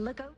look out.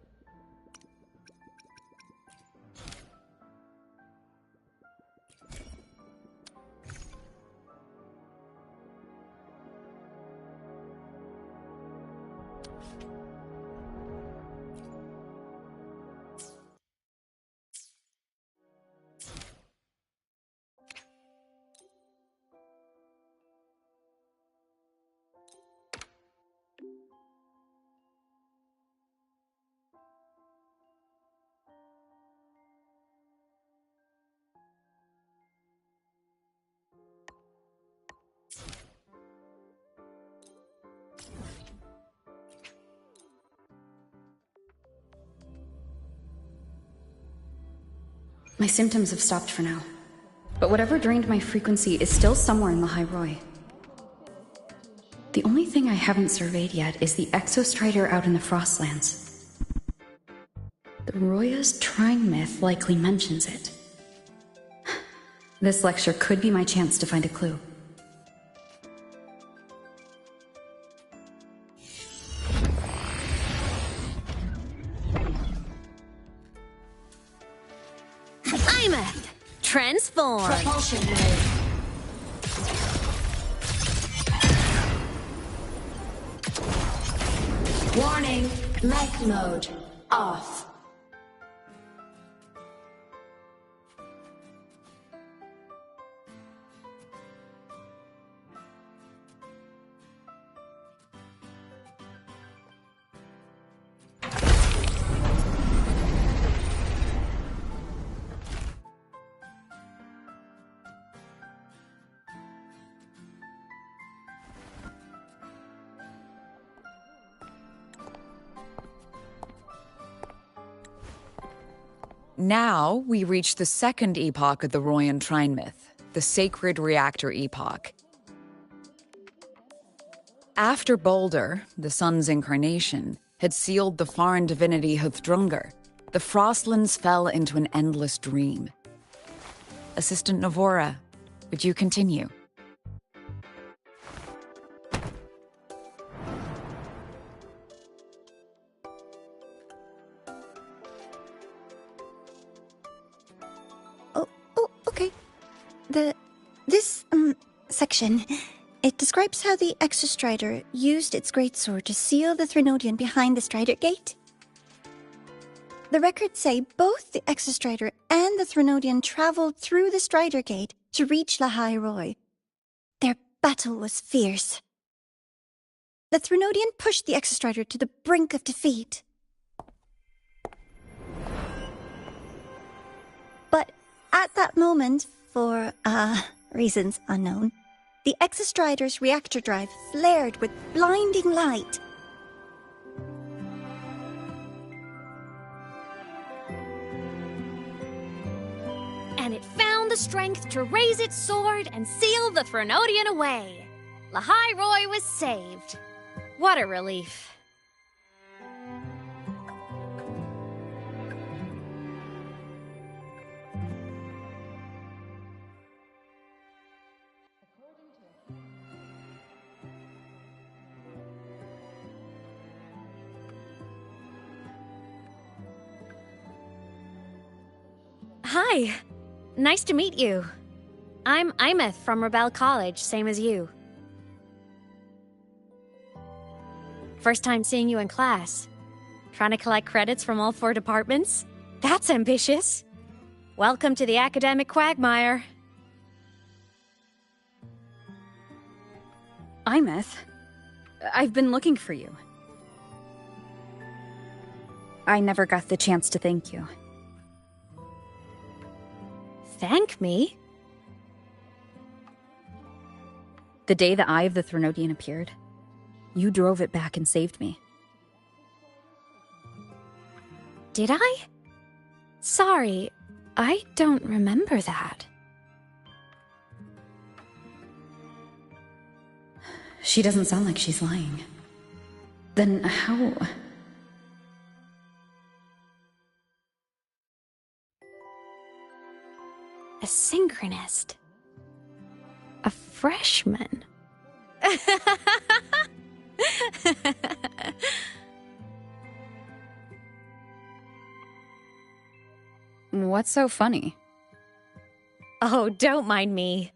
My symptoms have stopped for now, but whatever drained my frequency is still somewhere in the High Roy. The only thing I haven't surveyed yet is the exostrider out in the Frostlands. The Roya's trying myth likely mentions it. This lecture could be my chance to find a clue. Transform! Propulsion mode. Warning, mech mode off. Now, we reach the second epoch of the Royan Trine myth, the Sacred Reactor Epoch. After Balder, the sun's incarnation, had sealed the foreign divinity Huthrungur, the Frostlands fell into an endless dream. Assistant Navora, would you continue? This section, it describes how the Exostrider used its greatsword to seal the Threnodian behind the Strider Gate. The records say both the Exostrider and the Threnodian traveled through the Strider Gate to reach La High Roy. Their battle was fierce. The Threnodian pushed the Exostrider to the brink of defeat. But at that moment, for, reasons unknown, the Exostrider's reactor drive flared with blinding light. And it found the strength to raise its sword and seal the Threnodian away. La High Roy was saved. What a relief. Hi. Nice to meet you. I'm Imeth from Rebel College, same as you. First time seeing you in class. Trying to collect credits from all 4 departments? That's ambitious. Welcome to the academic quagmire. Imeth, I've been looking for you. I never got the chance to thank you. Thank me? The day the Eye of the Threnodian appeared, you drove it back and saved me. Did I? Sorry, I don't remember that. She doesn't sound like she's lying. Then how... A synchronist. A freshman. What's so funny? Oh, don't mind me.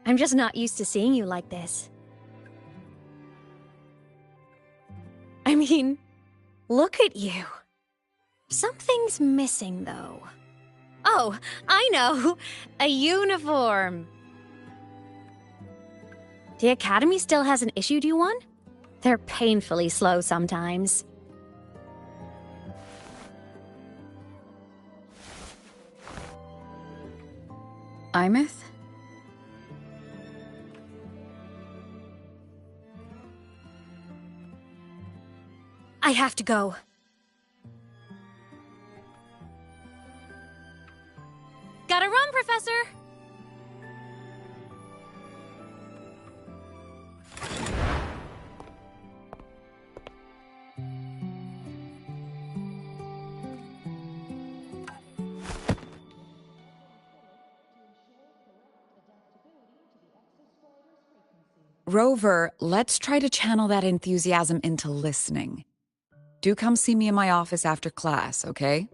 I'm just not used to seeing you like this. I mean, look at you. Something's missing, though. Oh, I know! A uniform! The Academy still hasn't issued you one? They're painfully slow sometimes. Imeth? I have to go. Gotta run, Professor! Rover, let's try to channel that enthusiasm into listening. Do come see me in my office after class, okay?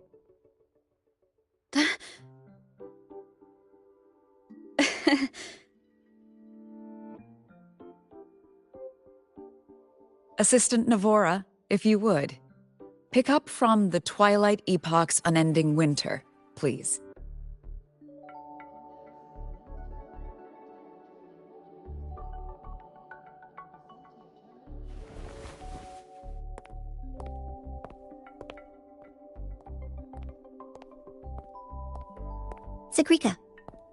Assistant Navora, if you would. Pick up from the Twilight Epoch's Unending Winter, please. Sigrika,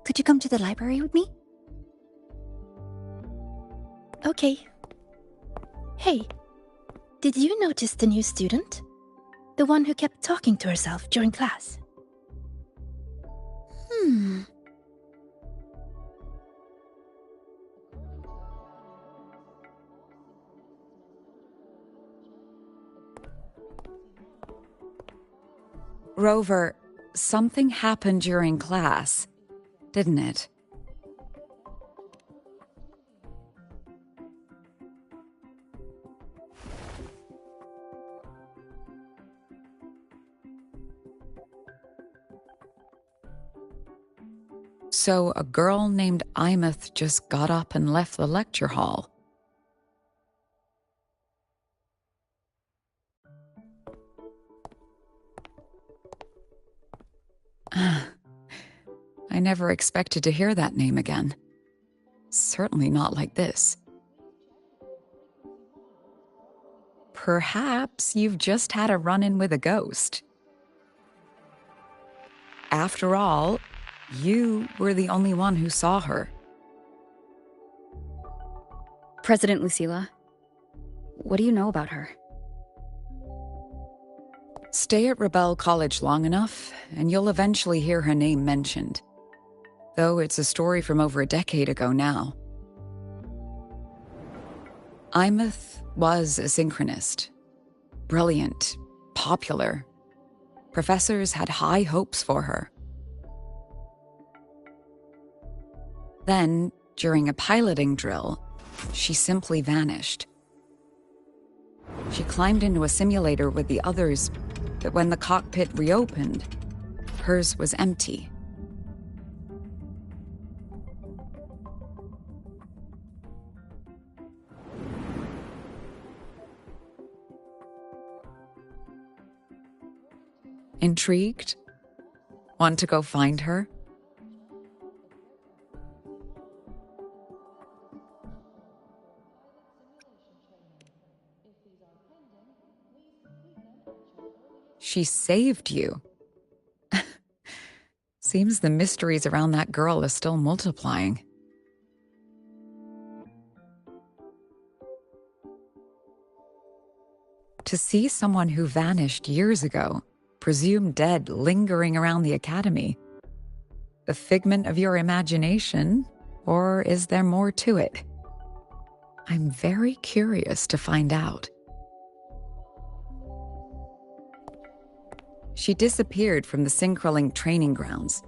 could you come to the library with me? Okay. Hey, did you notice the new student? The one who kept talking to herself during class? Rover, something happened during class, didn't it? So a girl named Imeth just got up and left the lecture hall. I never expected to hear that name again. Certainly not like this. Perhaps you've just had a run-in with a ghost. After all, you were the only one who saw her. President Lucilla, what do you know about her? Stay at Rebel College long enough, and you'll eventually hear her name mentioned. Though it's a story from over a decade ago now. Imeth was a synchronist. Brilliant, popular. Professors had high hopes for her. Then, during a piloting drill, she simply vanished. She climbed into a simulator with the others, but when the cockpit reopened, hers was empty. Intrigued? Want to go find her? She saved you. Seems the mysteries around that girl are still multiplying. To see someone who vanished years ago, presumed dead, lingering around the Academy, a figment of your imagination, or is there more to it? I'm very curious to find out. She disappeared from the Synchrolink training grounds.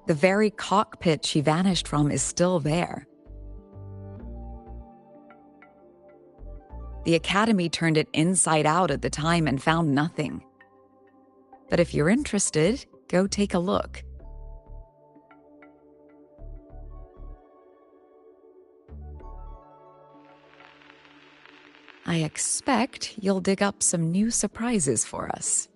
The very cockpit she vanished from is still there. The Academy turned it inside out at the time and found nothing. But if you're interested, go take a look. I expect you'll dig up some new surprises for us.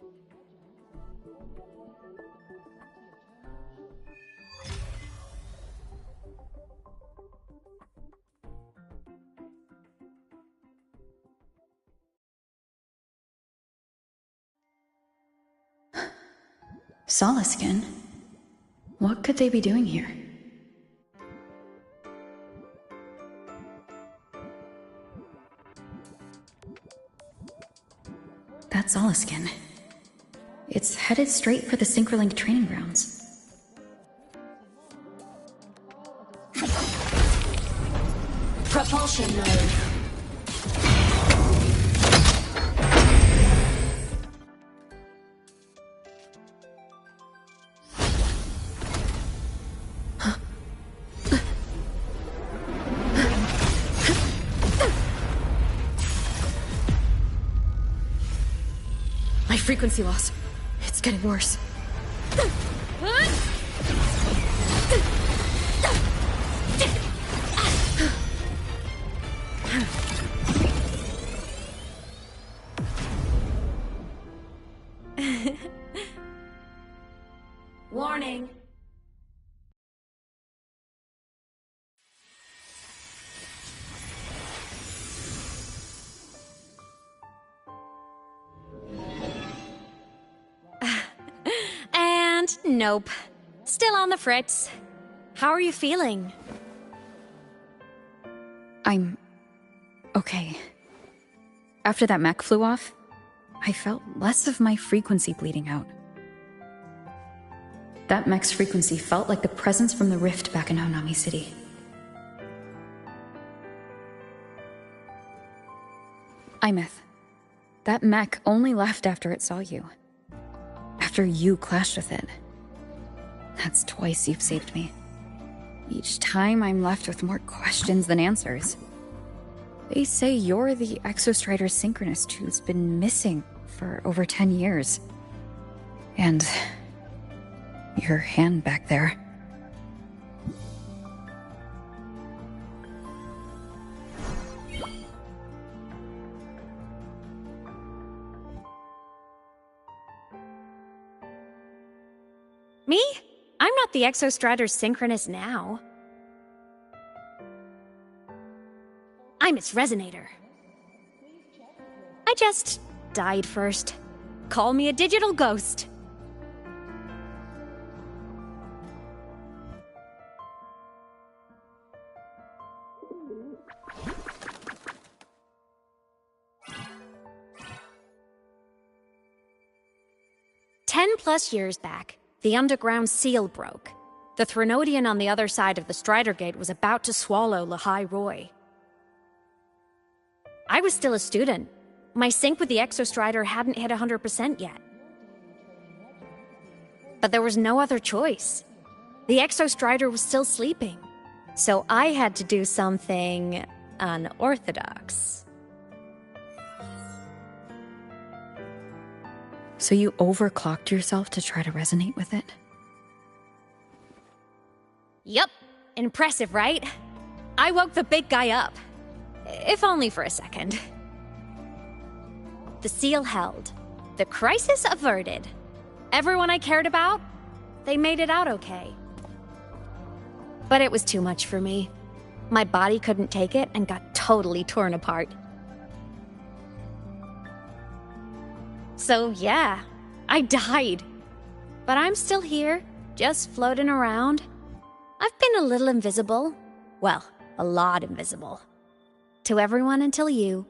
Solaskin? What could they be doing here? That's Solaskin. It's headed straight for the Synchrolink training grounds. Propulsion mode. My frequency loss. It's getting worse. Warning. And nope. Still on the fritz. How are you feeling? I'm okay. After that mech flew off, I felt less of my frequency bleeding out. That mech's frequency felt like the presence from the rift back in Honami City. Imeth, that mech only left after it saw you. After you clashed with it. That's twice you've saved me. Each time I'm left with more questions than answers. They say you're the Exostrider Synchronist who's been missing for over 10 years. And your hand back there. Me? I'm not the Exostrider Synchronist now. I'm its Resonator. I just died first. Call me a digital ghost. +10 years back, the underground seal broke. The Threnodian on the other side of the Strider Gate was about to swallow Lahai Roy. I was still a student. My sync with the Exostrider hadn't hit 100% yet. But there was no other choice. The Exostrider was still sleeping. So I had to do something unorthodox. So you overclocked yourself to try to resonate with it? Yup. Impressive, right? I woke the big guy up. If only for a second. The seal held. The crisis averted. Everyone I cared about, they made it out okay. But it was too much for me. My body couldn't take it and got totally torn apart. So yeah, I died. But I'm still here, just floating around. I've been a little invisible. Well, a lot invisible. To everyone until you.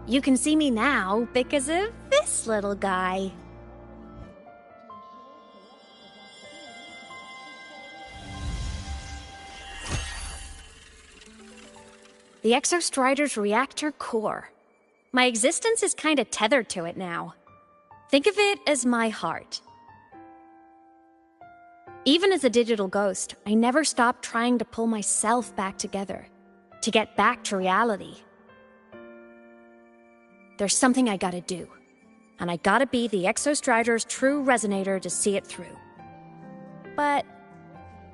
You can see me now because of this little guy. The Exostrider's reactor core. My existence is kinda tethered to it now. Think of it as my heart. Even as a digital ghost, I never stopped trying to pull myself back together, to get back to reality. There's something I gotta do, and I gotta be the Exostrider's true resonator to see it through. But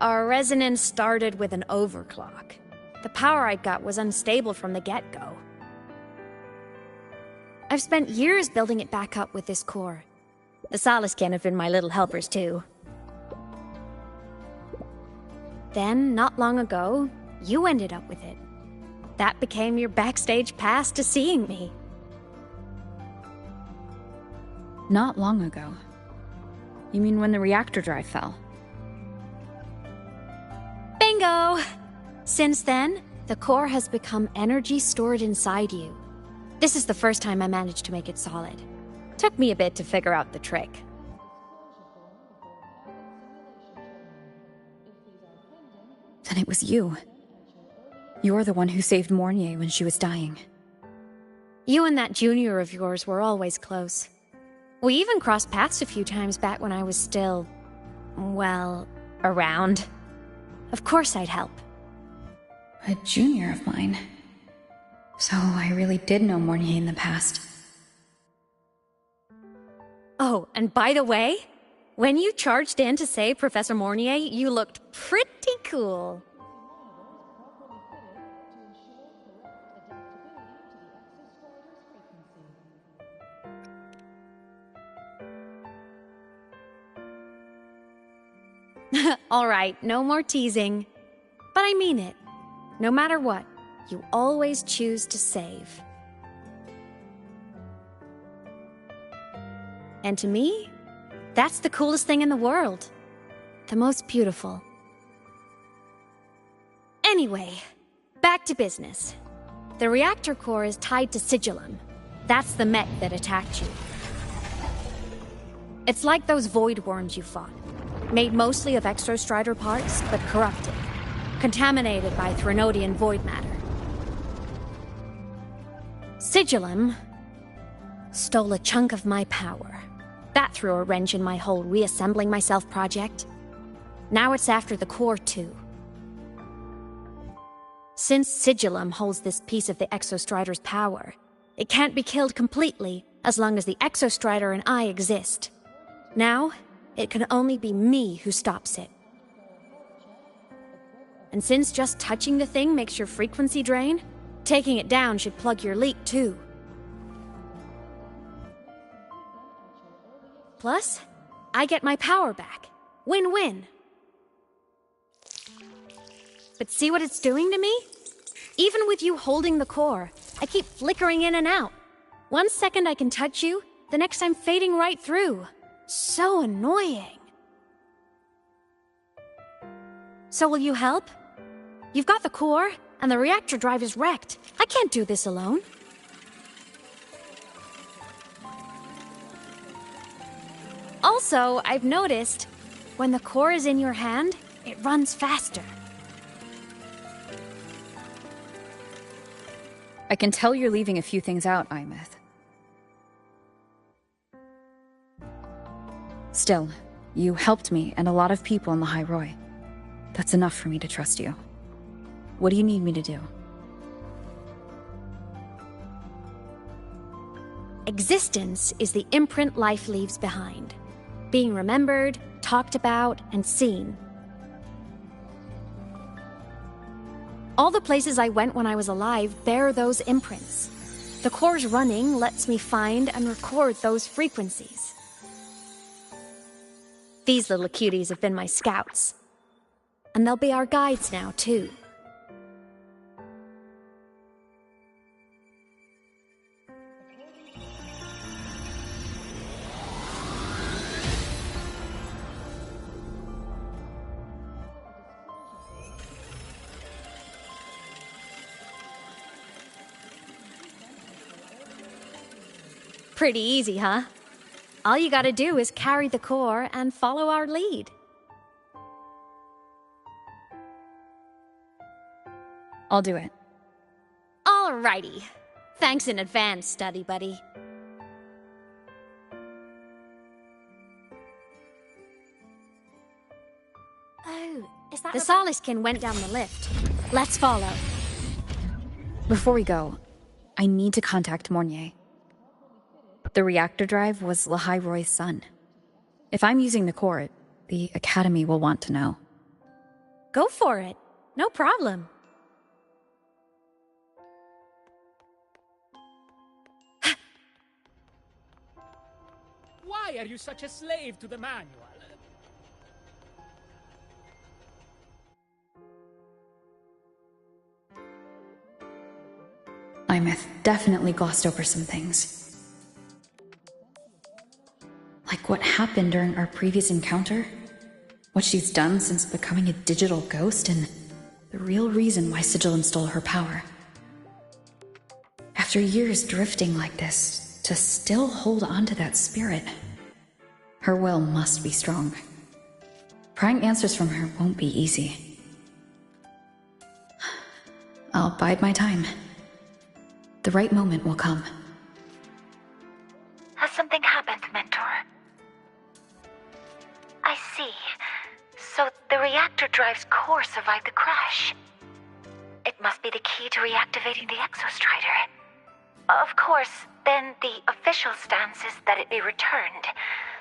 our resonance started with an overclock. The power I got was unstable from the get-go. I've spent years building it back up with this core. The Solaskin have been my little helpers too. Then, not long ago, you ended up with it. That became your backstage pass to seeing me. Not long ago. You mean when the reactor drive fell? Bingo! Since then, the core has become energy stored inside you. This is the first time I managed to make it solid. Took me a bit to figure out the trick. Then it was you. You're the one who saved Mornier when she was dying. You and that junior of yours were always close. We even crossed paths a few times back when I was still, well, around. Of course I'd help. A junior of mine. So I really did know Mornier in the past. Oh, and by the way, when you charged in to save Professor Mornier, you looked pretty cool. All right, no more teasing. But I mean it. No matter what, you always choose to save. And to me, that's the coolest thing in the world. The most beautiful. Anyway, back to business. The reactor core is tied to Sigillum. That's the mech that attacked you. It's like those void worms you fought. Made mostly of Exostrider parts, but corrupted. Contaminated by Threnodian void matter. Sigillum stole a chunk of my power. That threw a wrench in my whole reassembling myself project. Now it's after the core too. Since Sigillum holds this piece of the Exostrider's power, it can't be killed completely as long as the Exostrider and I exist. Now, it can only be me who stops it. And since just touching the thing makes your frequency drain, taking it down should plug your leak too. Plus, I get my power back. Win-win. But see what it's doing to me? Even with you holding the core, I keep flickering in and out. 1 second I can touch you, the next I'm fading right through. So annoying. So will you help? You've got the core, and the reactor drive is wrecked. I can't do this alone. Also, I've noticed, when the core is in your hand, it runs faster. I can tell you're leaving a few things out, Imeth. Still, you helped me and a lot of people in the High Roy. That's enough for me to trust you. What do you need me to do? Existence is the imprint life leaves behind. Being remembered, talked about, and seen. All the places I went when I was alive bear those imprints. The core's running lets me find and record those frequencies. These little cuties have been my scouts. And they'll be our guides now, too. Pretty easy, huh? All you gotta do is carry the core and follow our lead. I'll do it. Alrighty. Thanks in advance, study buddy. The Soliskin went down the lift. Let's follow. Before we go, I need to contact Mornier. The reactor drive was Lahai Roy's son. If I'm using the core, the Academy will want to know. Go for it. No problem. Why are you such a slave to the manual? Imeth definitely glossed over some things. Like what happened during our previous encounter, what she's done since becoming a digital ghost, and the real reason why Sigillum stole her power. After years drifting like this, to still hold on to that spirit, her will must be strong. Prying answers from her won't be easy. I'll bide my time. The right moment will come. Has something happened, Mentor? I see. So the reactor drive's core survived the crash. It must be the key to reactivating the Exostrider. Of course, then the official stance is that it be returned.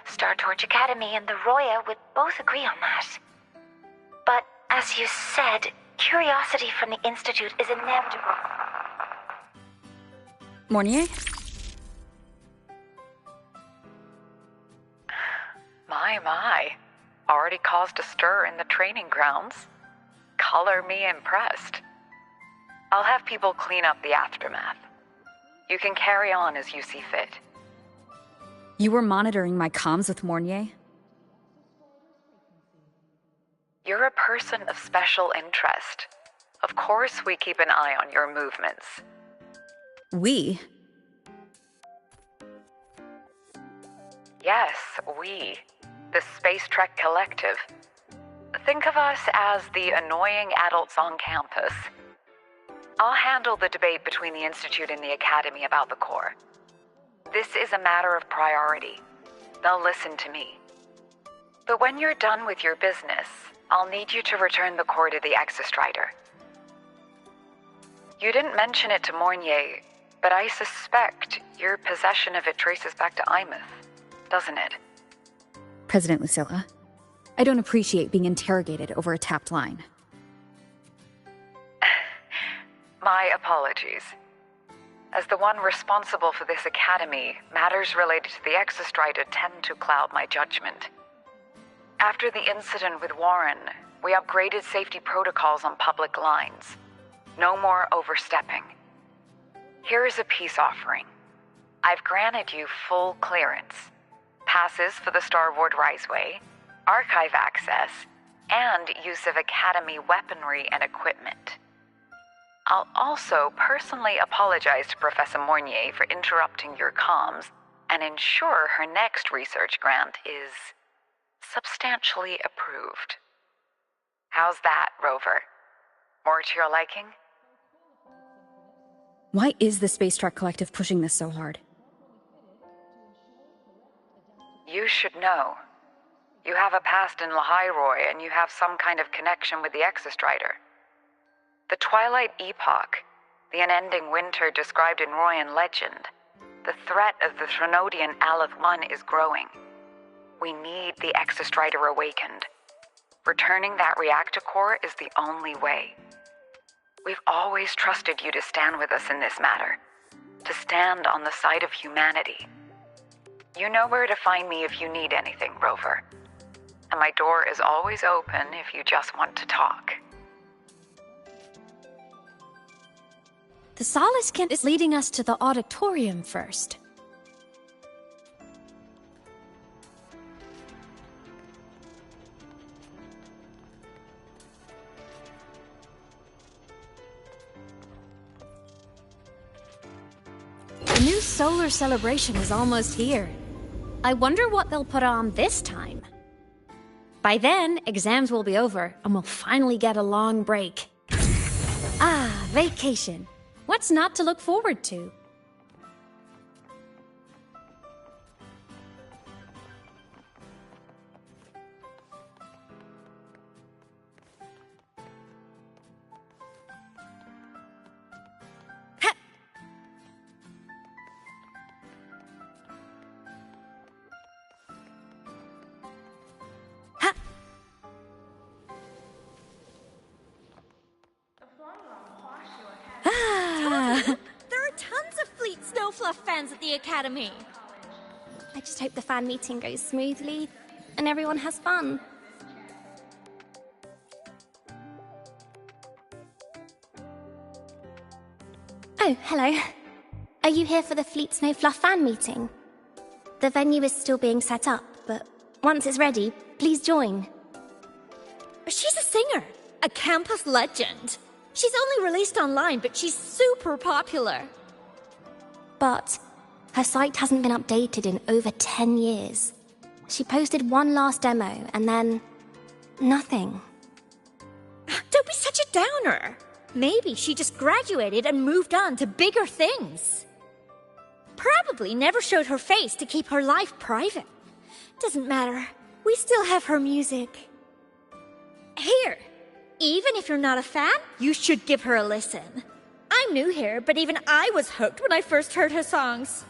Star Torch Academy and the Roya would both agree on that. But as you said, curiosity from the Institute is inevitable. Mornier? My. Already caused a stir in the training grounds. Color me impressed. I'll have people clean up the aftermath. You can carry on as you see fit. You were monitoring my comms with Mornier? You're a person of special interest. Of course we keep an eye on your movements. We? Yes, we. The Space Trek Collective. Think of us as the annoying adults on campus. I'll handle the debate between the Institute and the Academy about the core. This is a matter of priority. They'll listen to me. But when you're done with your business, I'll need you to return the core to the Exostrider. You didn't mention it to Mornier, but I suspect your possession of it traces back to Imeth, doesn't it? President Lucilla, I don't appreciate being interrogated over a tapped line. My apologies. As the one responsible for this academy, matters related to the Exostrider tend to cloud my judgment. After the incident with Warren, we upgraded safety protocols on public lines. No more overstepping. Here is a peace offering. I've granted you full clearance. Passes for the Starboard Riseway, archive access, and use of Academy weaponry and equipment. I'll also personally apologize to Professor Mornier for interrupting your comms and ensure her next research grant is substantially approved. How's that, Rover? More to your liking? Why is the Space Trek Collective pushing this so hard? You should know. You have a past in Lahai Roy, and you have some kind of connection with the Exostrider. The Twilight Epoch, the unending winter described in Royan legend, the threat of the Threnodian Aleth 1 is growing. We need the Exostrider awakened. Returning that reactor core is the only way. We've always trusted you to stand with us in this matter, to stand on the side of humanity. You know where to find me if you need anything, Rover. And my door is always open if you just want to talk. The Soliskin is leading us to the auditorium first. The new solar celebration is almost here. I wonder what they'll put on this time. By then, exams will be over, and we'll finally get a long break. Ah, vacation. What's not to look forward to? Fluff fans at the Academy. I just hope the fan meeting goes smoothly and everyone has fun. Oh, hello. Are you here for the Fleet Snow Fluff fan meeting? The venue is still being set up, but once it's ready, please join. She's a singer, a campus legend. She's only released online, but she's super popular. But her site hasn't been updated in over 10 years. She posted one last demo and then nothing. Don't be such a downer. Maybe she just graduated and moved on to bigger things. Probably never showed her face to keep her life private. Doesn't matter. We still have her music. Here, even if you're not a fan, you should give her a listen. I'm new here, but even I was hooked when I first heard her songs.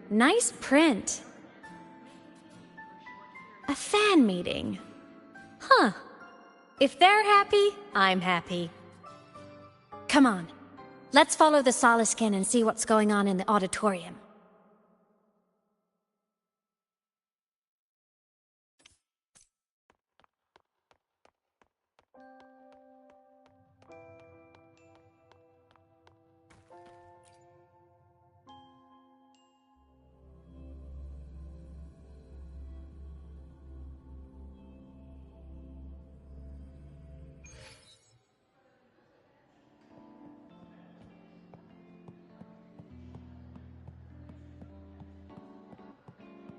Nice print. A fan meeting. Huh. If they're happy, I'm happy. Come on. Let's follow the Soliskin and see what's going on in the auditorium.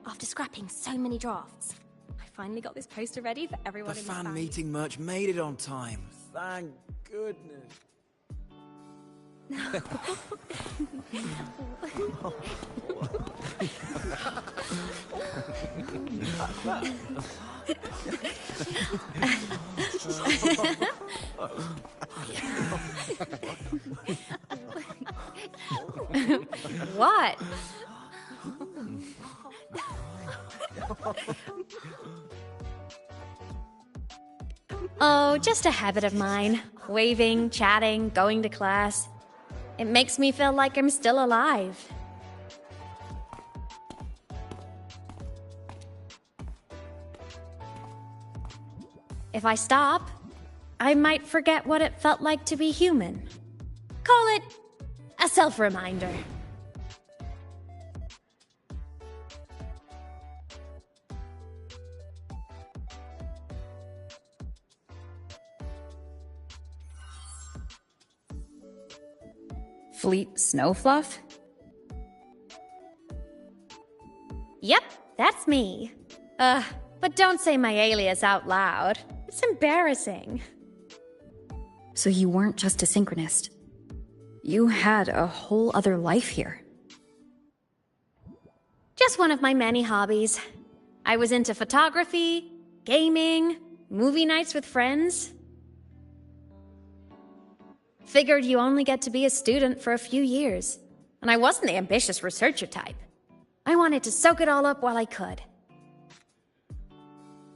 After scrapping so many drafts, I finally got this poster ready for everyone The in the fan fan. meeting merch made it on time. Thank goodness. What? Oh, just a habit of mine. Waving, chatting, going to class. It makes me feel like I'm still alive. If I stop, I might forget what it felt like to be human. Call it a self-reminder. Fleet Snowfluff? Yep, that's me. But don't say my alias out loud. It's embarrassing. So you weren't just a synchronist. You had a whole other life here. Just one of my many hobbies. I was into photography, gaming, movie nights with friends. Figured you only get to be a student for a few years. And I wasn't the ambitious researcher type. I wanted to soak it all up while I could.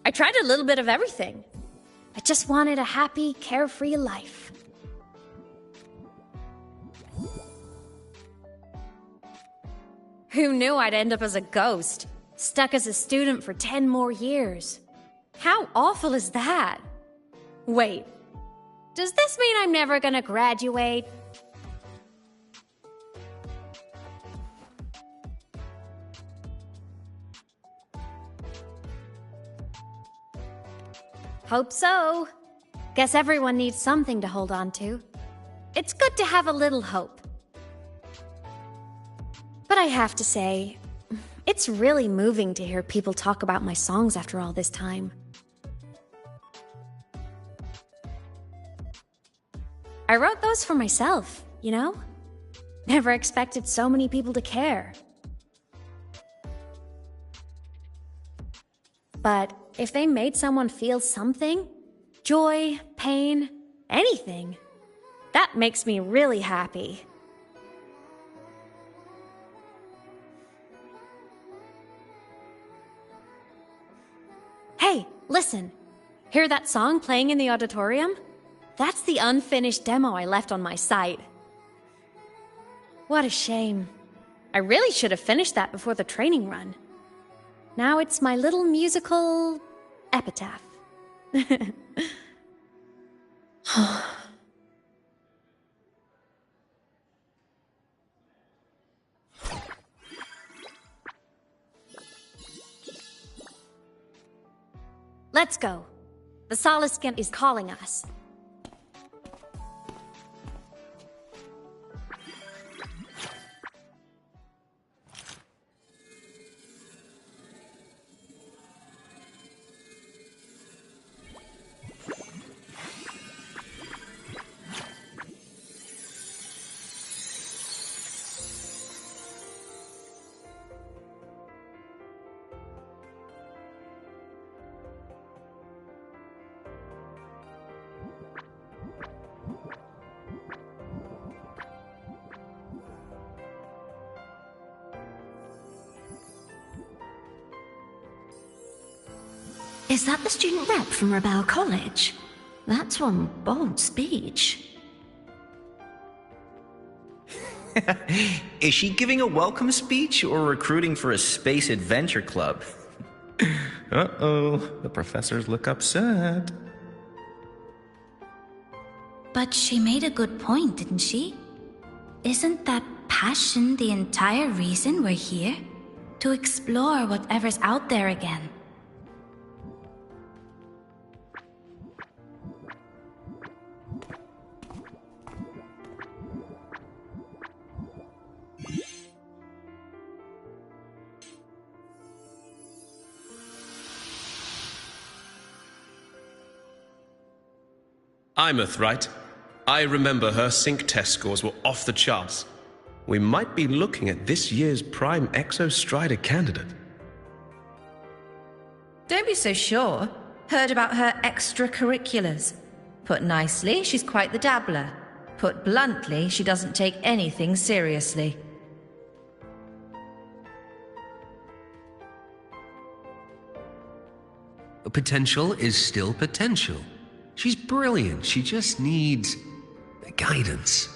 I tried a little bit of everything. I just wanted a happy, carefree life. Who knew I'd end up as a ghost, stuck as a student for 10 more years? How awful is that? Wait, does this mean I'm never gonna graduate? Hope so. Guess everyone needs something to hold on to. It's good to have a little hope. But I have to say, it's really moving to hear people talk about my songs after all this time. I wrote those for myself, you know? Never expected so many people to care. But if they made someone feel something, joy, pain, anything, that makes me really happy. Hey, listen. Hear that song playing in the auditorium? That's the unfinished demo I left on my site. What a shame. I really should have finished that before the training run. Now it's my little musical epitaph. Let's go. The Soliskin is calling us. Is that the student rep from Rebel College? That's one bold speech. Is she giving a welcome speech or recruiting for a space adventure club? Uh-oh, the professors look upset. But she made a good point, didn't she? Isn't that passion the entire reason we're here? To explore whatever's out there again. Imeth, right? I remember her sync test scores were off the charts. We might be looking at this year's prime Exostrider candidate. Don't be so sure. Heard about her extracurriculars. Put nicely, she's quite the dabbler. Put bluntly, she doesn't take anything seriously. Potential is still potential. She's brilliant. She just needs guidance.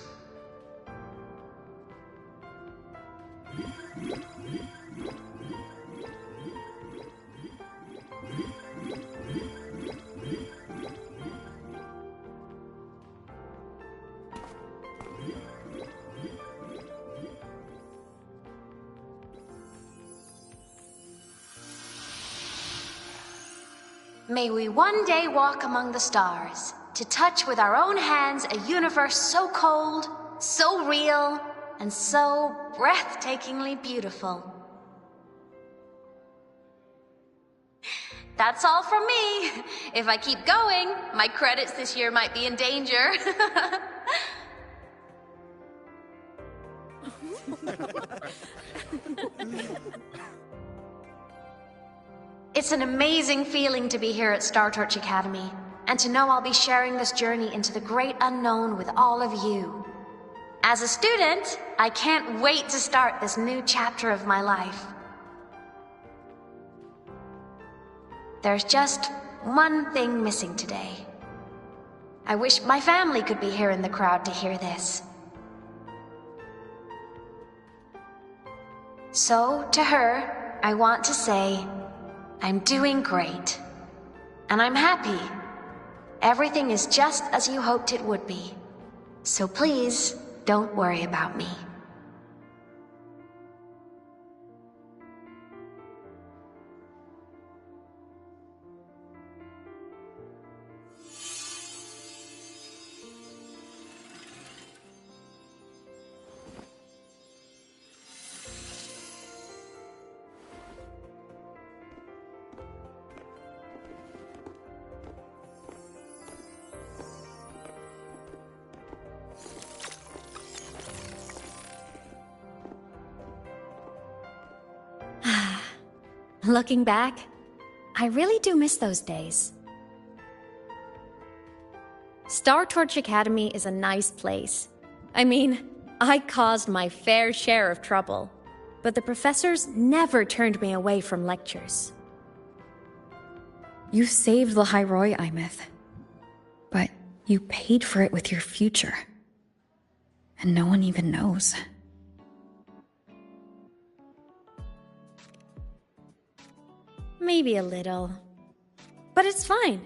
May we one day walk among the stars, to touch with our own hands a universe so cold, so real, and so breathtakingly beautiful. That's all from me. If I keep going, my credits this year might be in danger. It's an amazing feeling to be here at Star Torch Academy, and to know I'll be sharing this journey into the great unknown with all of you. As a student, I can't wait to start this new chapter of my life. There's just one thing missing today. I wish my family could be here in the crowd to hear this. So, to her, I want to say, I'm doing great. And I'm happy. Everything is just as you hoped it would be. So please, don't worry about me. Looking back, I really do miss those days. Star Torch Academy is a nice place. I mean, I caused my fair share of trouble, but the professors never turned me away from lectures. You saved Lahairoi, Imeth. But you paid for it with your future. And no one even knows. Maybe a little. But it's fine.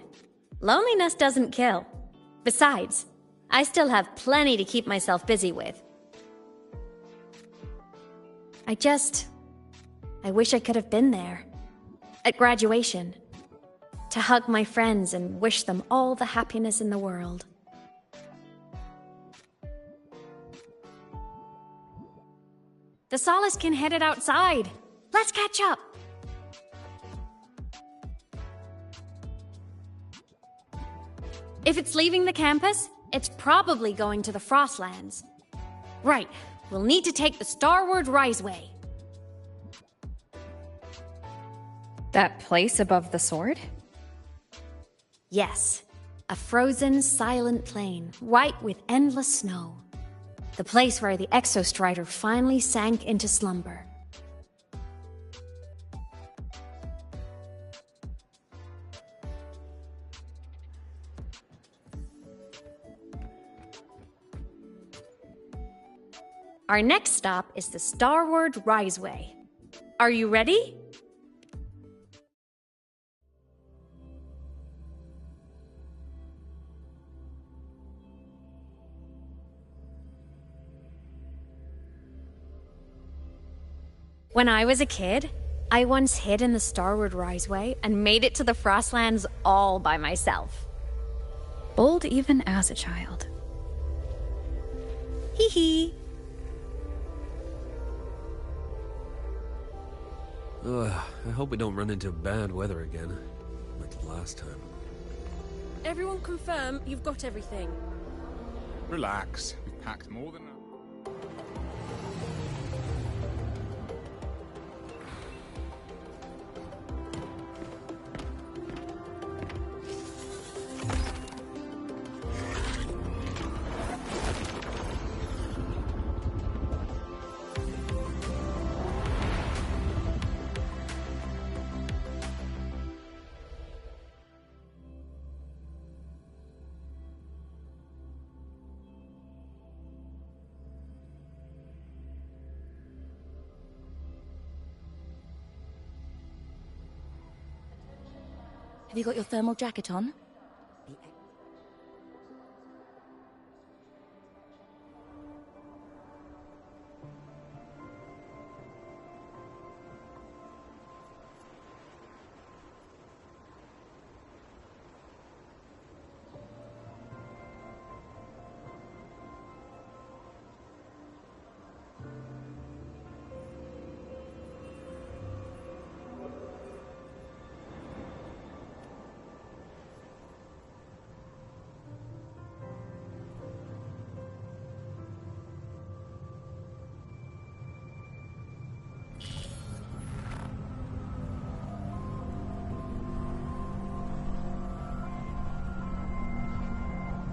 Loneliness doesn't kill. Besides, I still have plenty to keep myself busy with. I wish I could have been there. At graduation. To hug my friends and wish them all the happiness in the world. The Solace can headed outside. Let's catch up. If it's leaving the campus, it's probably going to the Frostlands. Right, we'll need to take the Starward Riseway. That place above the sword? Yes, a frozen, silent plain, white with endless snow. The place where the Exostrider finally sank into slumber. Our next stop is the Starward Riseway. Are you ready? When I was a kid, I once hid in the Starward Riseway and made it to the Frostlands all by myself. Bold even as a child. Hee hee. I hope we don't run into bad weather again, like the last time. Everyone confirm you've got everything. Relax. We've packed more than enough. Have you got your thermal jacket on?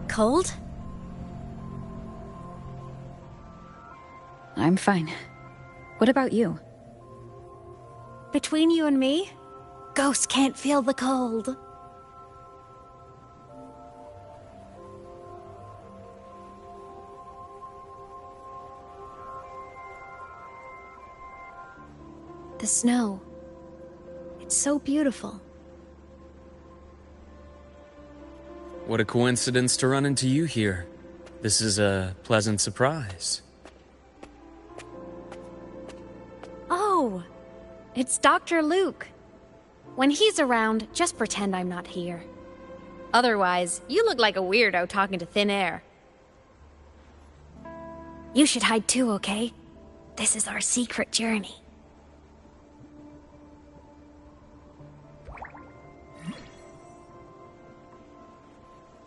Cold? I'm fine. What about you? Between you and me, ghosts can't feel the cold. The snow. It's so beautiful. What a coincidence to run into you here. This is a pleasant surprise. Oh, it's Dr. Luke. When he's around, just pretend I'm not here. Otherwise, you look like a weirdo talking to thin air. You should hide too, okay? This is our secret journey.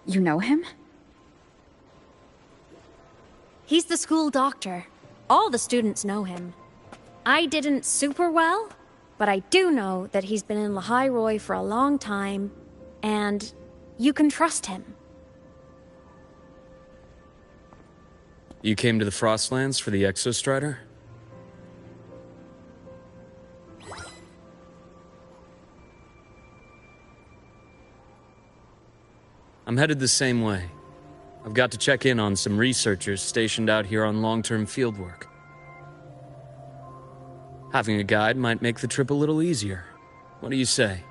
You know him? He's the school doctor. All the students know him. I didn't super well, but I do know that he's been in Lahairoi for a long time, and you can trust him. You came to the Frostlands for the Exostrider? I'm headed the same way. I've got to check in on some researchers stationed out here on long-term fieldwork. Having a guide might make the trip a little easier. What do you say?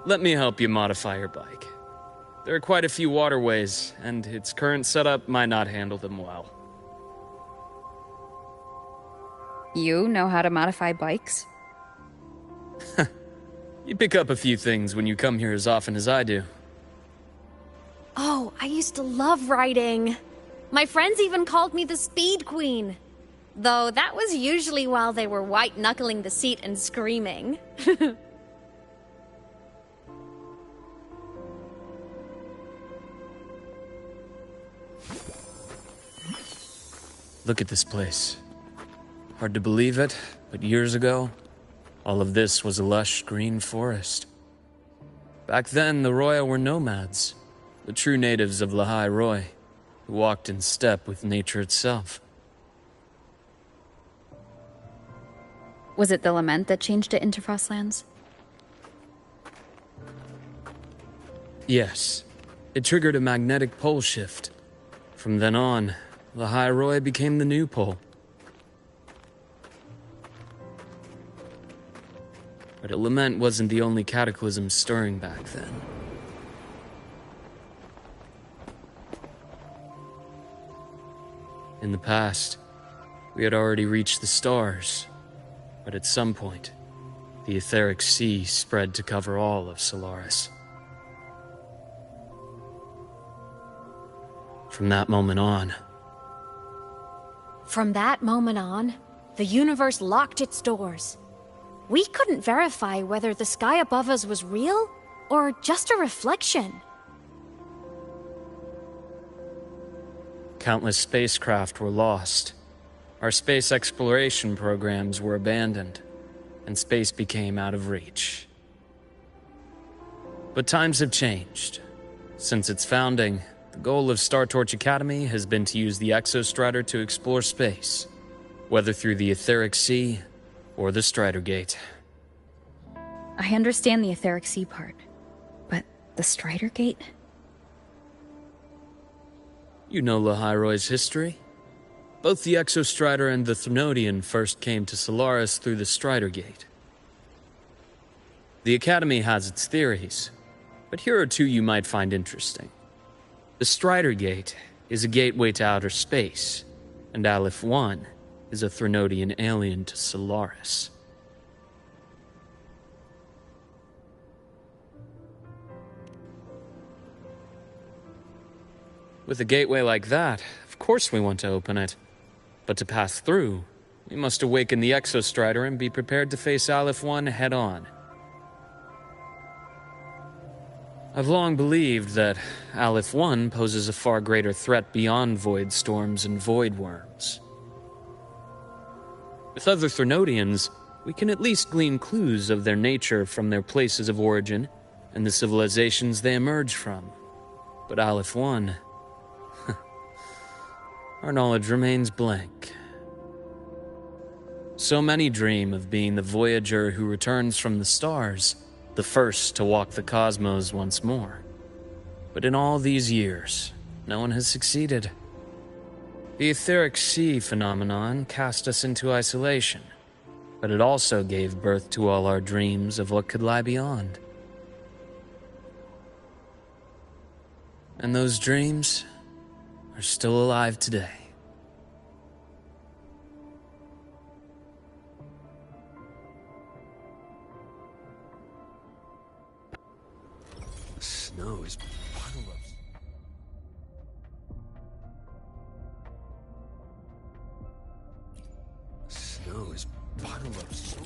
Let me help you modify your bike. There are quite a few waterways, and its current setup might not handle them well. You know how to modify bikes? You pick up a few things when you come here as often as I do. Oh, I used to love riding. My friends even called me the Speed Queen. Though that was usually while they were white-knuckling the seat and screaming. Look at this place. Hard to believe it, but years ago, all of this was a lush green forest. Back then, the Roya were nomads, the true natives of Lahai Roy, who walked in step with nature itself. Was it the lament that changed it into Frostlands? Yes, it triggered a magnetic pole shift. From then on, Lahai Roy became the new pole. But a lament wasn't the only cataclysm stirring back then. In the past, we had already reached the stars, but at some point, the etheric sea spread to cover all of Solaris. From that moment on, the universe locked its doors. We couldn't verify whether the sky above us was real or just a reflection. countless spacecraft were lost. Our space exploration programs were abandoned, and space became out of reach. But times have changed. Since its founding, the goal of Star Torch Academy has been to use the Exostrider to explore space, whether through the Etheric Sea or the Strider Gate. I understand the Etheric Sea part, but the Strider Gate? You know Lahai Roy's history? Both the Exostrider and the Threnodian first came to Solaris through the Strider Gate. The Academy has its theories, but here are two you might find interesting. The Strider Gate is a gateway to outer space, and Aleph 1 is a Threnodian alien to Solaris. With a gateway like that, of course we want to open it. But to pass through, we must awaken the Exostrider and be prepared to face Aleph 1 head-on. I've long believed that Aleph 1 poses a far greater threat beyond void storms and void worms. With other Threnodians, we can at least glean clues of their nature from their places of origin and the civilizations they emerge from. But Aleph 1... our knowledge remains blank. So many dream of being the Voyager who returns from the stars, the first to walk the cosmos once more. But in all these years, no one has succeeded. The Etheric Sea phenomenon cast us into isolation, but it also gave birth to all our dreams of what could lie beyond. And those dreams are still alive today. The snow is bottomless. The snow is bottomless.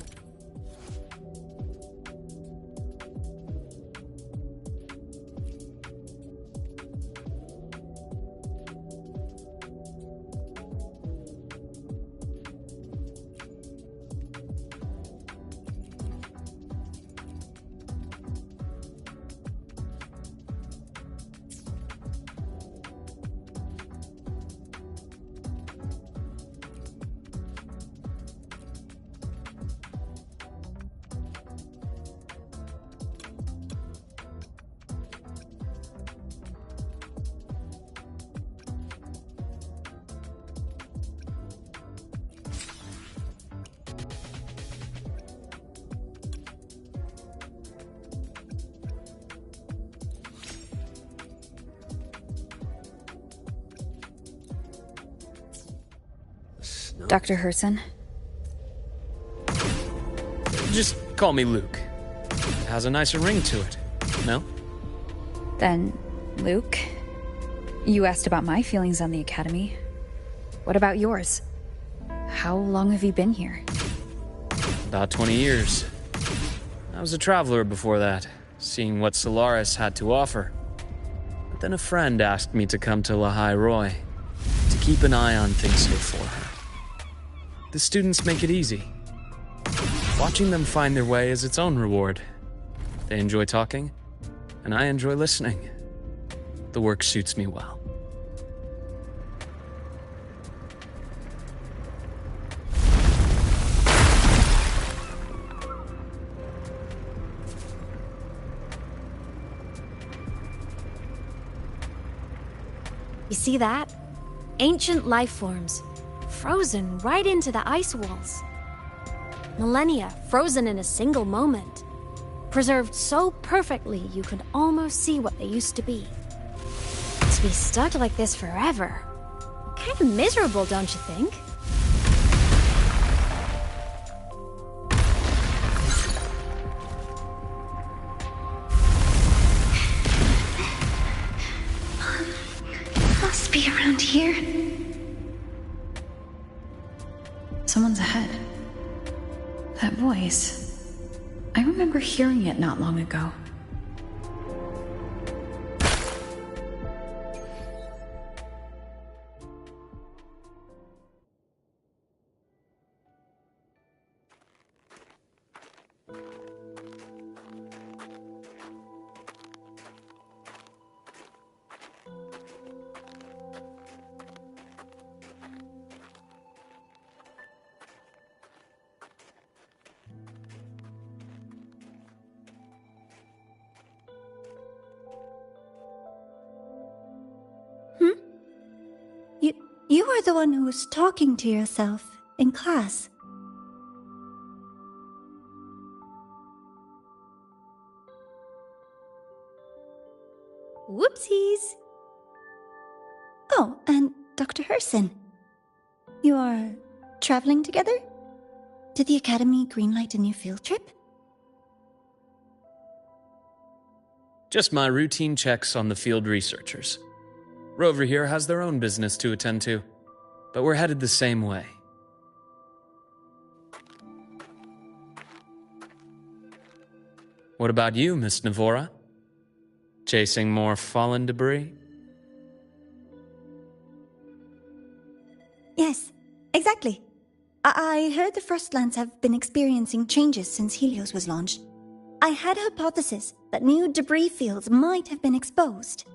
Dr. Herson? Just call me Luke. It has a nicer ring to it, no? Then, Luke, you asked about my feelings on the Academy. What about yours? How long have you been here? About 20 years. I was a traveler before that, seeing what Solaris had to offer. But then a friend asked me to come to Lahai Roy, to keep an eye on things here for her. The students make it easy. Watching them find their way is its own reward. They enjoy talking, and I enjoy listening. The work suits me well. You see that? Ancient life forms, frozen right into the ice walls. Millennia frozen in a single moment. Preserved so perfectly you could almost see what they used to be. To be stuck like this forever. Kind of miserable, don't you think? Must be around here. Someone's ahead. That voice. I remember hearing it not long ago. You are the one who was talking to yourself in class. Whoopsies! Oh, and Dr. Herson. You are traveling together? Did the Academy greenlight a new field trip? Just my routine checks on the field researchers. Rover here has their own business to attend to, but we're headed the same way. What about you, Miss Navora? Chasing more fallen debris? Yes, exactly. I heard the Frostlands have been experiencing changes since Helios was launched. I had a hypothesis that new debris fields might have been exposed.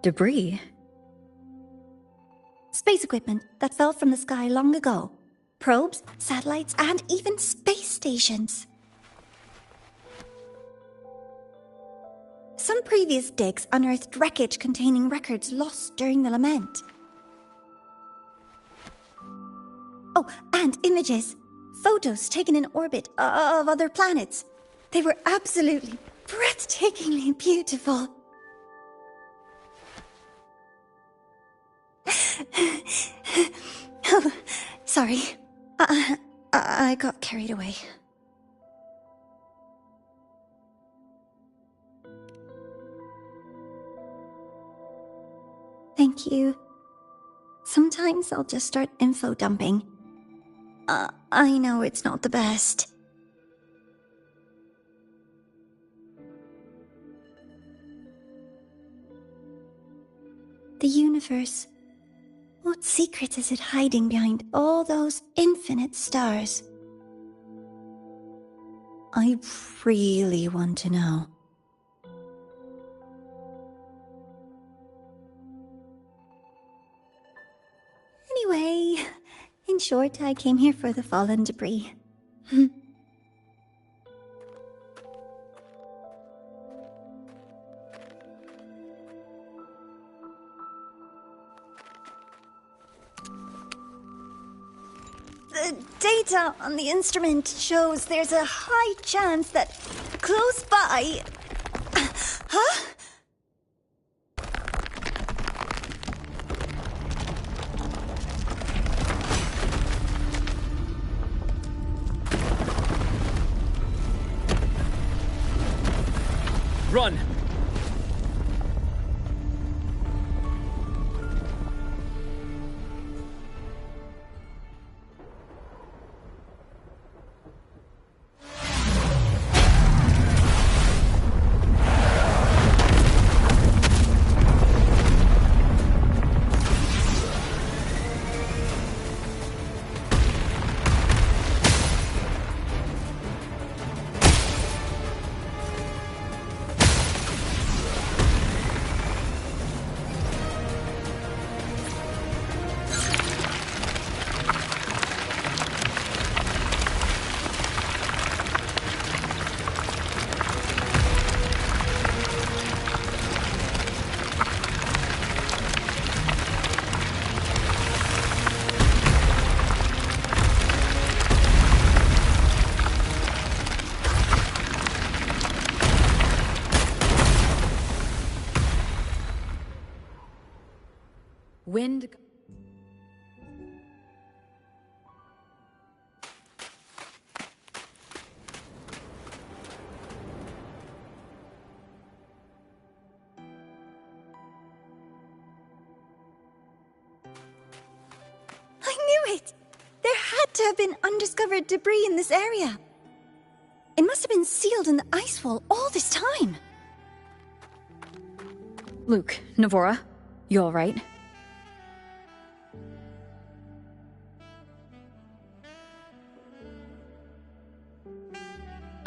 Debris? Space equipment that fell from the sky long ago. Probes, satellites, and even space stations. Some previous digs unearthed wreckage containing records lost during the lament. Oh, and images. Photos taken in orbit of other planets. They were absolutely breathtakingly beautiful. Oh, sorry. I got carried away. Thank you. Sometimes I'll just start info dumping. I know it's not the best. The universe. What secret is it hiding behind all those infinite stars? I really want to know. Anyway, in short, I came here for the fallen debris. The data on the instrument shows there's a high chance that close by... Huh? Run! Wind. I knew it! There had to have been undiscovered debris in this area. It must have been sealed in the ice wall all this time. Luke, Navora, you alright?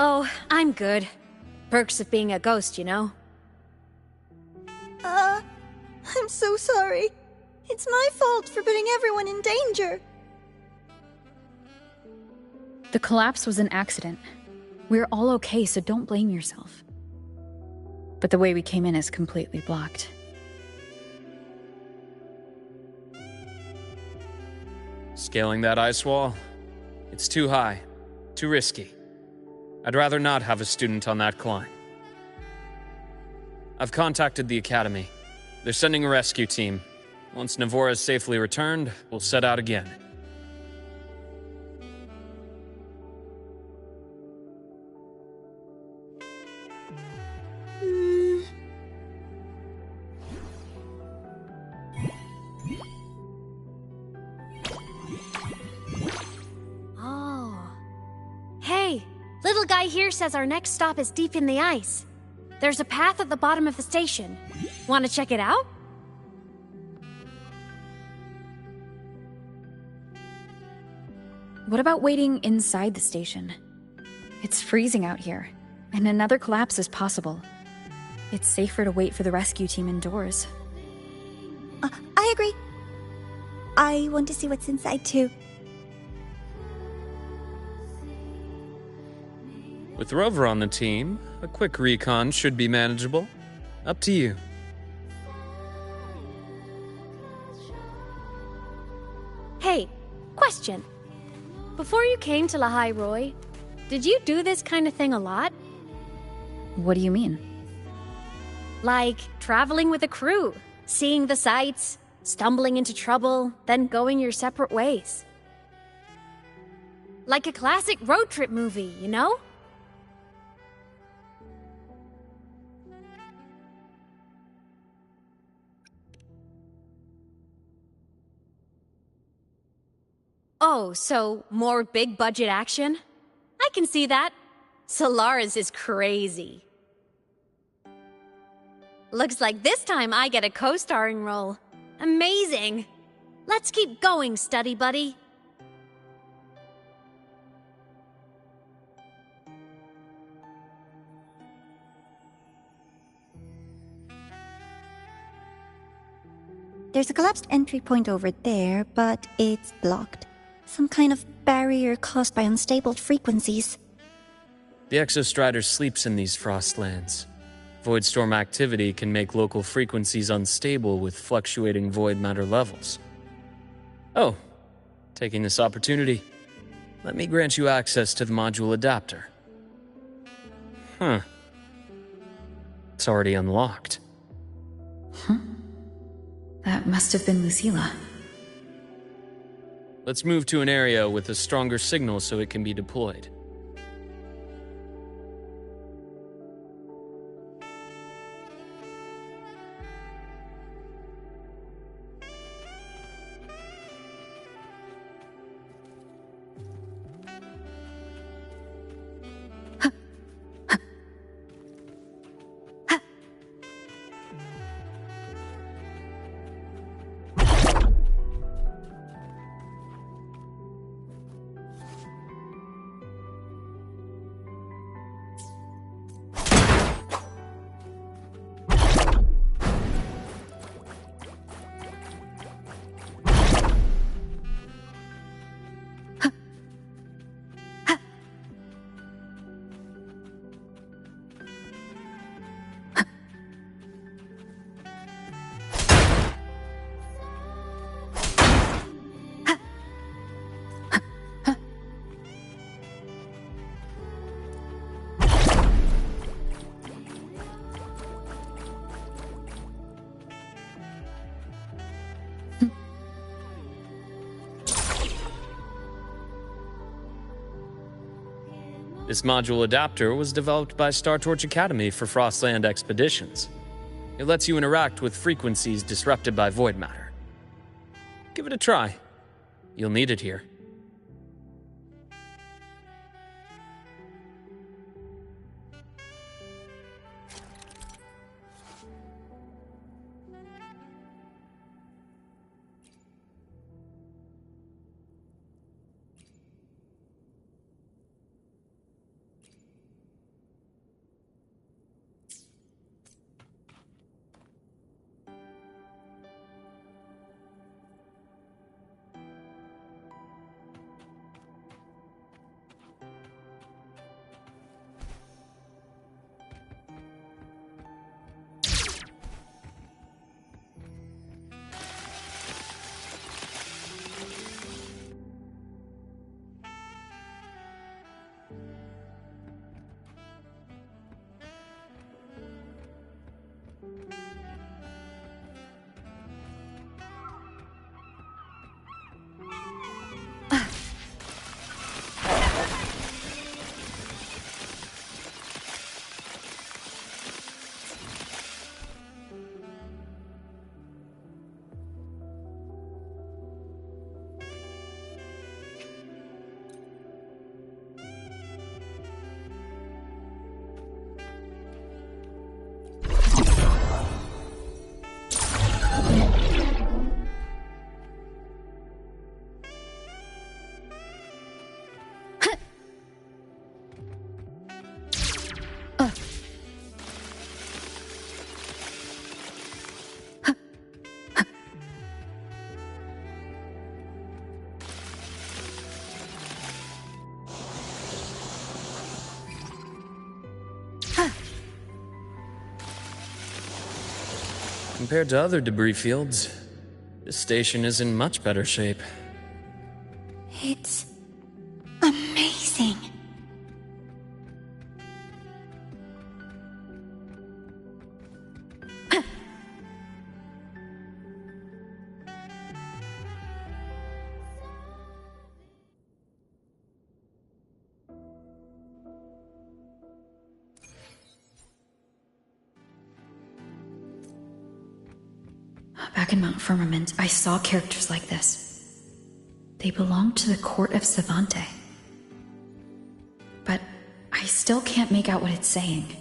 Oh, I'm good. Perks of being a ghost, you know? I'm so sorry. It's my fault for putting everyone in danger. The collapse was an accident. We're all okay, so don't blame yourself. But the way we came in is completely blocked. Scaling that ice wall? It's too high. Too risky. I'd rather not have a student on that climb. I've contacted the Academy. They're sending a rescue team. Once Navora is safely returned, we'll set out again. Oh. Hey, little guy here says our next stop is deep in the ice. There's a path at the bottom of the station. Want to check it out? What about waiting inside the station? It's freezing out here, and another collapse is possible. It's safer to wait for the rescue team indoors. I agree. I want to see what's inside too. With Rover on the team, a quick recon should be manageable. Up to you. Hey, question. Before you came to Lahai Roy, did you do this kind of thing a lot? What do you mean? Like traveling with a crew, seeing the sights, stumbling into trouble, then going your separate ways. Like a classic road trip movie, you know? Oh, so more big budget action? I can see that. Solaris is crazy. Looks like this time I get a co-starring role. Amazing! Let's keep going, study buddy. There's a collapsed entry point over there, but it's blocked. Some kind of barrier caused by unstable frequencies. The Exostrider sleeps in these frostlands. Void storm activity can make local frequencies unstable with fluctuating void matter levels. Oh, taking this opportunity, let me grant you access to the module adapter. Huh. It's already unlocked. Huh? That must have been Lucilla. Let's move to an area with a stronger signal so it can be deployed. This module adapter was developed by Star Torch Academy for Frostland expeditions. It lets you interact with frequencies disrupted by void matter. Give it a try. You'll need it here. Compared to other debris fields, this station is in much better shape. It's amazing. Back in Mount Firmament, I saw characters like this. They belonged to the court of Savante. But I still can't make out what it's saying.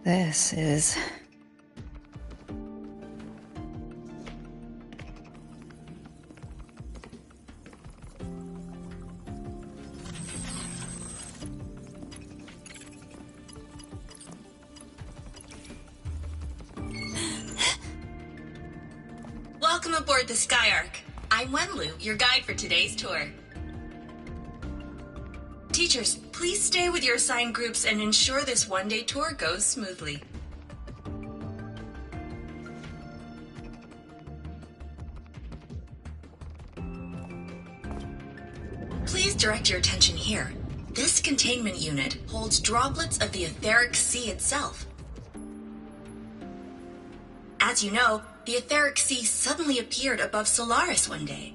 This is... Welcome aboard the Skyark. I'm Wenlu, your guide for today's tour. Teachers, please stay with your assigned groups and ensure this one-day tour goes smoothly. Please direct your attention here. This containment unit holds droplets of the etheric sea itself. As you know, the etheric sea suddenly appeared above Solaris one day.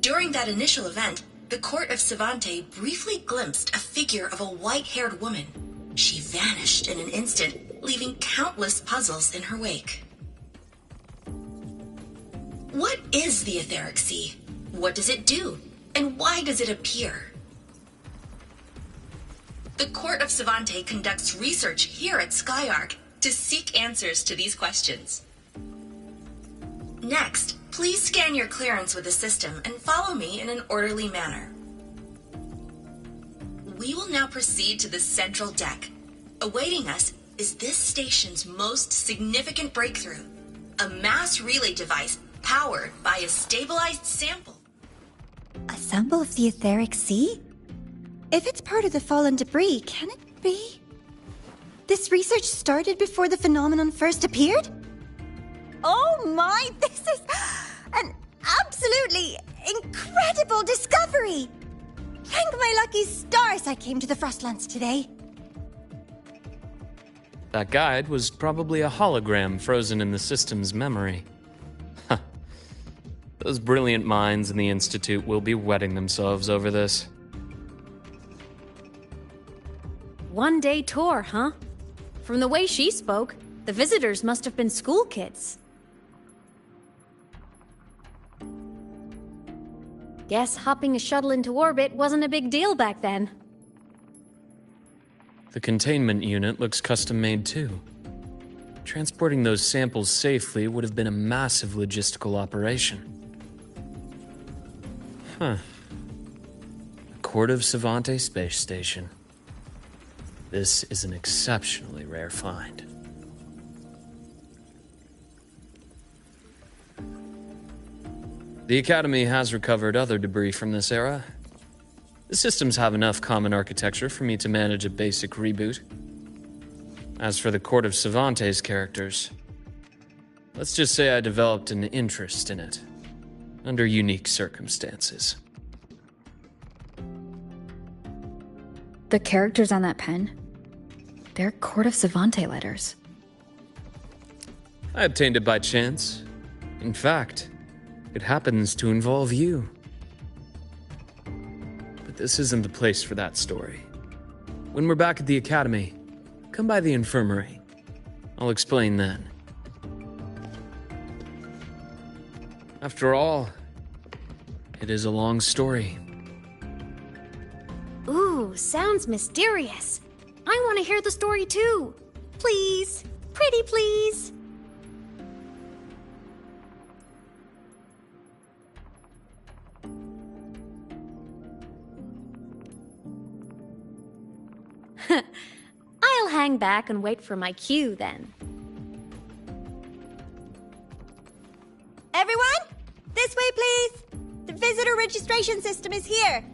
During that initial event, the court of Savante briefly glimpsed a figure of a white-haired woman. She vanished in an instant, leaving countless puzzles in her wake. What is the etheric sea? What does it do? And why does it appear? The court of Savante conducts research here at Skyark to seek answers to these questions. Next, please scan your clearance with the system and follow me in an orderly manner. We will now proceed to the central deck. Awaiting us is this station's most significant breakthrough, a mass relay device powered by a stabilized sample. A sample of the etheric sea? If it's part of the fallen debris, can it be? This research started before the phenomenon first appeared? Oh my, this is an absolutely incredible discovery! Thank my lucky stars I came to the Frostlands today. That guide was probably a hologram frozen in the system's memory. Huh. Those brilliant minds in the Institute will be wetting themselves over this. One-day tour, huh? From the way she spoke, the visitors must have been school kids. Guess hopping a shuttle into orbit wasn't a big deal back then. The containment unit looks custom-made too. Transporting those samples safely would have been a massive logistical operation. Huh. Court of Savante Space Station. This is an exceptionally rare find. The Academy has recovered other debris from this era. The systems have enough common architecture for me to manage a basic reboot. As for the Court of Savante's characters, let's just say I developed an interest in it, under unique circumstances. The characters on that pen, they're Court of Savante letters. I obtained it by chance. In fact, it happens to involve you. But this isn't the place for that story. When we're back at the Academy, come by the infirmary. I'll explain then. After all, it is a long story. Ooh, sounds mysterious. I want to hear the story too. Please, pretty please. I'll hang back and wait for my cue then. Everyone, this way please. The visitor registration system is here.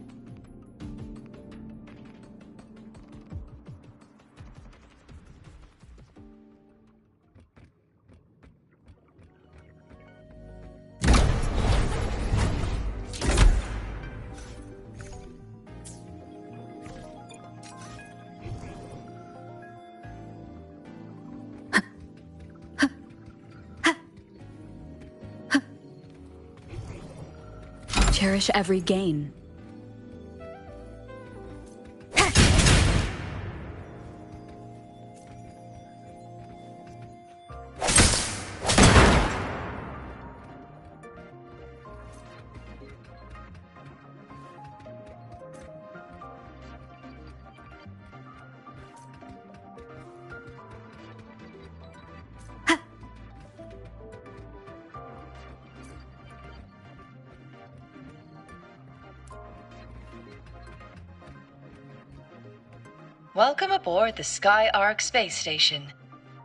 Cherish every gain. Welcome aboard the Sky Arc space station.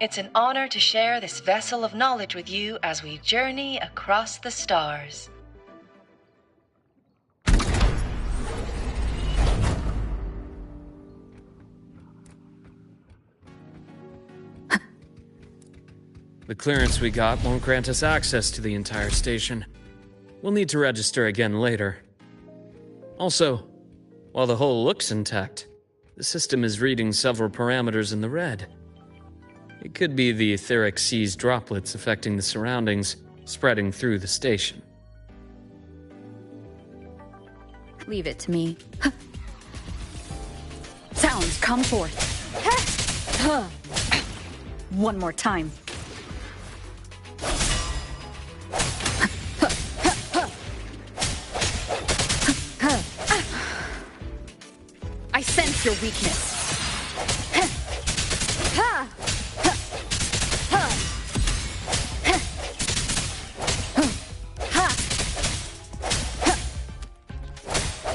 It's an honor to share this vessel of knowledge with you as we journey across the stars. The clearance we got won't grant us access to the entire station. We'll need to register again later. Also, while the hull looks intact, the system is reading several parameters in the red. It could be the etheric sea's droplets affecting the surroundings, spreading through the station. Leave it to me. Sounds, come forth. One more time. I sense your weakness.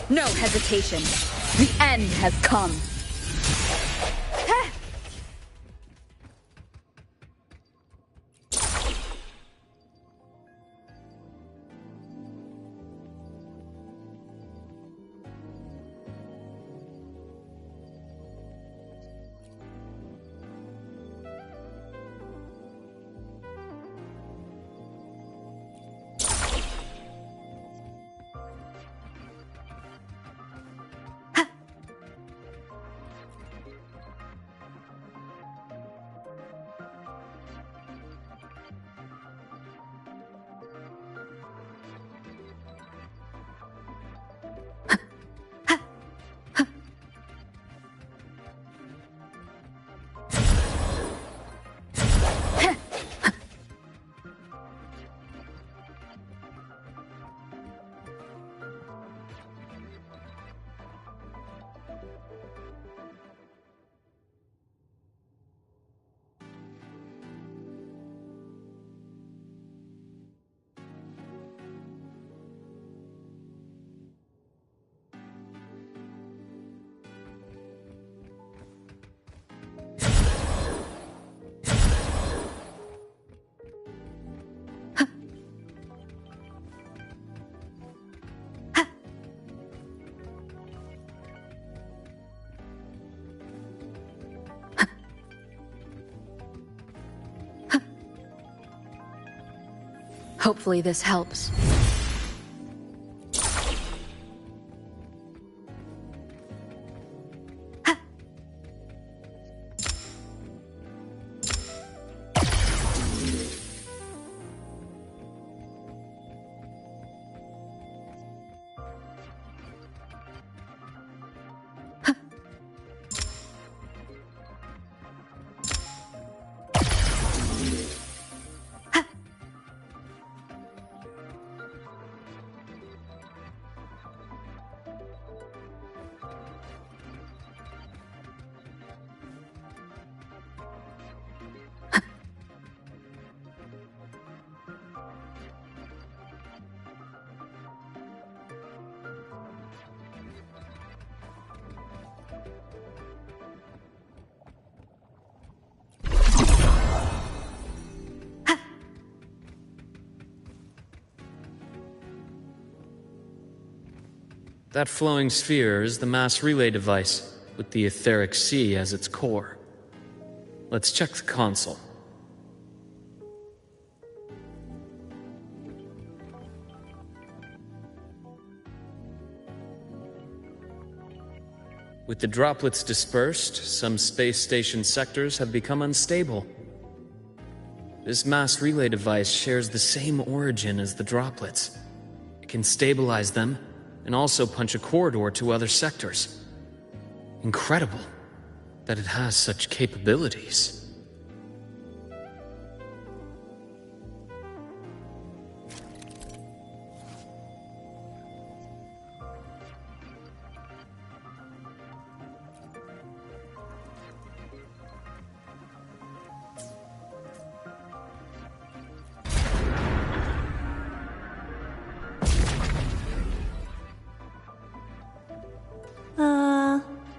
No hesitation. The end has come. Hopefully this helps. That flowing sphere is the mass relay device, with the etheric sea as its core. Let's check the console. With the droplets dispersed, some space station sectors have become unstable. This mass relay device shares the same origin as the droplets. It can stabilize them, and also punch a corridor to other sectors. Incredible that it has such capabilities.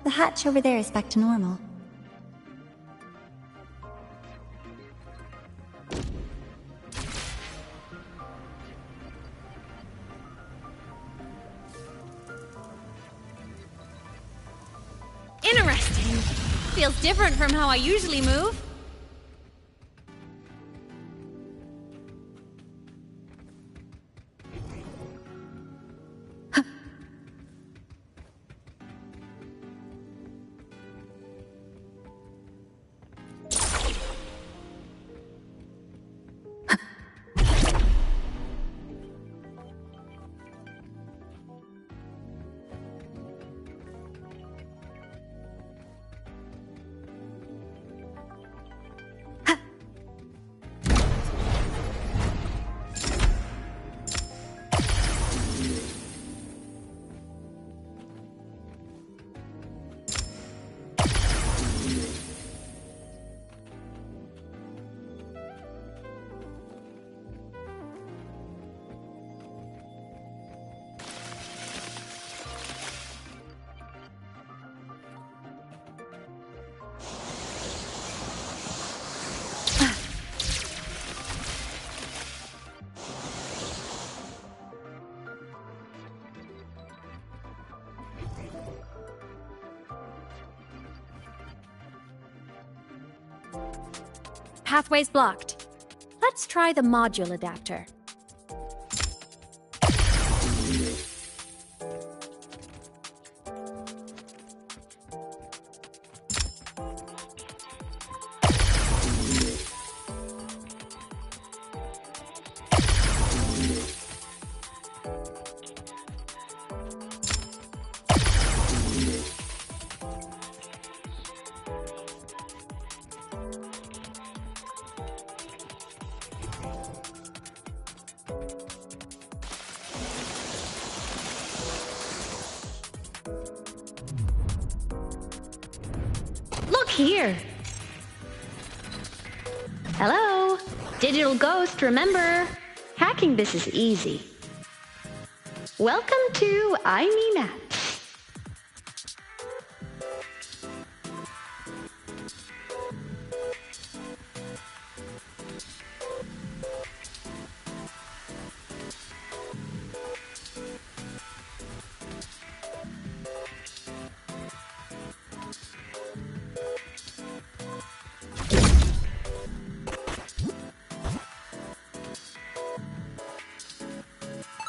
The hatch over there is back to normal. Interesting. Feels different from how I usually move. Pathway's blocked. Let's try the module adapter. Here. Hello? Digital Ghost, remember? Hacking this is easy. Welcome to iMeMap.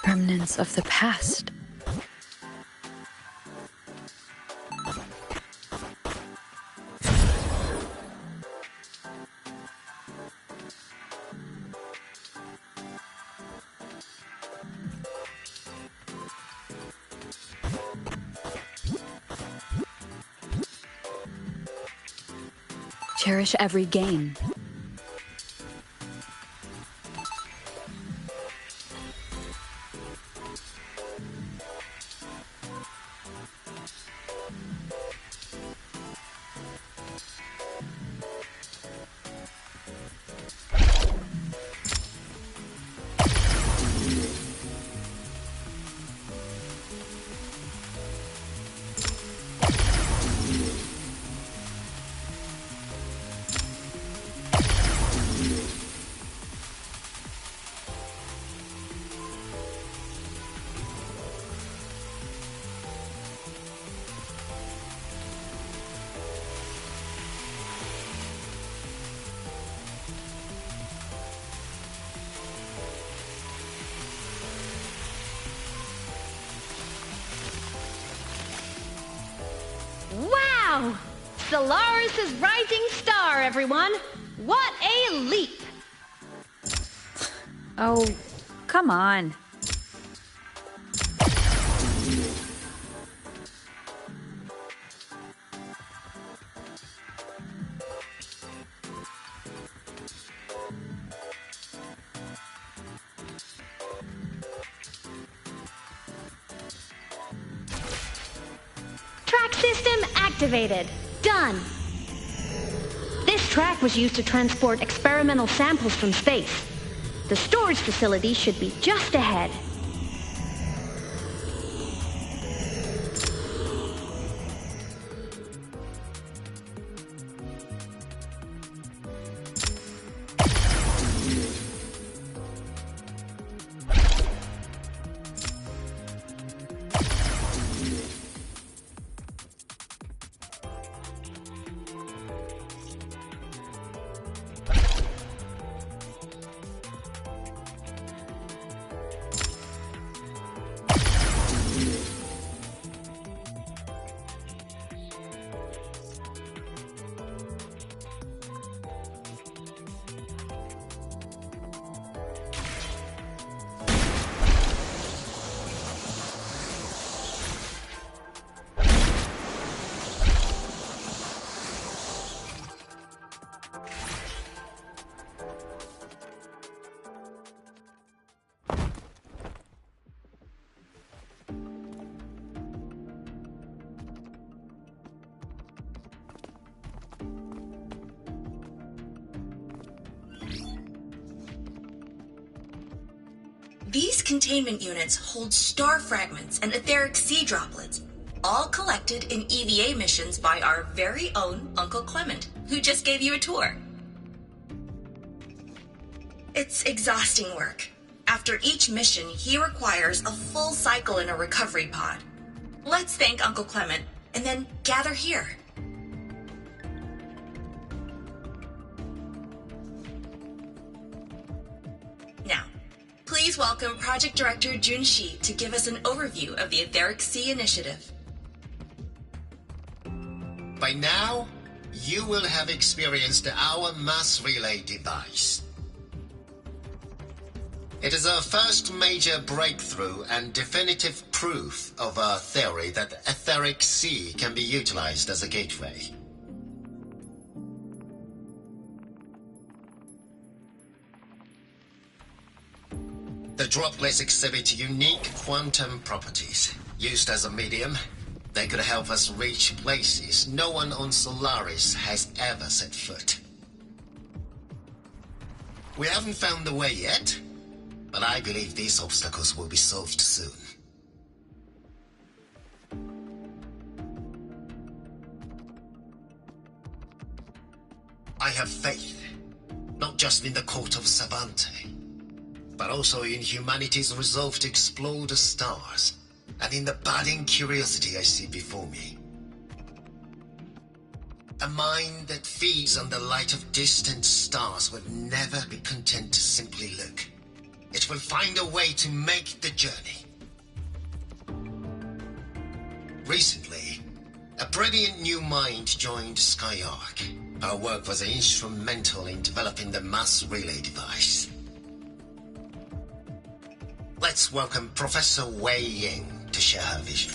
Remnants of the past. Cherish every gain. Wow! Solaris' rising star, everyone! What a leap! Oh, come on. Track system activated. Done. This track was used to transport experimental samples from space. The storage facility should be just ahead. These containment units hold star fragments and etheric sea droplets, all collected in EVA missions by our very own Uncle Clement, who just gave you a tour. It's exhausting work. After each mission, he requires a full cycle in a recovery pod. Let's thank Uncle Clement, and then gather here. Now, please welcome Project Director Junshi to give us an overview of the Etheric Sea Initiative. By now, you will have experienced our mass relay device. It is our first major breakthrough and definitive proof of our theory that Etheric Sea can be utilized as a gateway. The droplets exhibit unique quantum properties. Used as a medium, they could help us reach places no one on Solaris has ever set foot. We haven't found the way yet, but I believe these obstacles will be solved soon. I have faith, not just in the court of Savante, but also in humanity's resolve to explore the stars, and in the budding curiosity I see before me. A mind that feeds on the light of distant stars would never be content to simply look. it will find a way to make the journey. Recently, a brilliant new mind joined Skyark. Our work was instrumental in developing the mass relay device. Let's welcome Professor Wei Ying to share her vision.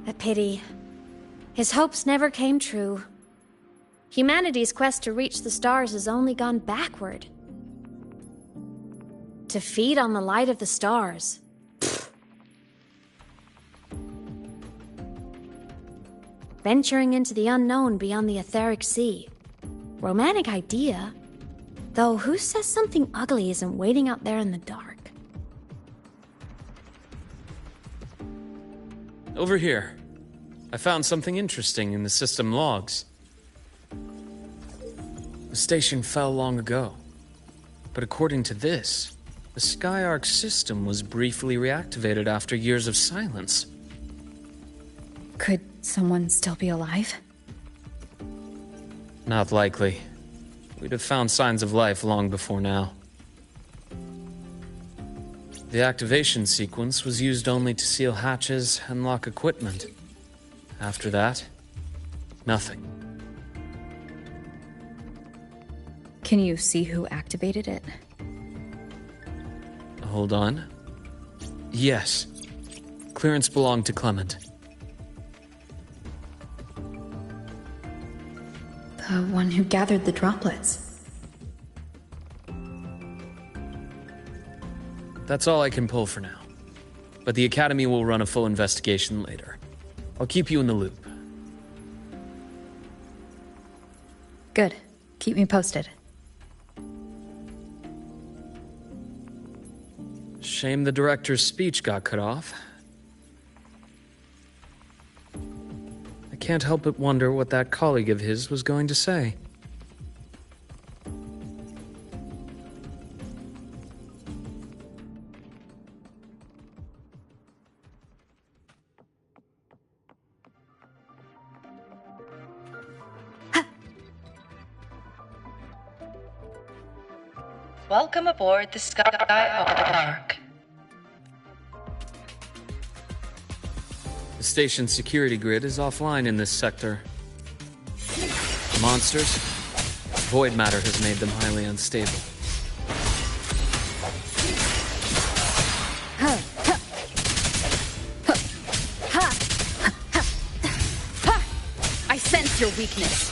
A pity. His hopes never came true. Humanity's quest to reach the stars has only gone backward. To feed on the light of the stars. Venturing into the unknown beyond the etheric sea. Romantic idea. Though who says something ugly isn't waiting out there in the dark? Over here. I found something interesting in the system logs. The station fell long ago. But according to this, the Skyark system was briefly reactivated after years of silence. Could someone still be alive? Not likely. We'd have found signs of life long before now. The activation sequence was used only to seal hatches and lock equipment. After that, nothing. Can you see who activated it? Hold on. Yes. Clearance belonged to Clement. The one who gathered the droplets. That's all I can pull for now. But the Academy will run a full investigation later. I'll keep you in the loop. Good. Keep me posted. Shame the director's speech got cut off. I can't help but wonder what that colleague of his was going to say. Welcome aboard the Skyark. The station's security grid is offline in this sector. Monsters? Void matter has made them highly unstable. I sense your weakness.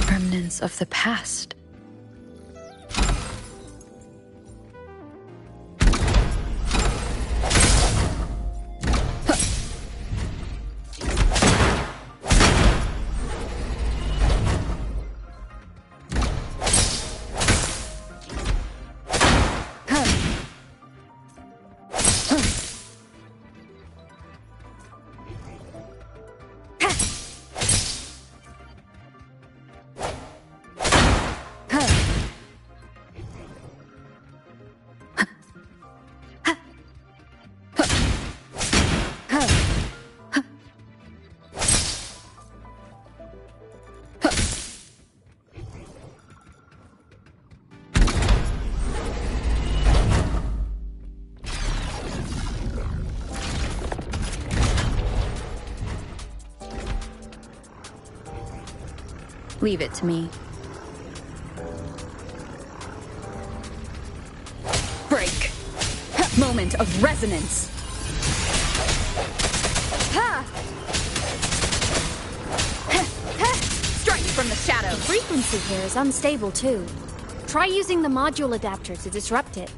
Remnants of the past. Leave it to me. Break. Moment of resonance. Ha! Strike from the shadow. The frequency here is unstable too. Try using the module adapter to disrupt it.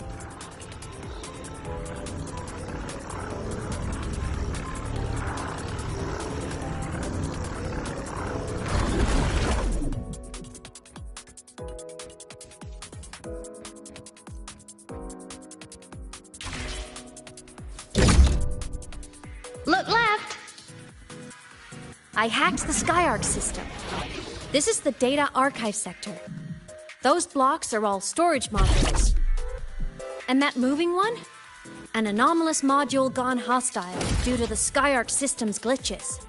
Look left! I hacked the Skyarc system. This is the data archive sector. Those blocks are all storage modules. And that moving one? An anomalous module gone hostile due to the Skyarc system's glitches.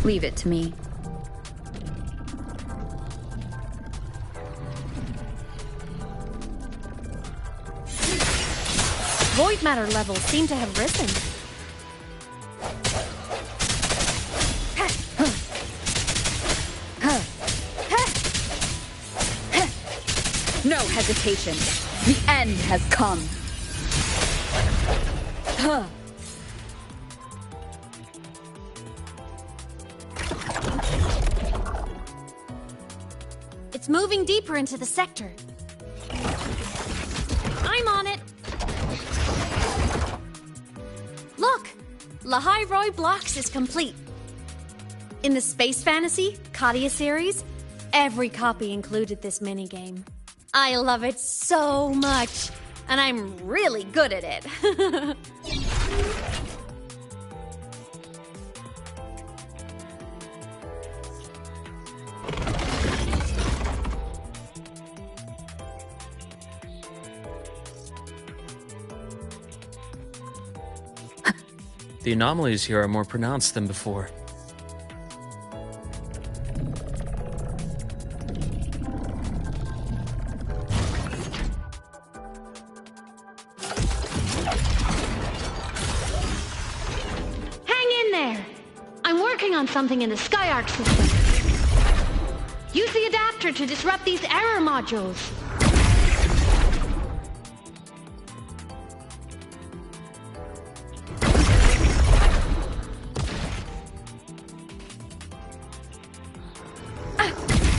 Leave it to me. Void matter levels seem to have risen. No hesitation. The end has come. It's moving deeper into the sector. I'm on it. Look! Lahai Roy Blocks is complete. In the Space Fantasy Katia series, every copy included this minigame. I love it so much, and I'm really good at it. The anomalies here are more pronounced than before. Hang in there! I'm working on something in the Skyarc system. Use the adapter to disrupt these error modules.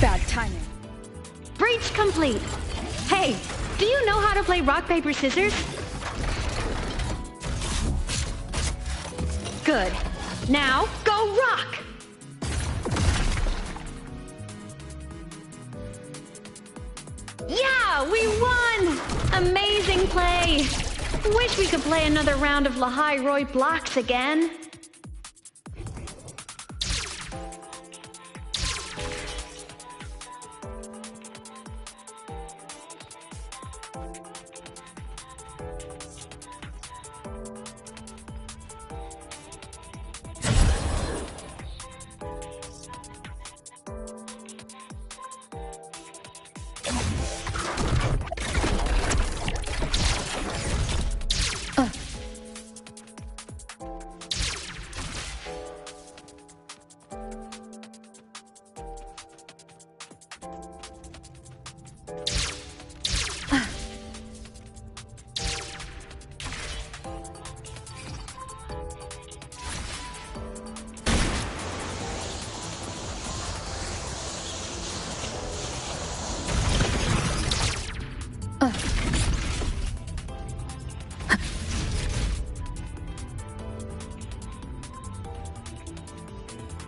Bad timing. Breach complete. Hey, do you know how to play rock, paper, scissors? Good. Now, go rock! Yeah, we won! Amazing play! Wish we could play another round of Lahai Roy Blocks again.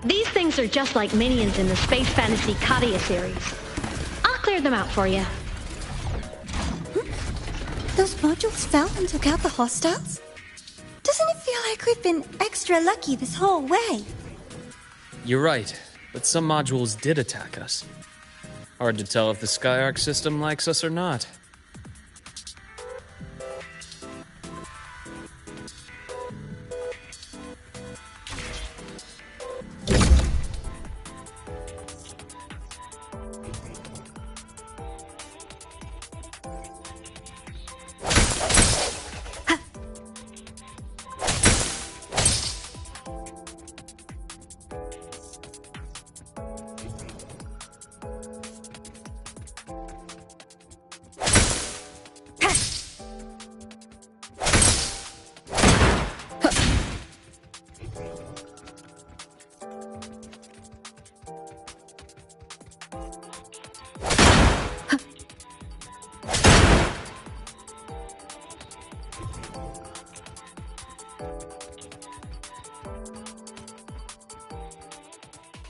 These things are just like minions in the Space Fantasy Katia series. I'll clear them out for you. Those modules fell and took out the hostiles? Doesn't it feel like we've been extra lucky this whole way? You're right, but some modules did attack us. Hard to tell if the Skyarc system likes us or not.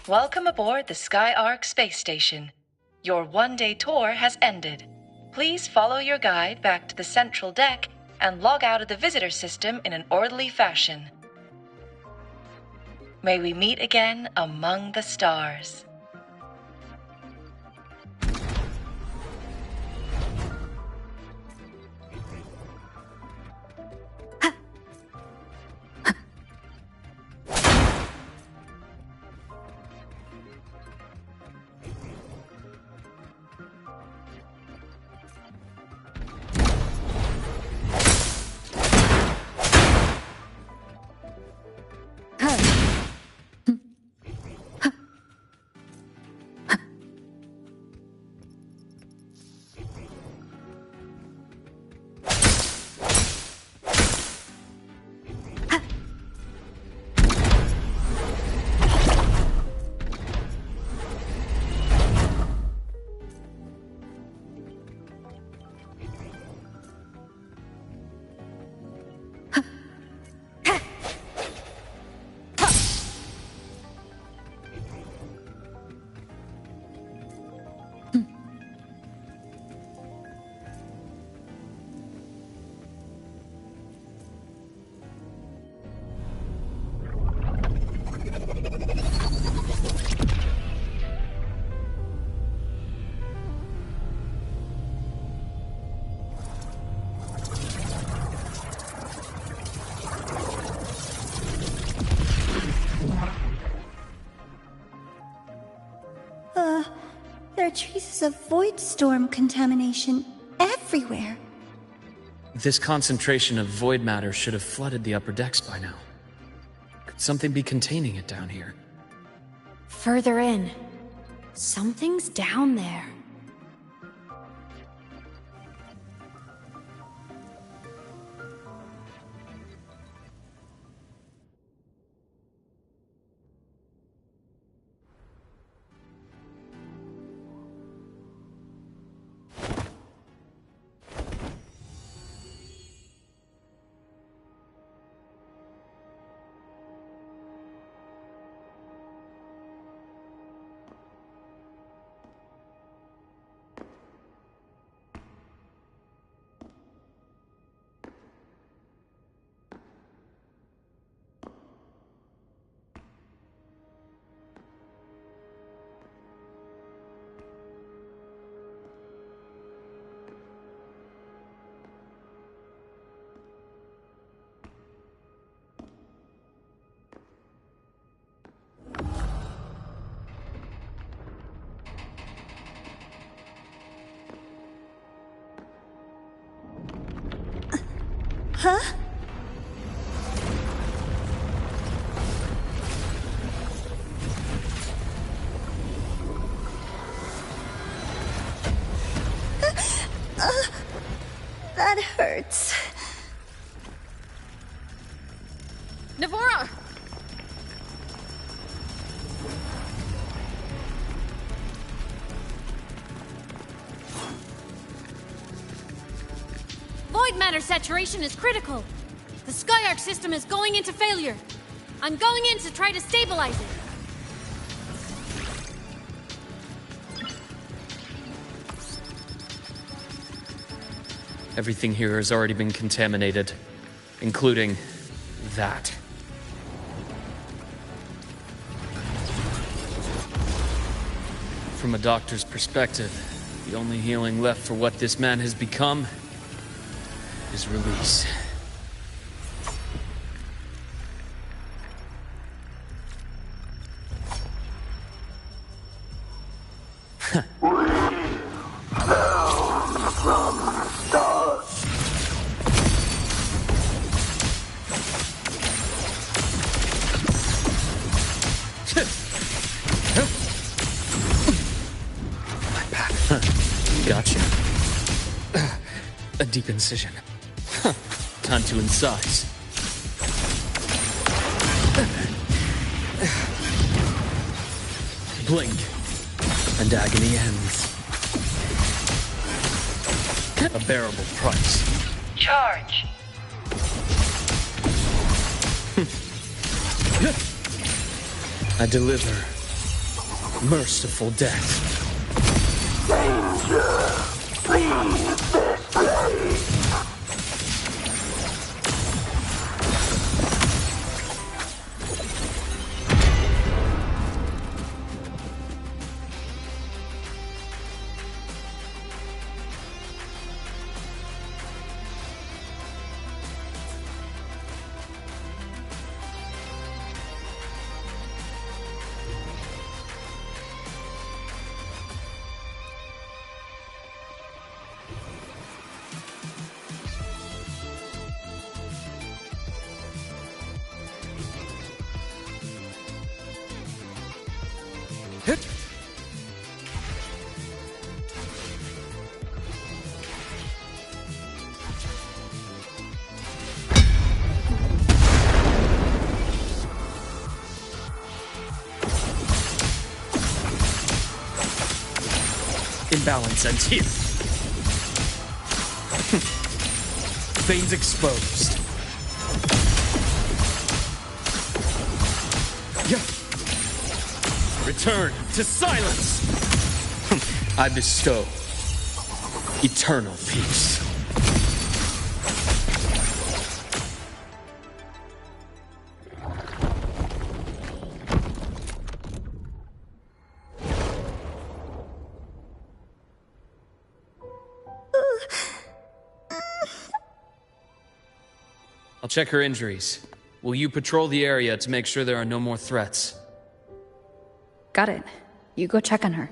Welcome aboard the Skyark space station. Your one-day tour has ended. Please follow your guide back to the central deck and log out of the visitor system in an orderly fashion. May we meet again among the stars. There are traces of void storm contamination everywhere. This concentration of void matter should have flooded the upper decks by now. Could something be containing it down here? Further in. Something's down there. Huh? That hurts. Navora! Void matter saturation is critical. The Skyark system is going into failure. I'm going in to try to stabilize it. Everything here has already been contaminated, including that. From a doctor's perspective, the only healing left for what this man has become is release. Gotcha. A deep incision. Time to incise. Blink, and agony ends. A bearable price. Charge. I deliver merciful death. Danger! Leave this place! Imbalance ends here. Veins exposed. Yeah. Return to silence. I bestow eternal peace. I'll check her injuries. Will you patrol the area to make sure there are no more threats? Got it. You go check on her.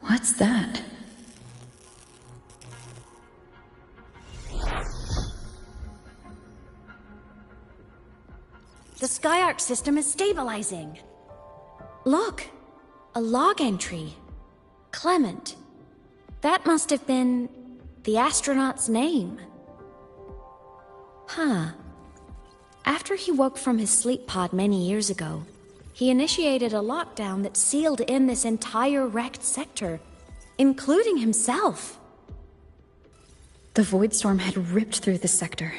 What's that? The Skyark system is stabilizing. Look, a log entry. Clement. That must have been the astronaut's name. Huh. After he woke from his sleep pod many years ago, he initiated a lockdown that sealed in this entire wrecked sector, including himself. The void storm had ripped through the sector.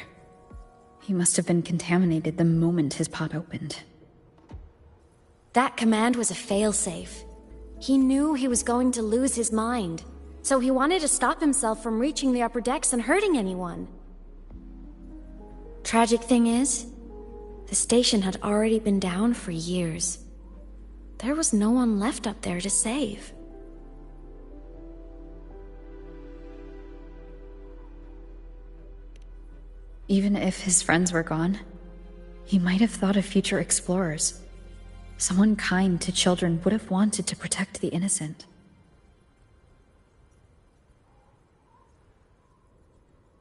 He must have been contaminated the moment his pod opened. That command was a failsafe. He knew he was going to lose his mind, so he wanted to stop himself from reaching the upper decks and hurting anyone. Tragic thing is, the station had already been down for years. There was no one left up there to save. Even if his friends were gone, he might have thought of future explorers. Someone kind to children would have wanted to protect the innocent.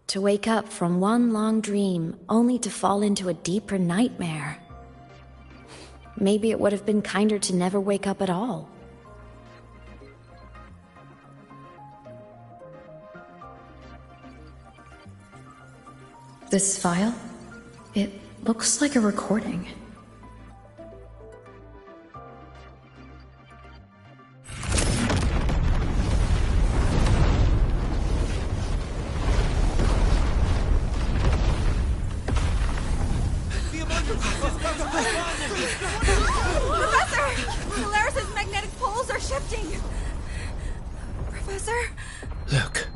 To wake up from one long dream, only to fall into a deeper nightmare. Maybe it would have been kinder to never wake up at all. This file? It looks like a recording. Professor! Polaris's magnetic poles are shifting! Professor? Look.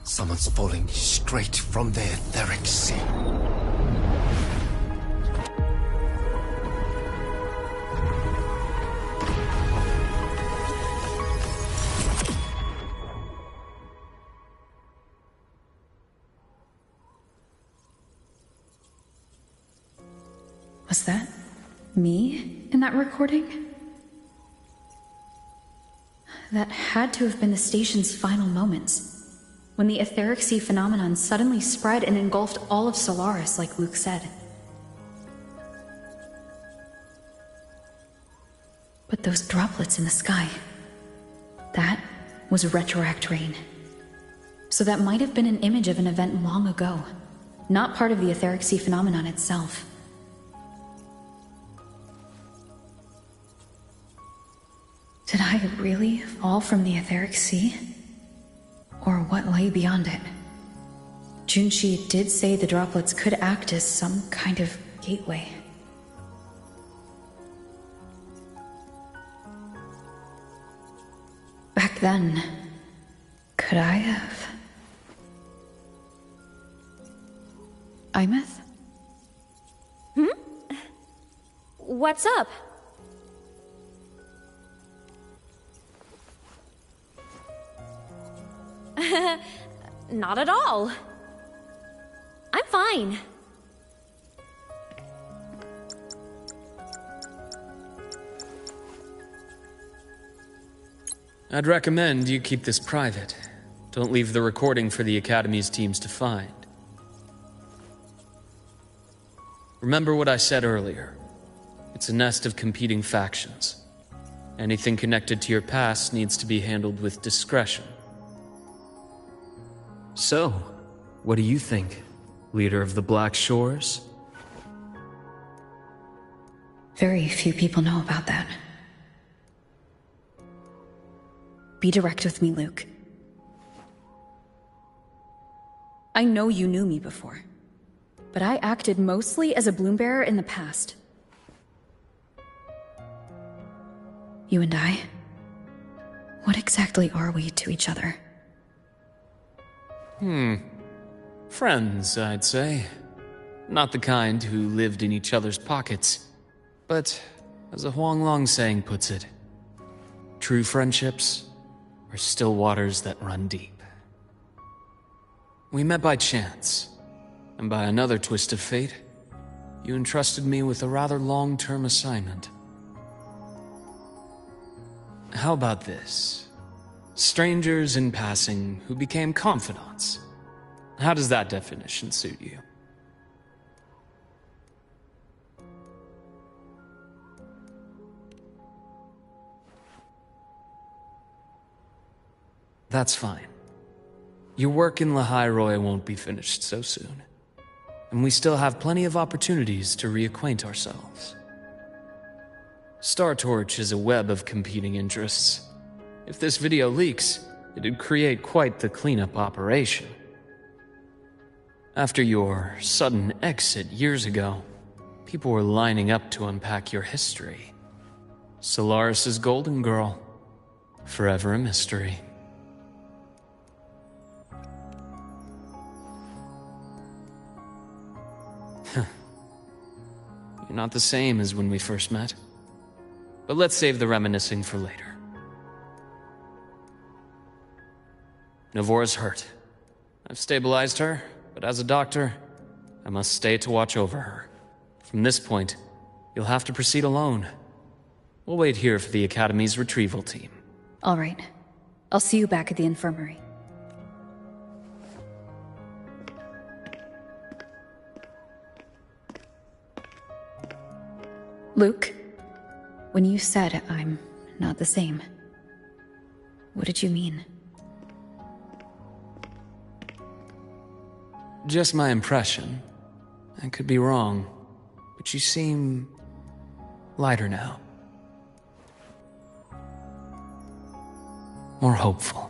Someone's falling straight from the etheric sea. Was that me in that recording? That had to have been the station's final moments, when the etheric sea phenomenon suddenly spread and engulfed all of Solaris, like Luke said. But those droplets in the sky, that was retroact rain. So that might have been an image of an event long ago, not part of the etheric sea phenomenon itself. Did I really fall from the etheric sea? Or what lay beyond it? Junshi did say the droplets could act as some kind of gateway. Back then, could I have... Imeth? What's up? Not at all. I'm fine. I'd recommend you keep this private. Don't leave the recording for the Academy's teams to find. Remember what I said earlier. It's a nest of competing factions. Anything connected to your past needs to be handled with discretion. So, what do you think, leader of the Black Shores? Very few people know about that. Be direct with me, Luke. I know you knew me before, but I acted mostly as a bloom-bearer in the past. You and I, what exactly are we to each other? Friends, I'd say. Not the kind who lived in each other's pockets, but, as a Huanglong saying puts it, true friendships are still waters that run deep. We met by chance, and by another twist of fate, you entrusted me with a rather long-term assignment. How about this? Strangers in passing who became confidants. How does that definition suit you? That's fine. Your work in Lahai won't be finished so soon. And we still have plenty of opportunities to reacquaint ourselves. Star Torch is a web of competing interests. If this video leaks, it'd create quite the cleanup operation. After your sudden exit years ago, people were lining up to unpack your history. Solaris's Golden Girl, forever a mystery. You're not the same as when we first met. But let's save the reminiscing for later. Navora's hurt. I've stabilized her, but as a doctor, I must stay to watch over her. From this point, you'll have to proceed alone. We'll wait here for the Academy's retrieval team. All right. I'll see you back at the infirmary. Luke, when you said I'm not the same, what did you mean? Just my impression. I could be wrong, but you seem lighter now. More hopeful.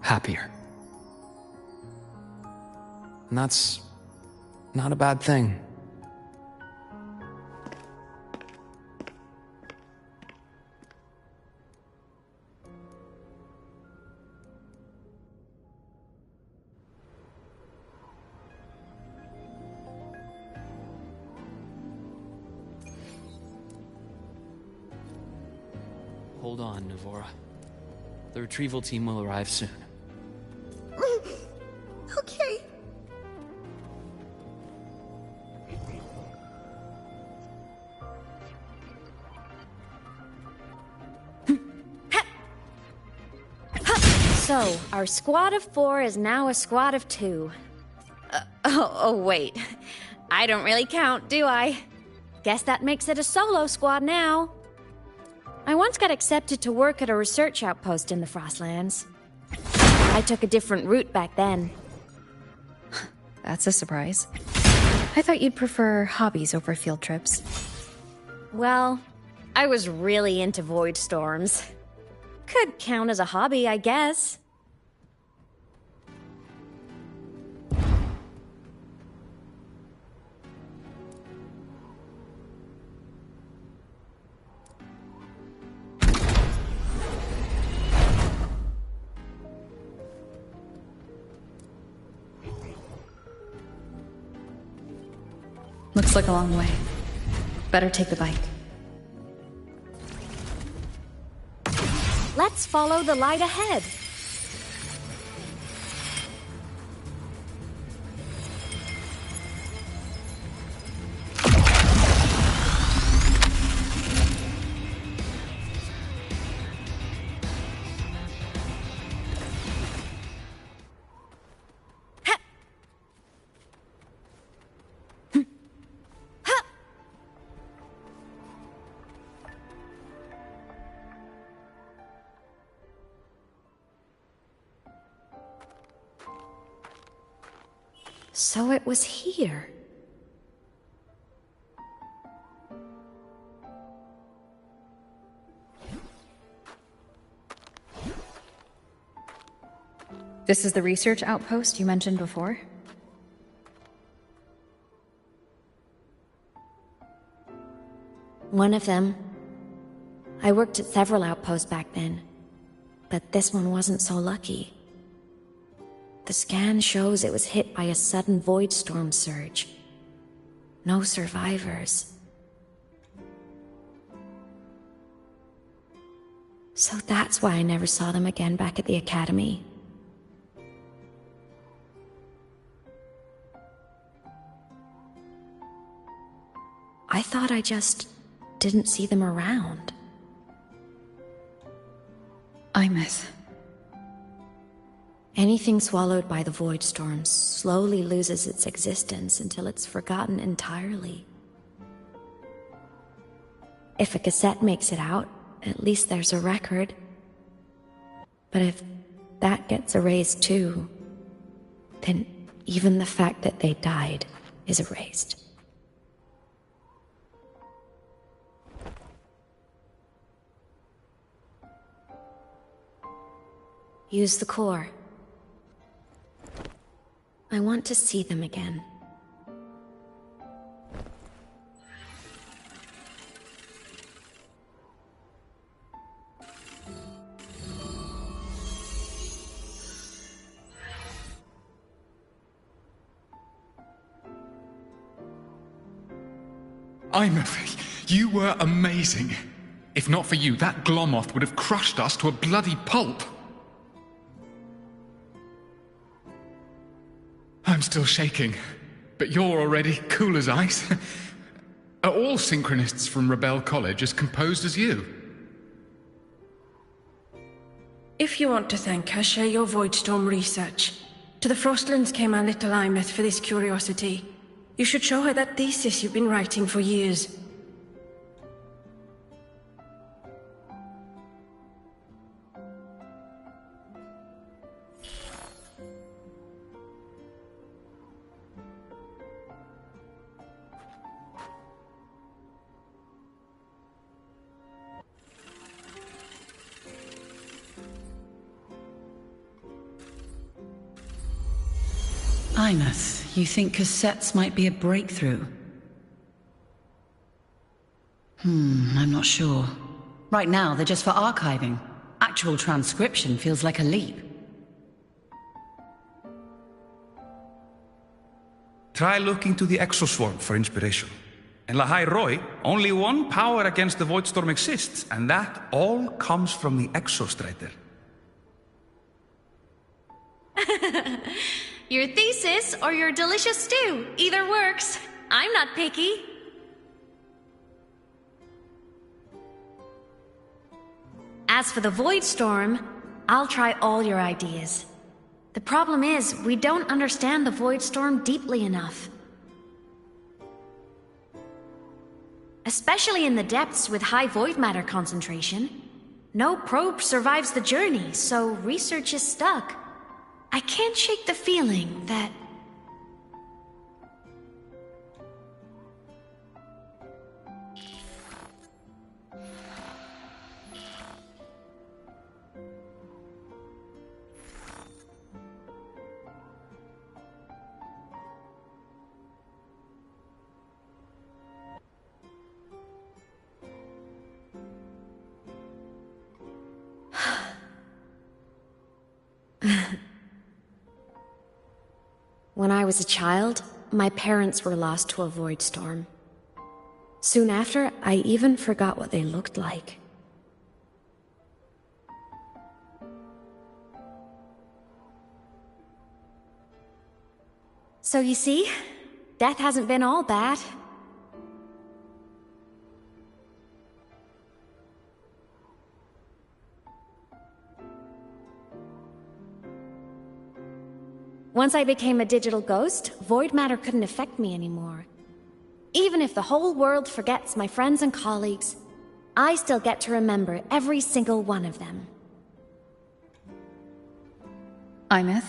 Happier. And that's not a bad thing. Hold on, Navora. The retrieval team will arrive soon. Okay. So, our squad of 4 is now a squad of 2. Wait. I don't really count, do I? Guess that makes it a solo squad now. I once got accepted to work at a research outpost in the Frostlands. I took a different route back then. That's a surprise. I thought you'd prefer hobbies over field trips. Well, I was really into void storms. Could count as a hobby, I guess. Looks like a long way. Better take the bike. Let's follow the light ahead. So it was here. This is the research outpost you mentioned before? One of them. I worked at several outposts back then, but this one wasn't so lucky. The scan shows it was hit by a sudden void storm surge. No survivors. So that's why I never saw them again back at the academy. I thought I just didn't see them around. Imeth. Anything swallowed by the void storms slowly loses its existence until it's forgotten entirely. If a cassette makes it out, at least there's a record. But if that gets erased too, then even the fact that they died is erased. Use the core. I want to see them again. Imeth, you were amazing. If not for you, that Glomoth would have crushed us to a bloody pulp. I'm still shaking, but you're already cool as ice. Are all synchronists from Rebel College as composed as you? If you want to thank her, share your Voidstorm research. To the Frostlands came our little Imeth for this curiosity. You should show her that thesis you've been writing for years. Imeth, you think cassettes might be a breakthrough? I'm not sure. Right now, they're just for archiving. Actual transcription feels like a leap. Try looking to the exoswarm for inspiration. In Lahai Roy, only one power against the Voidstorm exists, and that all comes from the Exostrider. Your thesis or your delicious stew, either works. I'm not picky. As for the Void Storm, I'll try all your ideas. The problem is, we don't understand the Void Storm deeply enough. Especially in the depths with high void matter concentration. No probe survives the journey, so research is stuck. I can't shake the feeling that... When I was a child, my parents were lost to a void storm. Soon after, I even forgot what they looked like. So you see, death hasn't been all bad. Once I became a digital ghost, void matter couldn't affect me anymore. Even if the whole world forgets my friends and colleagues, I still get to remember every single one of them. Imeth?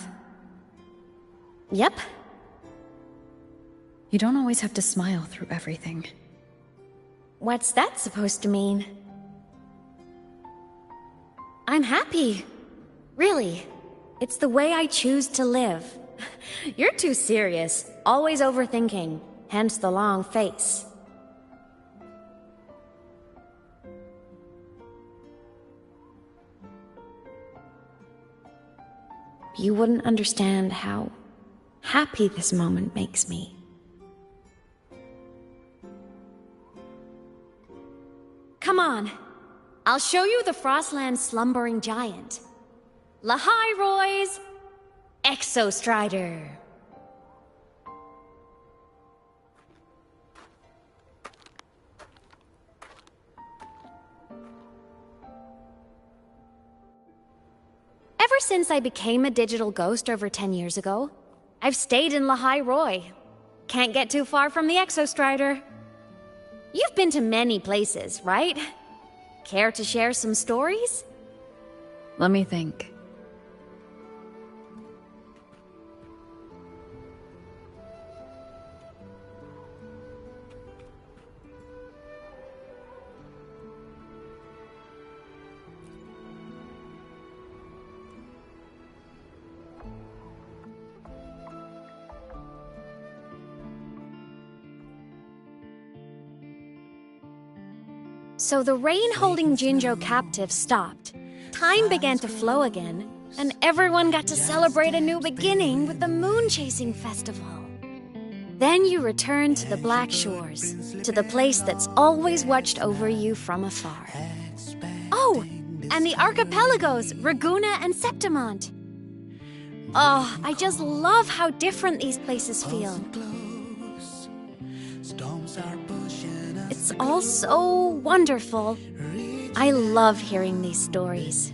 Yep. You don't always have to smile through everything. What's that supposed to mean? I'm happy. Really. It's the way I choose to live. You're too serious. Always overthinking. Hence the long face. You wouldn't understand how happy this moment makes me. Come on. I'll show you the Frostland slumbering giant. Lahai Roy's Exostrider. Ever since I became a digital ghost over 10 years ago, I've stayed in Lahai Roy. Can't get too far from the Exostrider. You've been to many places, right? Care to share some stories? Let me think. So the rain holding Jinzhou captive stopped. Time began to flow again, and everyone got to celebrate a new beginning with the Moon Chasing Festival. Then you returned to the Black Shores, to the place that's always watched over you from afar. Oh, and the archipelagos, Raguna and Septimont. Oh, I just love how different these places feel. It's all so wonderful. I love hearing these stories.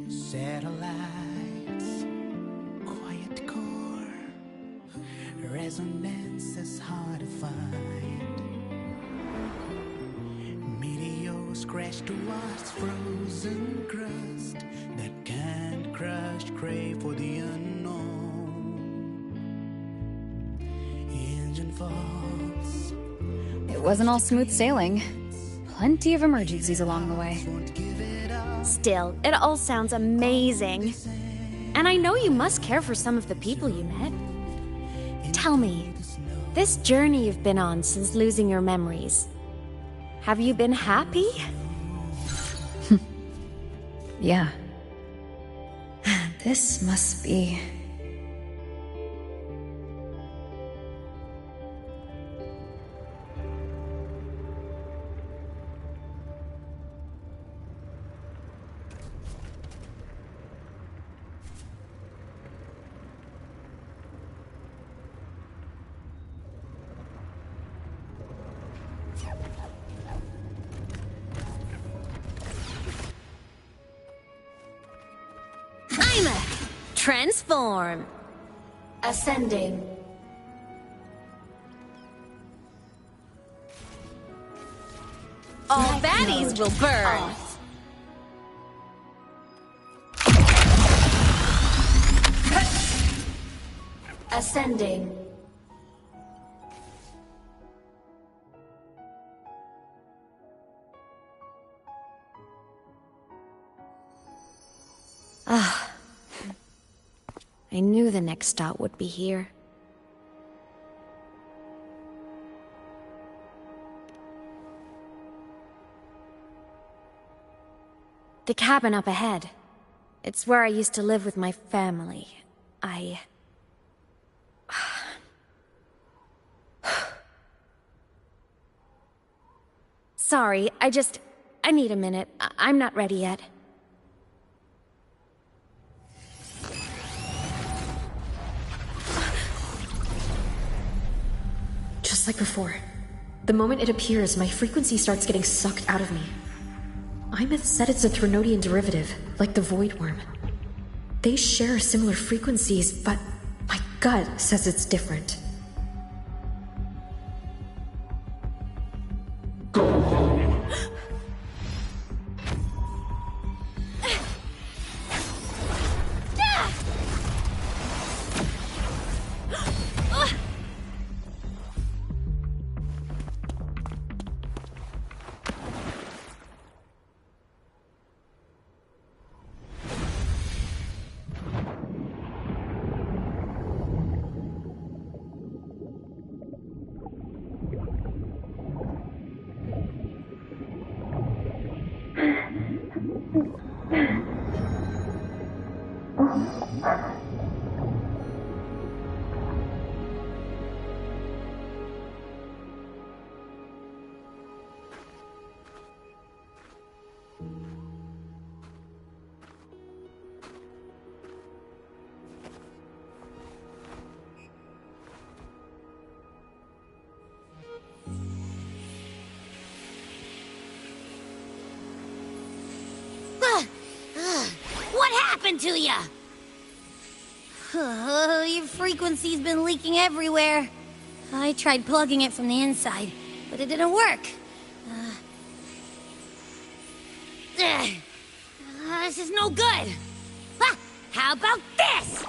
Satellites, quiet core, resonance is hard to find. Meteors crash towards frozen crust that can't crush, crave for the unknown. Engine falls. It wasn't all smooth sailing. Plenty of emergencies along the way. Still, it all sounds amazing. And I know you must care for some of the people you met. Tell me, this journey you've been on since losing your memories, have you been happy? Yeah. This must be... Transform. Ascending. All baddies will burn. Off. Ascending. Ah. I knew the next stop would be here. The cabin up ahead. It's where I used to live with my family. Sorry, I need a minute. I'm not ready yet. Just like before. The moment it appears, my frequency starts getting sucked out of me. Imeth said it's a Threnodian derivative, like the Void Worm. They share similar frequencies, but my gut says it's different. What happened to ya? Your frequency's been leaking everywhere. I tried plugging it from the inside, but it didn't work. This is no good. How about this?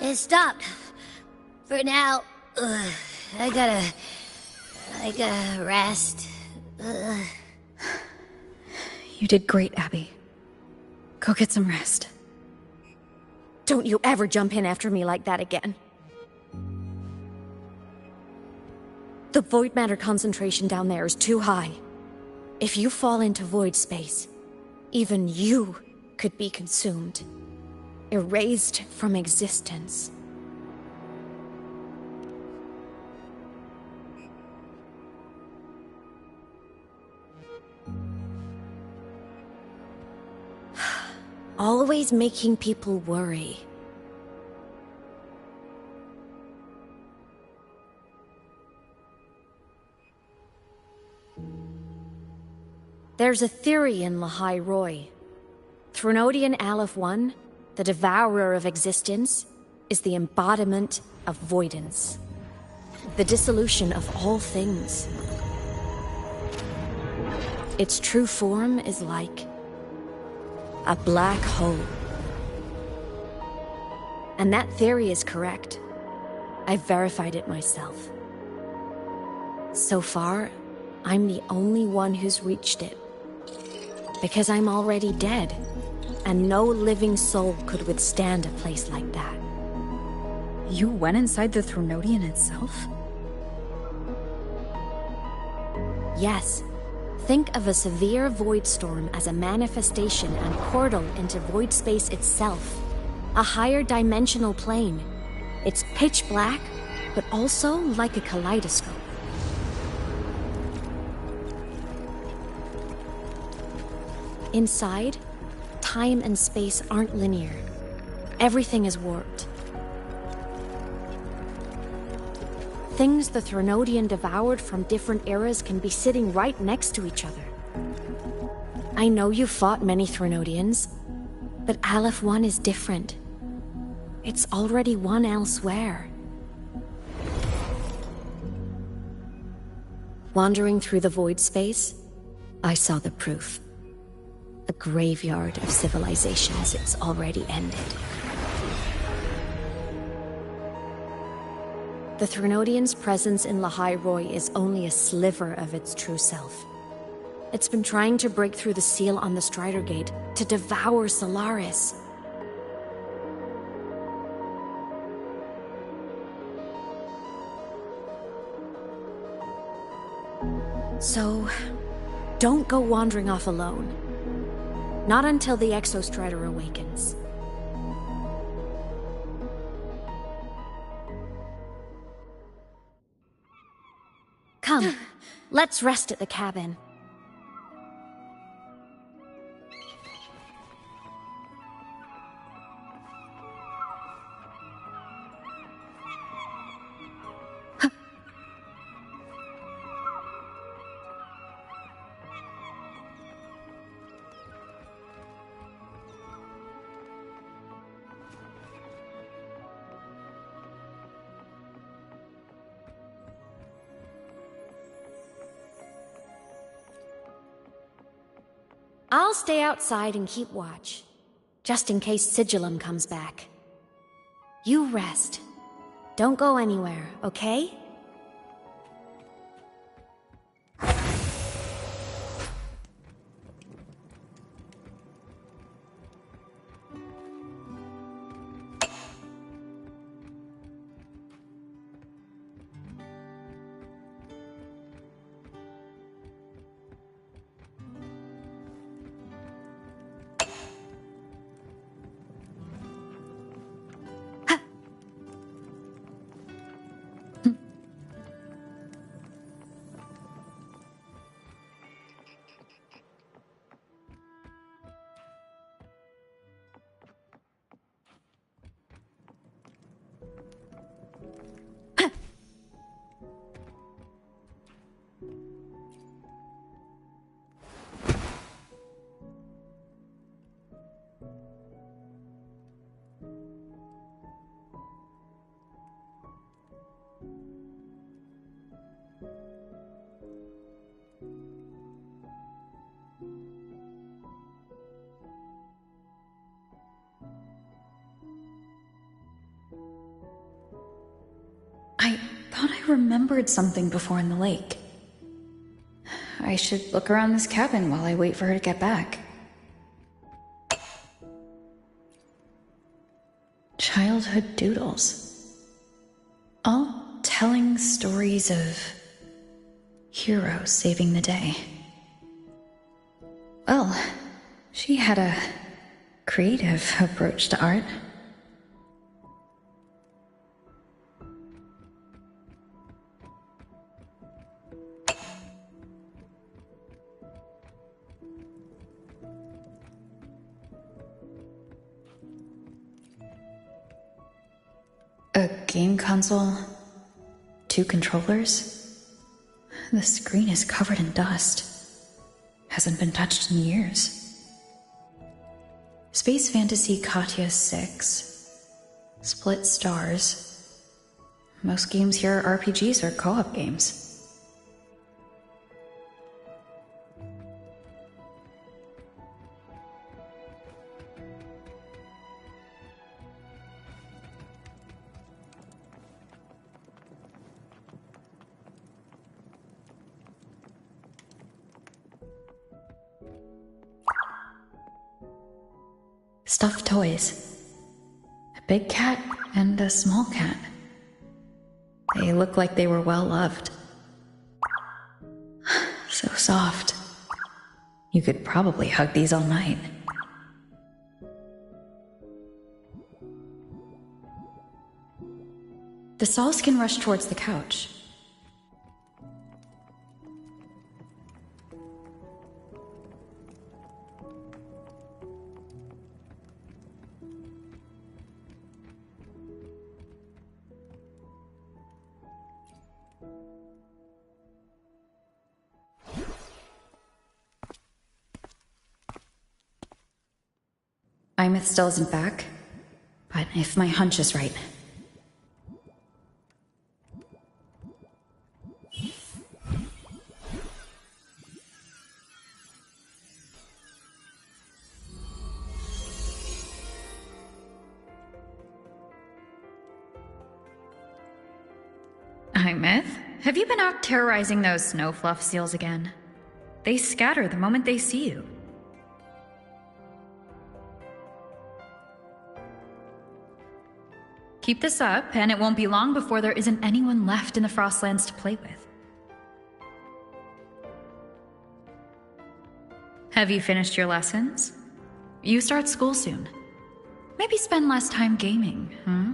It stopped. For now, I gotta rest. You did great, Abby. Go get some rest. Don't you ever jump in after me like that again. The void matter concentration down there is too high. If you fall into void space, even you could be consumed, erased from existence. Always making people worry. There's a theory in Lahai Roy. Threnodian Aleph 1, the devourer of existence, is the embodiment of voidance. The dissolution of all things. Its true form is like a black hole. And that theory is correct. I've verified it myself. So far, I'm the only one who's reached it. Because I'm already dead, and no living soul could withstand a place like that. You went inside the Threnodian itself? Yes. Think of a severe void storm as a manifestation and portal into void space itself. A higher dimensional plane. It's pitch black, but also like a kaleidoscope. Inside, time and space aren't linear. Everything is warped. Things the Threnodian devoured from different eras can be sitting right next to each other. I know you fought many Threnodians, but Aleph 1 is different. It's already won elsewhere. Wandering through the void space, I saw the proof. A graveyard of civilizations it's already ended. The Threnodians' presence in Lahai Roi is only a sliver of its true self. It's been trying to break through the seal on the Strider Gate to devour Solaris. So, don't go wandering off alone. Not until the Exostrider awakens. Come, let's rest at the cabin. I'll stay outside and keep watch, just in case Sigillum comes back. You rest. Don't go anywhere, okay? I thought I remembered something before in the lake. I should look around this cabin while I wait for her to get back. Childhood doodles. All telling stories of heroes saving the day. Well, she had a creative approach to art. A game console, 2 controllers. The screen is covered in dust. Hasn't been touched in years. Space Fantasy Katya 6. Split stars. Most games here are RPGs or co-op games. Stuffed toys. A big cat and a small cat. They look like they were well loved. So soft. You could probably hug these all night. The saws can rush towards the couch. Imeth still isn't back, but if my hunch is right... Imeth, have you been out terrorizing those snow fluff seals again? They scatter the moment they see you. Keep this up, and it won't be long before there isn't anyone left in the Frostlands to play with. Have you finished your lessons? You start school soon. Maybe spend less time gaming, huh?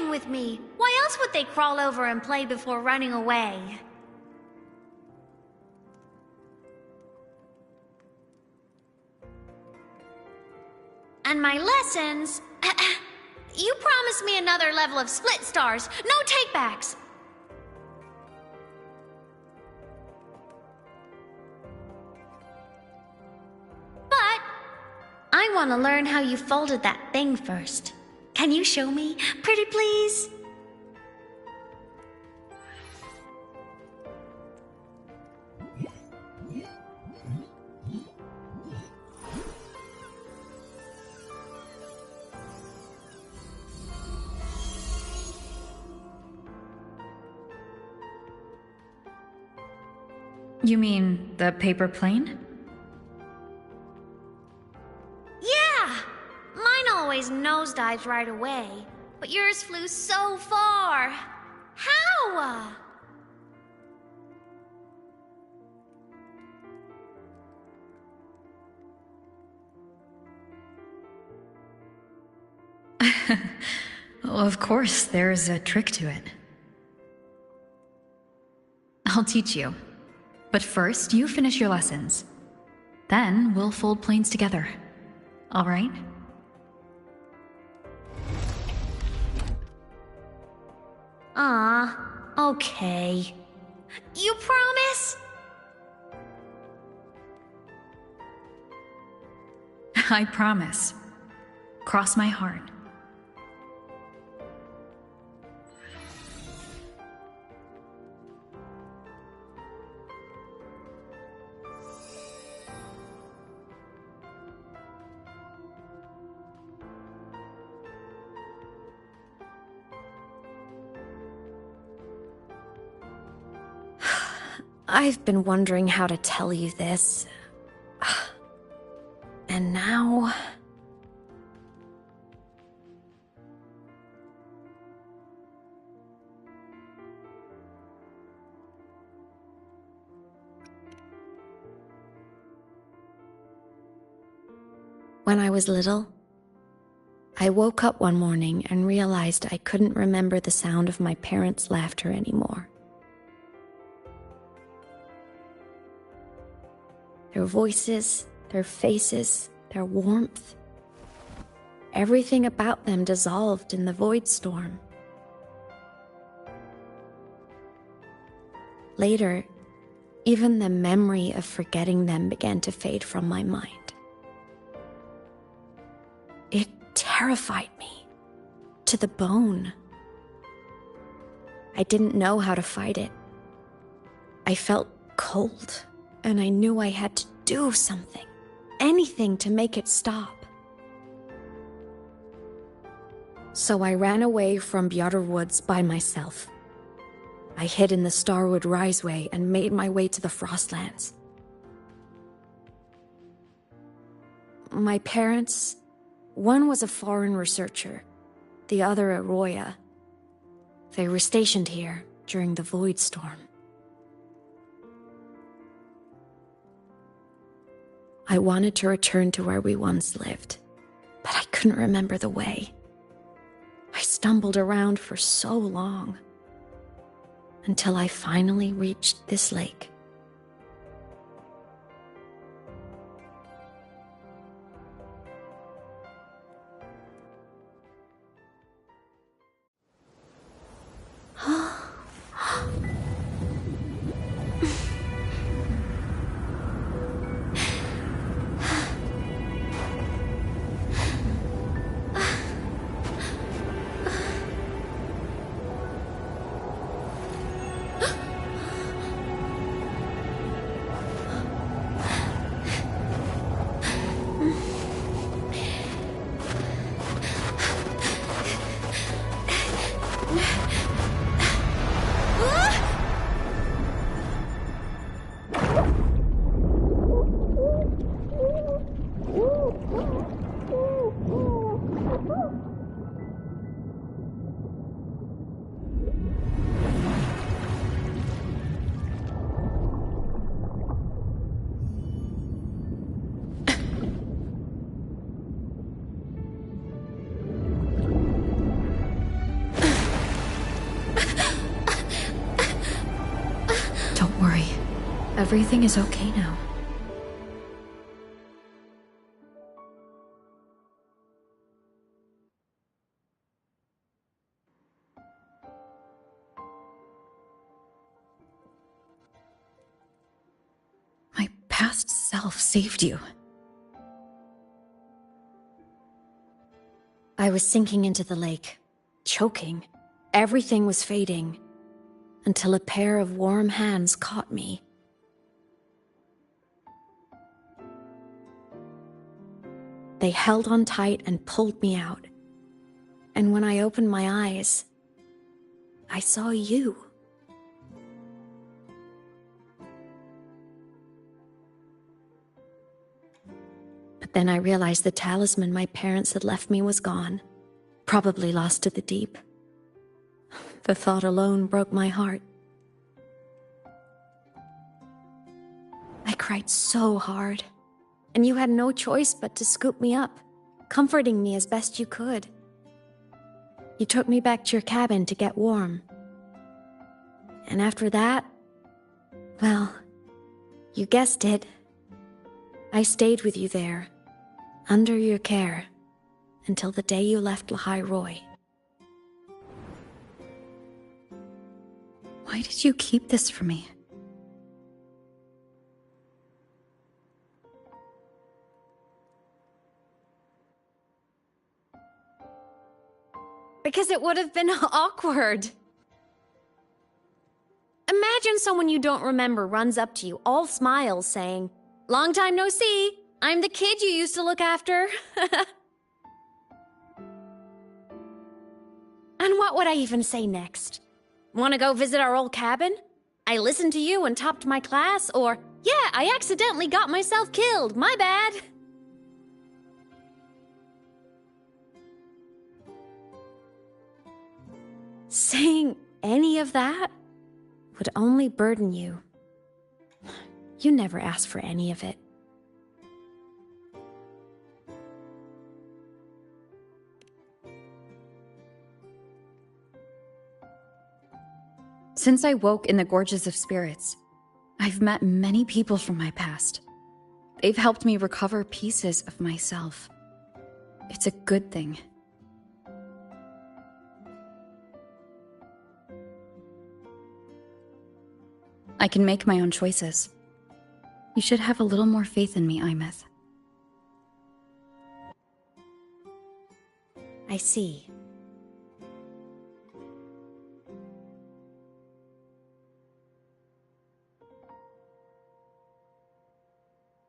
With me. Why else would they crawl over and play before running away? And my lessons... You promised me another level of split stars. No takebacks. But I want to learn how you folded that thing first. Can you show me? Pretty please? You mean the paper plane? Yeah! Mine always nosedives right away, but yours flew so far. How? Well, of course, there's a trick to it. I'll teach you. But first, you finish your lessons. Then, we'll fold planes together. All right? Okay. You promise? I promise. Cross my heart. I've been wondering how to tell you this. And now... When I was little, I woke up one morning and realized I couldn't remember the sound of my parents' laughter anymore. Their voices, their faces, their warmth. Everything about them dissolved in the void storm. Later, even the memory of forgetting them began to fade from my mind. It terrified me to the bone. I didn't know how to fight it. I felt cold. And I knew I had to do something, anything to make it stop. So I ran away from Bjotr Woods by myself. I hid in the Starwood Riseway and made my way to the Frostlands. My parents, one was a foreign researcher, the other a Roya. They were stationed here during the Void Storm. I wanted to return to where we once lived, but I couldn't remember the way. I I stumbled around for so long, until I finally reached this lake. Don't worry. Everything is okay now. My past self saved you. I was sinking into the lake, choking. Everything was fading, until a pair of warm hands caught me. They held on tight and pulled me out. And when I opened my eyes, I saw you. But then I realized the talisman my parents had left me was gone, probably lost to the deep. The thought alone broke my heart. I cried so hard, and you had no choice but to scoop me up, comforting me as best you could. You took me back to your cabin to get warm. And after that, well, you guessed it. I stayed with you there, under your care, until the day you left Lahai Roy. Why did you keep this from me? Because it would have been awkward. Imagine someone you don't remember runs up to you, all smiles, saying, "Long time no see. I'm the kid you used to look after." And what would I even say next? Want to go visit our old cabin? I listened to you and topped my class? Or, yeah, I accidentally got myself killed. My bad. Saying any of that would only burden you. You never asked for any of it. Since I woke in the Gorges of Spirits, I've met many people from my past. They've helped me recover pieces of myself. It's a good thing. I can make my own choices. You should have a little more faith in me, Imeth. I see.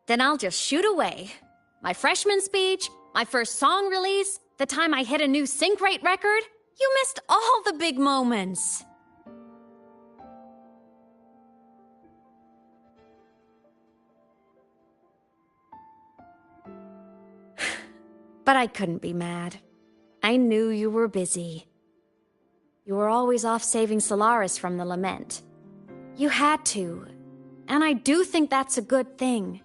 Then I'll just shoot away. My freshman speech, my first song release, the time I hit a new sync rate record. You missed all the big moments. But I couldn't be mad. I knew you were busy. You were always off saving Solaris from the lament. You had to, and I do think that's a good thing.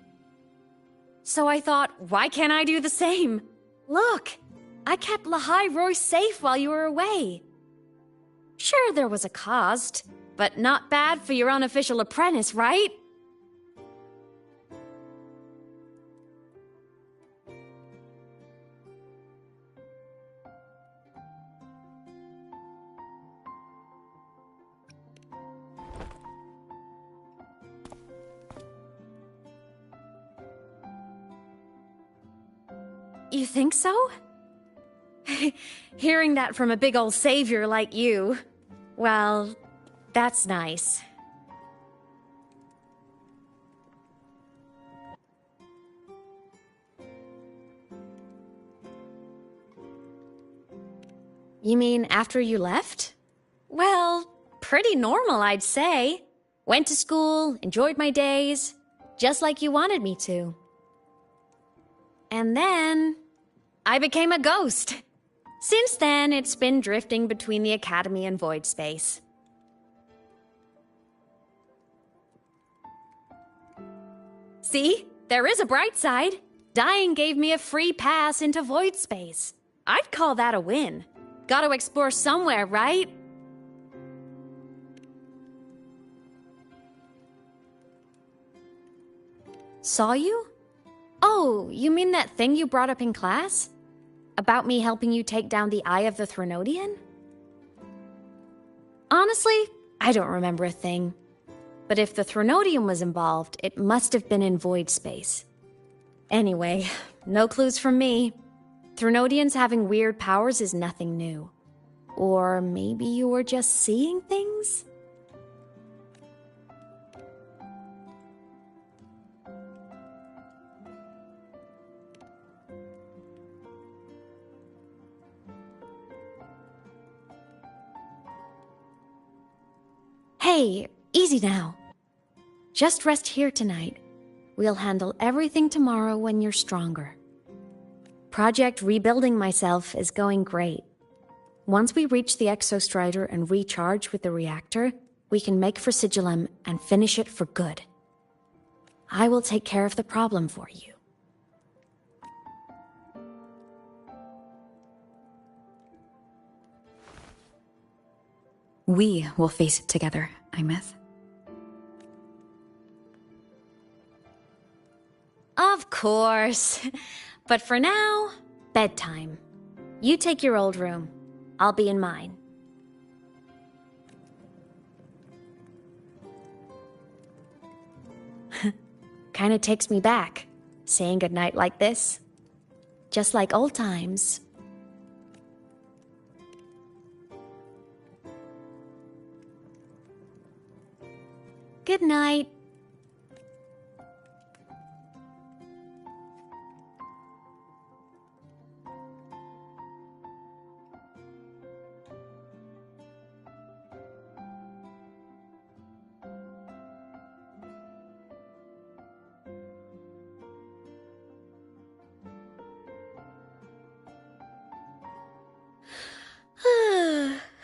So I thought, why can't I do the same? Look, I kept Lahai Roy safe while you were away. Sure, there was a cost, but not bad for your unofficial apprentice, right? You think so? Hearing that from a big old savior like you, well, that's nice. You mean after you left? Well, pretty normal, I'd say. Went to school, enjoyed my days, just like you wanted me to. And then I became a ghost. Since then, it's been drifting between the Academy and Void Space. See? There is a bright side. Dying gave me a free pass into Void Space. I'd call that a win. Gotta explore somewhere, right? Saw you? Oh, you mean that thing you brought up in class? About me helping you take down the Eye of the Threnodian? Honestly, I don't remember a thing. But if the Threnodian was involved, it must have been in Void Space. Anyway, no clues from me. Threnodians having weird powers is nothing new. Or maybe you were just seeing things? Hey, easy now. Just rest here tonight. We'll handle everything tomorrow when you're stronger. Project Rebuilding Myself is going great. Once we reach the Exostrider and recharge with the reactor, we can make for Sigillum and finish it for good. I will take care of the problem for you. We will face it together, Imeth. Of course. But for now, bedtime. You take your old room. I'll be in mine. Kinda takes me back, saying goodnight like this. Just like old times. Good night.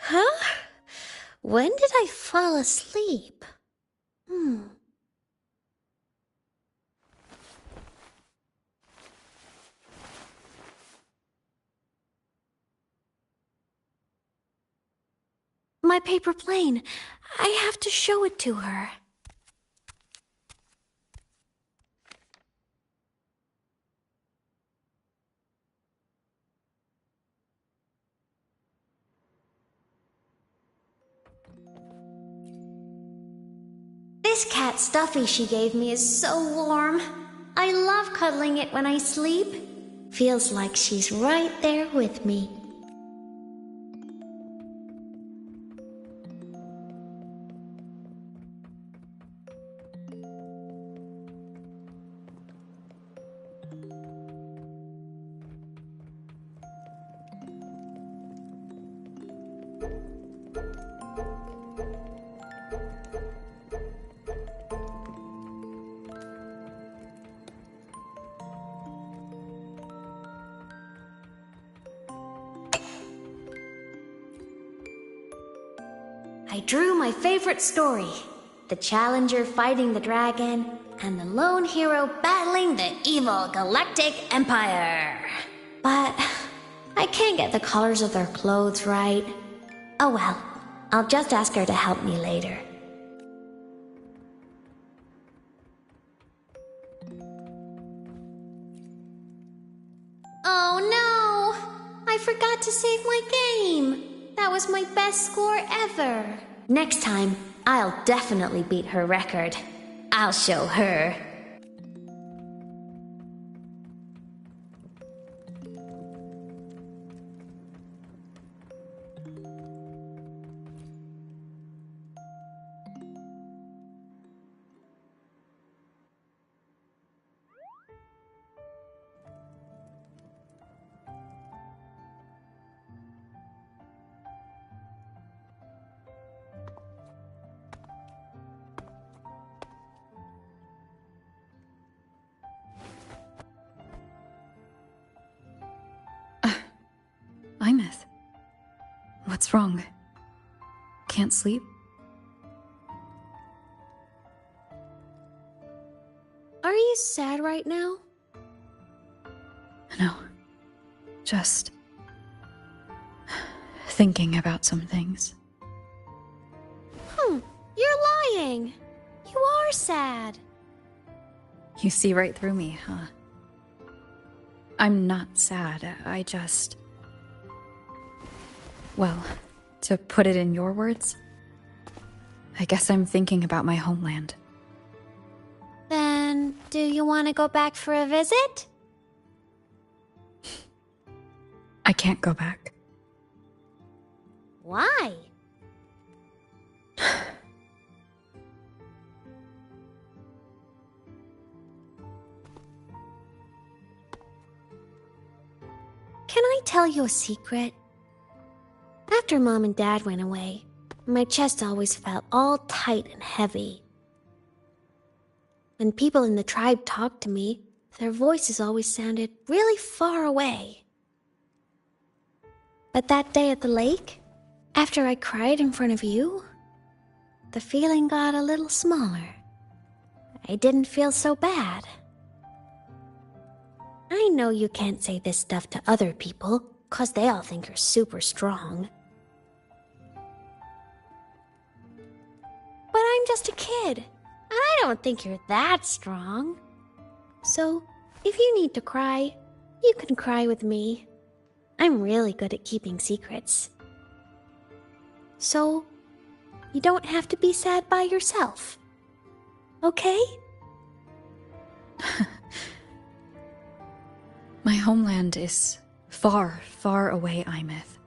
Huh? When did I fall asleep? My paper plane. I have to show it to her. This cat Stuffy she gave me is so warm. I love cuddling it when I sleep. Feels like she's right there with me. I drew my favorite story. The Challenger fighting the dragon, and the lone hero battling the evil Galactic Empire. But I can't get the colors of their clothes right. Oh well, I'll just ask her to help me later. Oh no! I forgot to save my game! That was my best score ever! Next time, I'll definitely beat her record. I'll show her. Imeth. What's wrong? Can't sleep? Are you sad right now? No. Just thinking about some things. You're lying. You are sad. You see right through me, huh? I'm not sad. I just... Well, to put it in your words, I guess I'm thinking about my homeland. Then, do you want to go back for a visit? I can't go back. Why? Can I tell you a secret? After Mom and Dad went away, my chest always felt all tight and heavy. When people in the tribe talked to me, their voices always sounded really far away. But that day at the lake, after I cried in front of you, the feeling got a little smaller. I didn't feel so bad. I know you can't say this stuff to other people, 'cause they all think you're super strong. But I'm just a kid, and I don't think you're that strong. So, if you need to cry, you can cry with me. I'm really good at keeping secrets. So, you don't have to be sad by yourself. Okay? My homeland is far, far away, Imeth.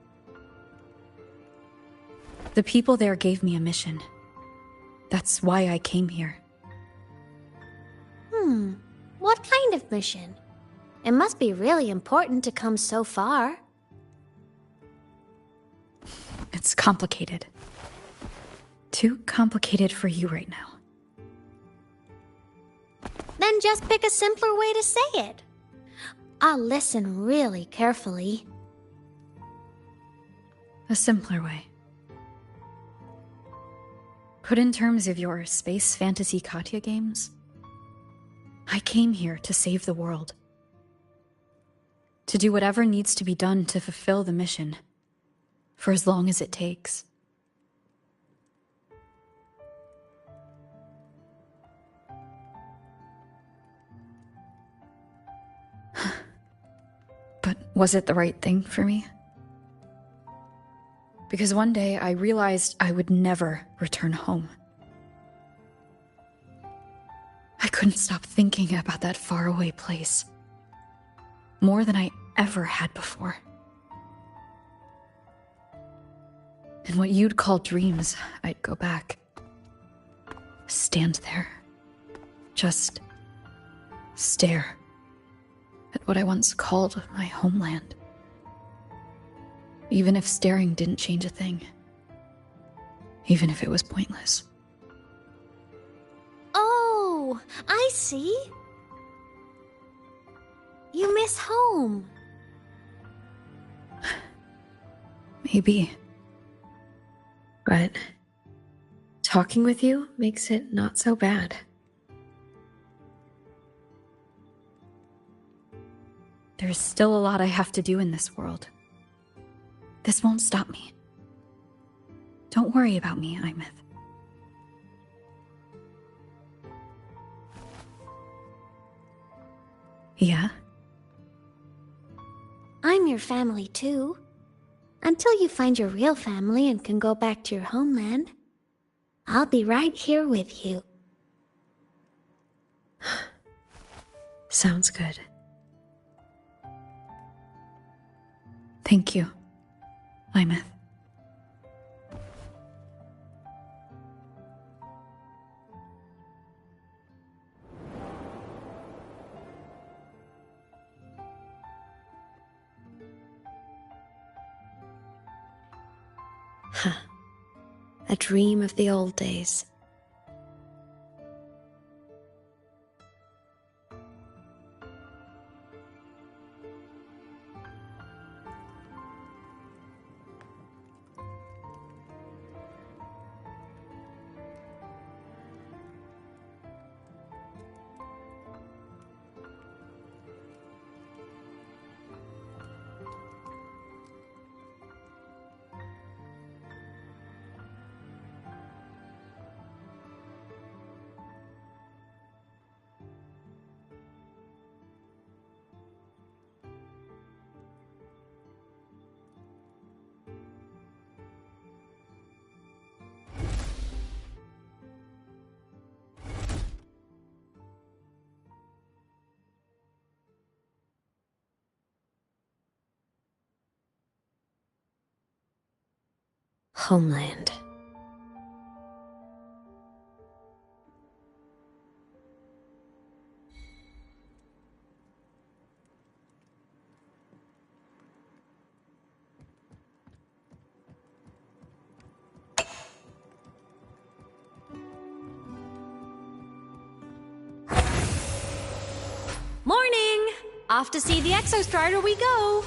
The people there gave me a mission. That's why I came here. What kind of mission? It must be really important to come so far. It's complicated. Too complicated for you right now. Then just pick a simpler way to say it. I'll listen really carefully. A simpler way. Put in terms of your space fantasy Katya games, I came here to save the world. To do whatever needs to be done to fulfill the mission, for as long as it takes. But was it the right thing for me? Because one day I realized I would never return home. I couldn't stop thinking about that faraway place. More than I ever had before. In what you'd call dreams, I'd go back. Stand there. Just stare at what I once called my homeland. Even if staring didn't change a thing. Even if it was pointless. Oh, I see. You miss home. Maybe. But talking with you makes it not so bad. There's still a lot I have to do in this world. This won't stop me. Don't worry about me, Imeth. Yeah? I'm your family too. Until you find your real family and can go back to your homeland, I'll be right here with you. Sounds good. Thank you, Imeth. Huh. A dream of the old days. Homeland. Morning! Off to see the Exostrider we go!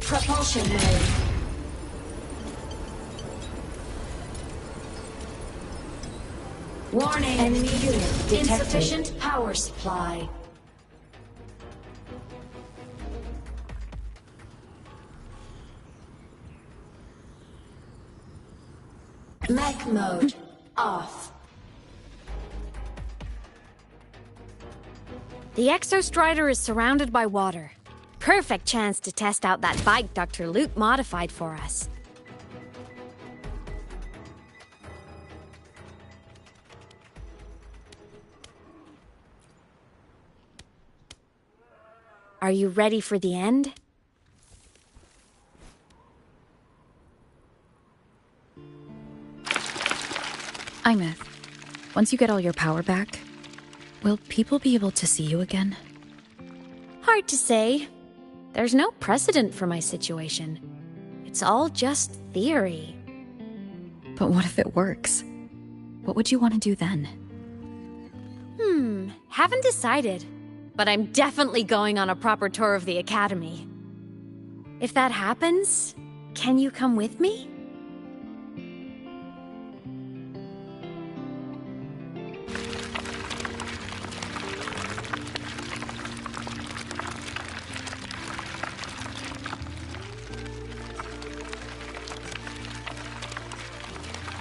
Propulsion mode. Warning. Enemy unit detected. Insufficient power supply. Mech mode off. The Exostrider is surrounded by water. Perfect chance to test out that bike Dr. Luke modified for us. Are you ready for the end? Imeth, once you get all your power back, will people be able to see you again? Hard to say. There's no precedent for my situation. It's all just theory. But what if it works? What would you want to do then? Haven't decided. But I'm definitely going on a proper tour of the Academy. If that happens, can you come with me?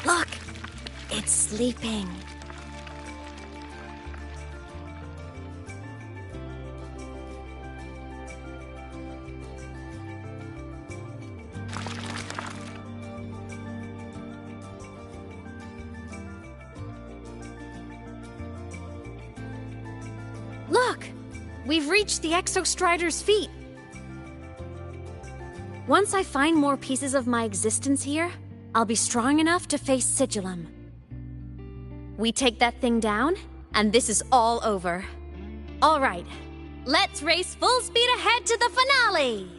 Look! It's sleeping. Look! We've reached the Exostrider's feet. Once I find more pieces of my existence here, I'll be strong enough to face Sigillum. We take that thing down, and this is all over. All right, let's race full speed ahead to the finale!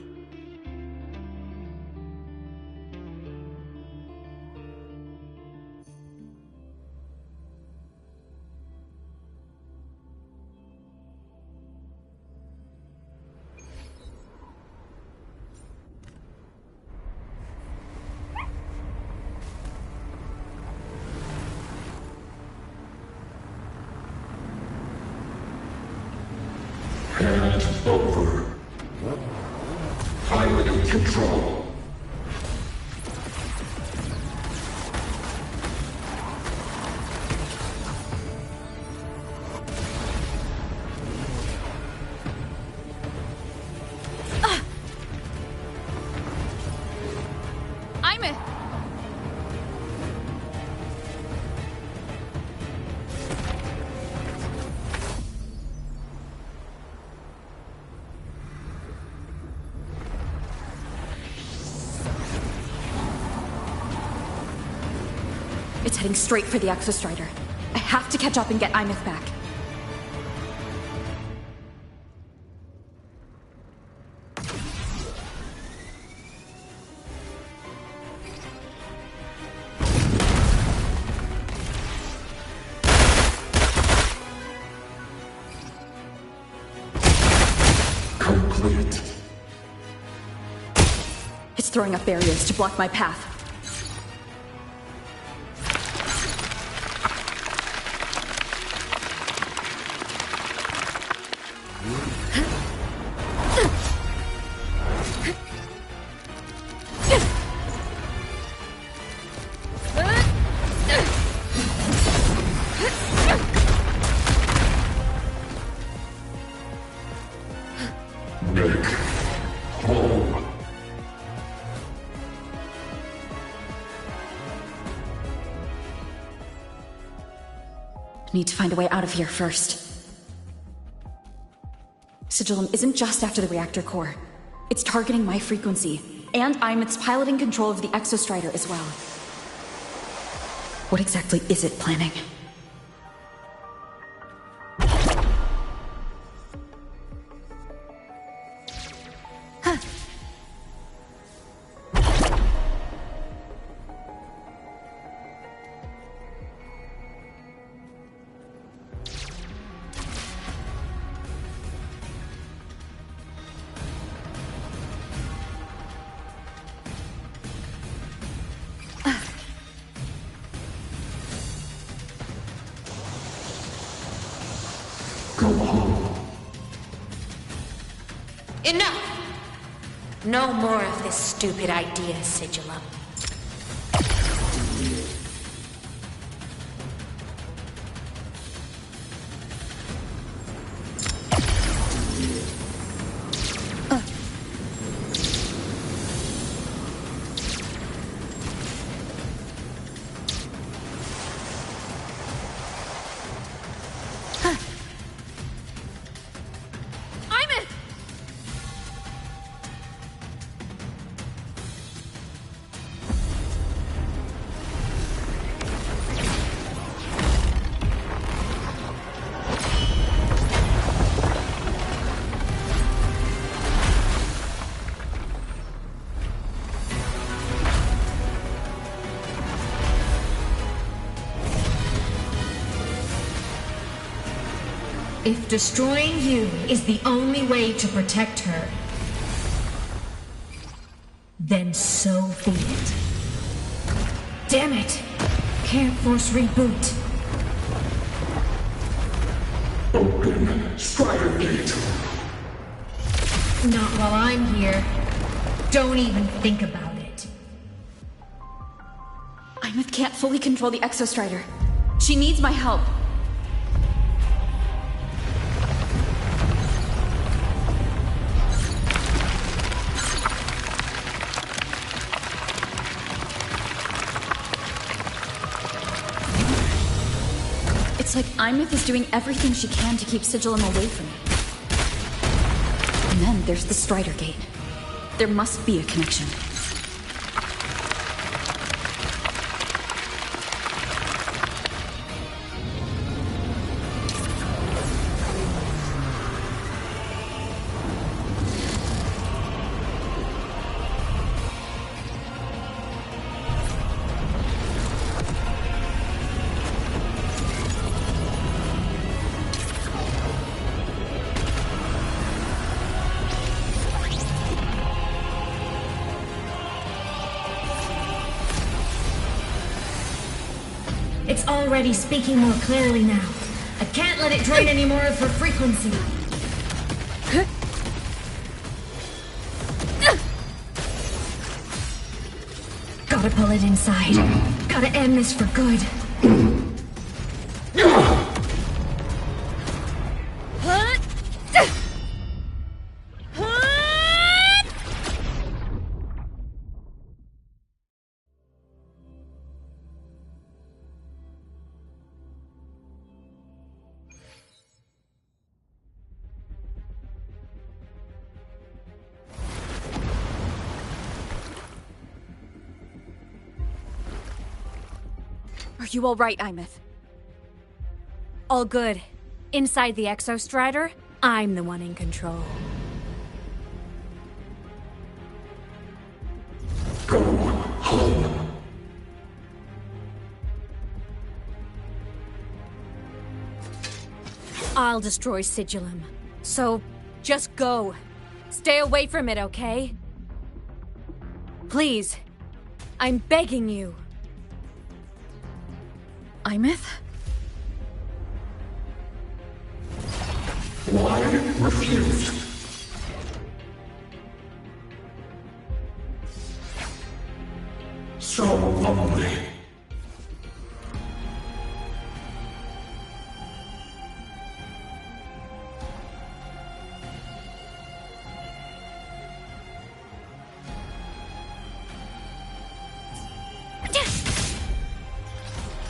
Hand over. Pilot control. Imeth! It's heading straight for the Exostrider. I have to catch up and get Imeth back. Complete. It's throwing up barriers to block my path. Make whole. Need to find a way out of here first. Sigillum isn't just after the reactor core. It's targeting my frequency, and Imeth's piloting control of the Exostrider as well. What exactly is it planning? Go home. Enough! No more of this stupid idea, Sigillum. If destroying you is the only way to protect her, then so be it. Damn it! Can't force reboot. Open Strider Gate. Not while I'm here. Don't even think about it. Imeth can't fully control the Exostrider. She needs my help. It's like Imeth is doing everything she can to keep Sigillum away from me. And then there's the Strider Gate. There must be a connection. It's already speaking more clearly now. I can't let it drain any more of her frequency. Gotta pull it inside. Gotta end this for good. Are you all right, Imeth? All good. Inside the Exostrider, I'm the one in control. Go home. I'll destroy Sigillum. So, just go. Stay away from it, okay? Please. I'm begging you. Imeth? Why refused? So lonely.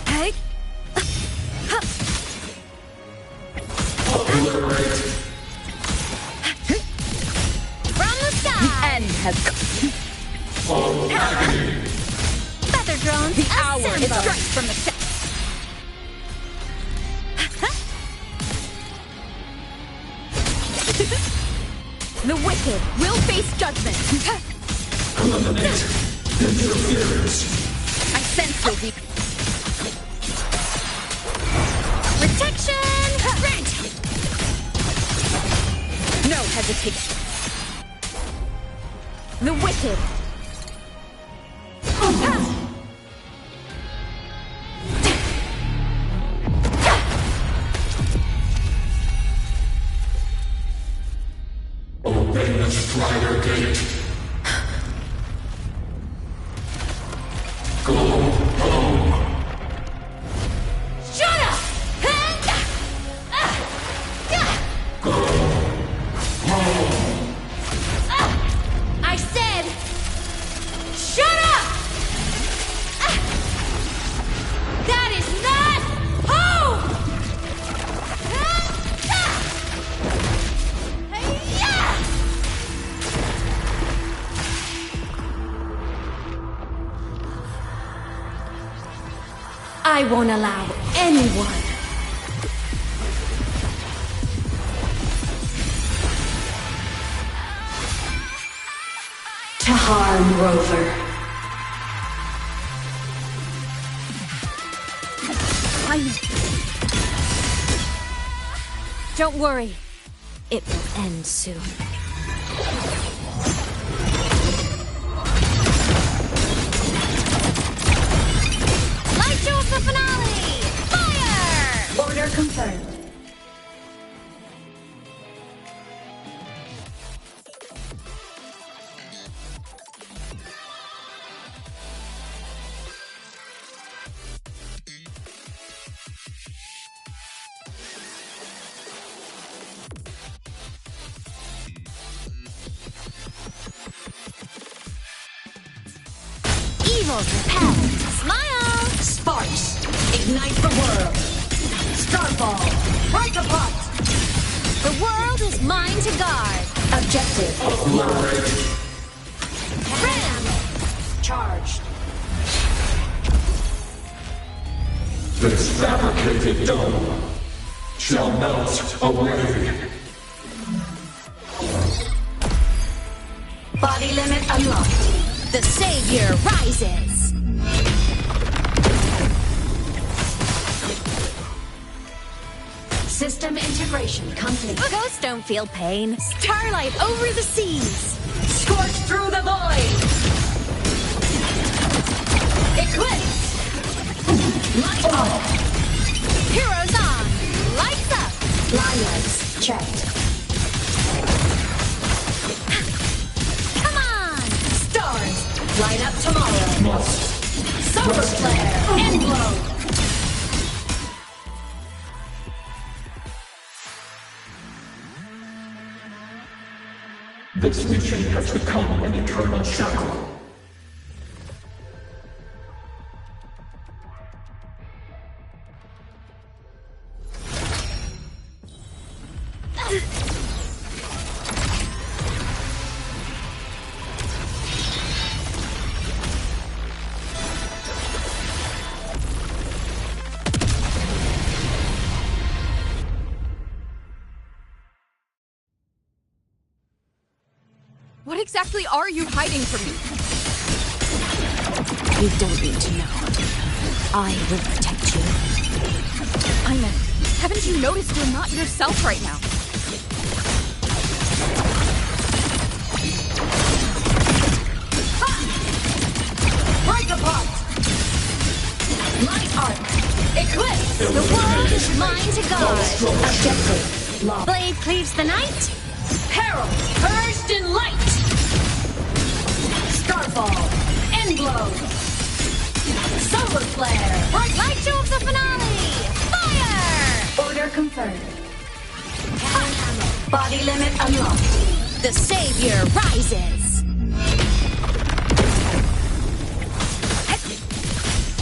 Hey! From the sky! The end has come. Feather drones, The hour is assemble! straight from the set. The wicked will face judgment. Eliminate interference. I sense you'll be. Protection! Rent! No hesitation. The wicked. Open the Strider Gate. Go home. Shut up! Go home. I said, shut up! That is not home! I won't allow anyone to harm Rover. Don't worry. It will end soon. Light show of the finale! Fire! Order confirmed. Evil's repelled. Smile! Sparks, ignite the world. Starfall, break apart. The world is mine to guard. Objective Obliterate. Ram! Charged. This fabricated dome shall melt away. Body limit unlocked. The Savior rises! System integration complete. Ghosts don't feel pain. Starlight over the seas! Scorch through the void! Eclipse! Light on! Heroes on! Lights up! Line lights checked. Come on! Stars, light up tomorrow. Must. Solar flare, end blow. This mission has become an eternal shackle. What exactly are you hiding from me? You don't need to know. I will protect you. Ina, haven't you noticed you're not yourself right now? Ha! Break apart! Light arc! Eclipse! The world is mine to guard! Objective locked. Blade cleaves the night! Herald, purged in light! Starfall, endglow! Solar flare! Light show of the finale! Fire! Order confirmed. Cannon ammo. Body limit unlocked. The Savior rises!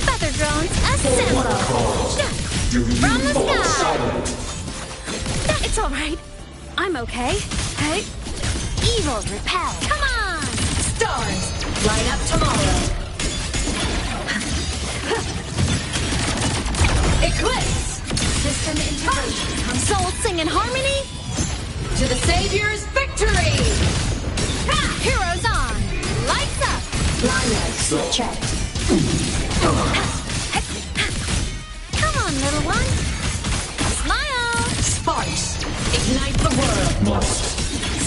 Feather drones assemble! From the sky! It's alright. I'm okay. Hey? Evil's repelled. Come on! Stars, light up tomorrow. Eclipse! System integration. Souls sing in harmony? To the Savior's victory! Ha! Heroes on! Lights up! Line lights checked. Come on, little one. Smile! Sparks, ignite the world. Must.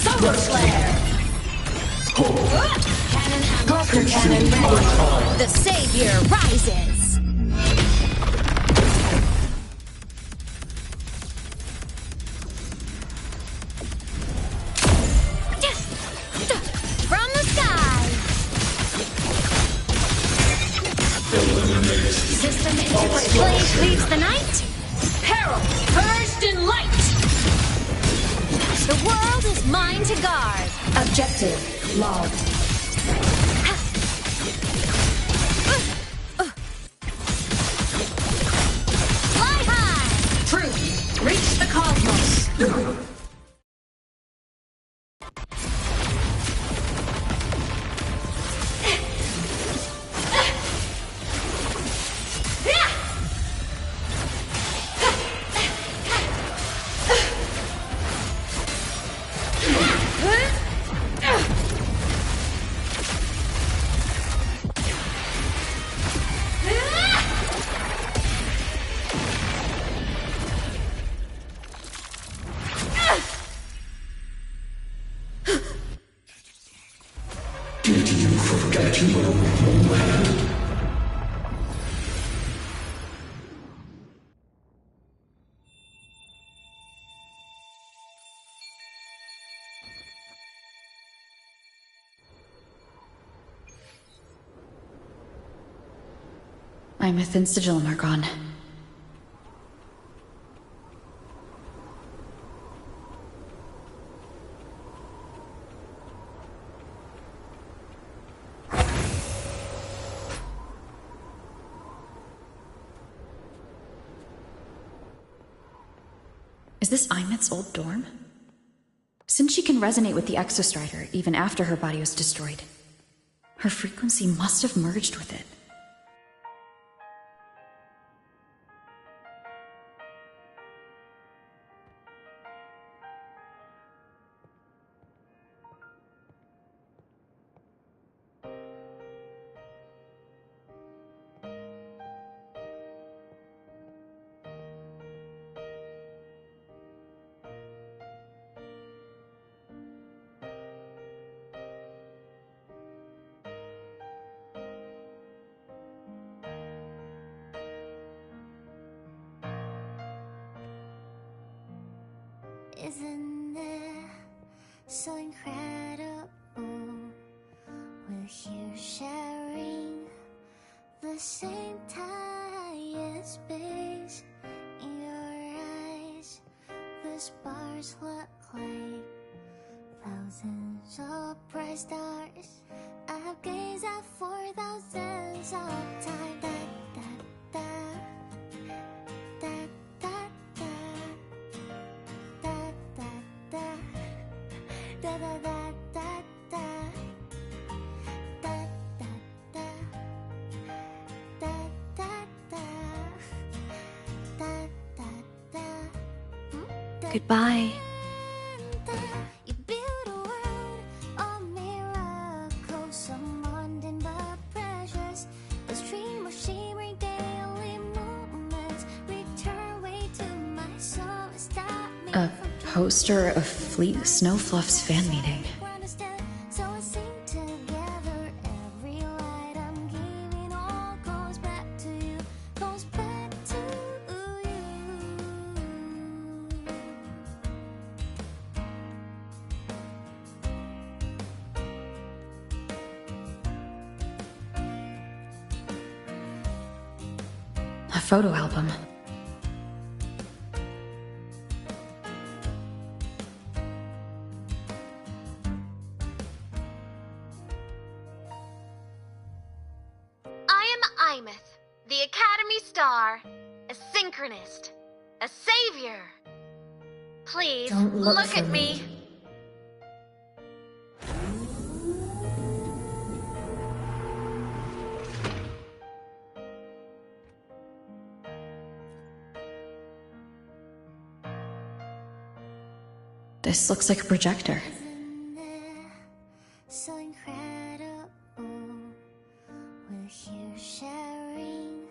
Solar flare! Cannon ammo. Cluster cannon ready. The Savior rises! From the sky! Eliminate. System integration. Blade cleaves the night? Herald, purged in light! The world is mine to guard! Objective logged. Fly high! Truth, reach the cosmos. Did you forget your homeland? Imeth and Sigillum are gone. Is this Imeth's old dorm? Since she can resonate with the Exostrider even after her body was destroyed, her frequency must have merged with it. Isn't it so incredible? We're here sharing the same time and space. In your eyes, the stars look like thousands of bright stars. I've gazed at for thousands of times. Da, da, da, da, da, da. Da da da da da da da da da da da da. Goodbye. You build a world of miracles, some mundane but precious. A stream of shimmering daily moments return way to my soul. Stop me. A poster of Fleet Snowfluff's fan meeting. So I sing together. Every light I'm giving all goes back to you. Goes back to you. A photo album. I am Imeth, the Academy Star, a synchronist, a savior. Please, Don't look at for me. This looks like a projector. So incredible. We're here sharing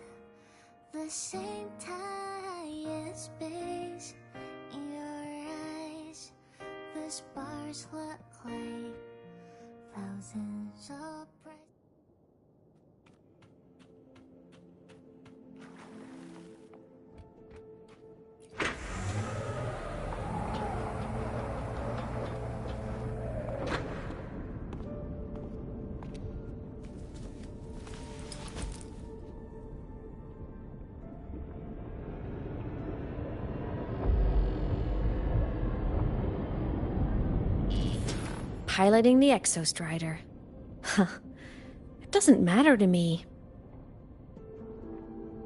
the same time and space. In your eyes, the stars look like thousands of bright. Piloting the Exostrider. Huh. It doesn't matter to me.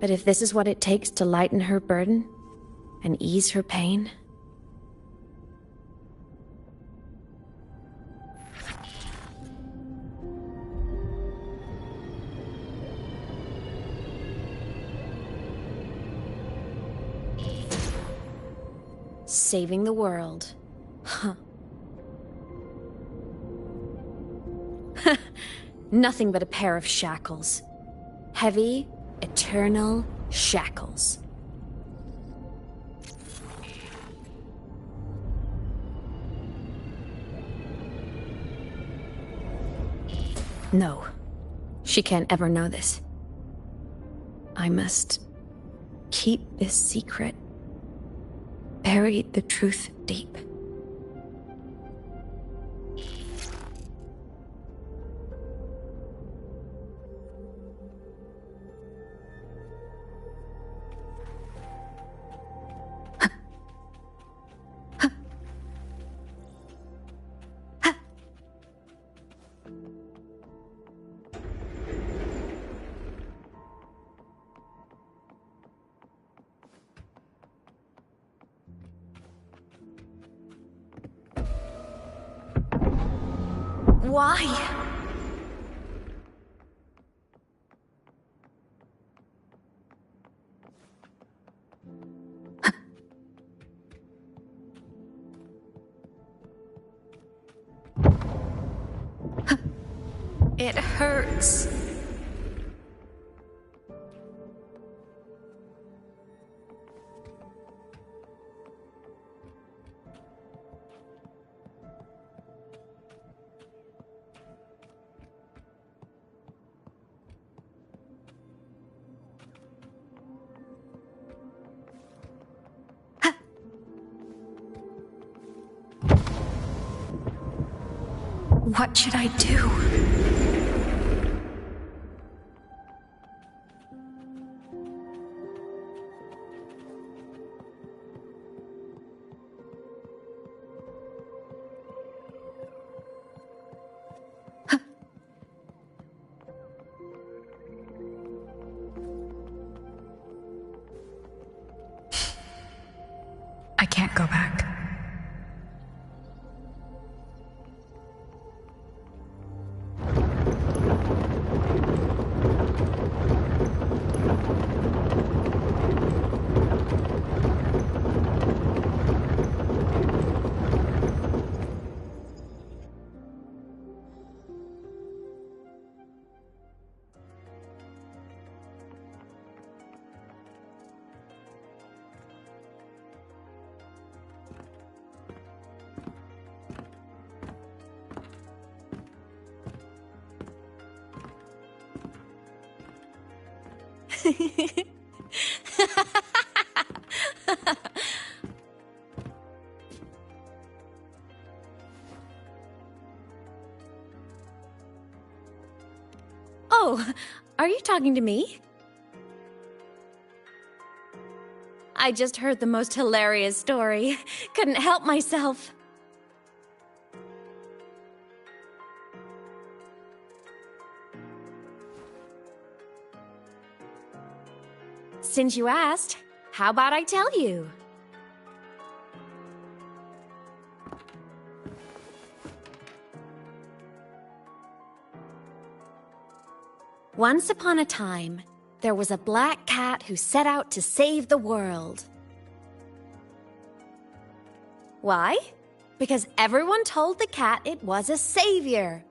But if this is what it takes to lighten her burden and ease her pain... Saving the world. Huh. Nothing but a pair of shackles. Heavy, eternal shackles. No. She can't ever know this. I must keep this secret. Bury the truth deep. Why? It hurts. What should I do? I can't go back. Oh, are you talking to me? I just heard the most hilarious story. Couldn't help myself. Since you asked, how about I tell you? Once upon a time, there was a black cat who set out to save the world. Why? Because everyone told the cat it was a savior.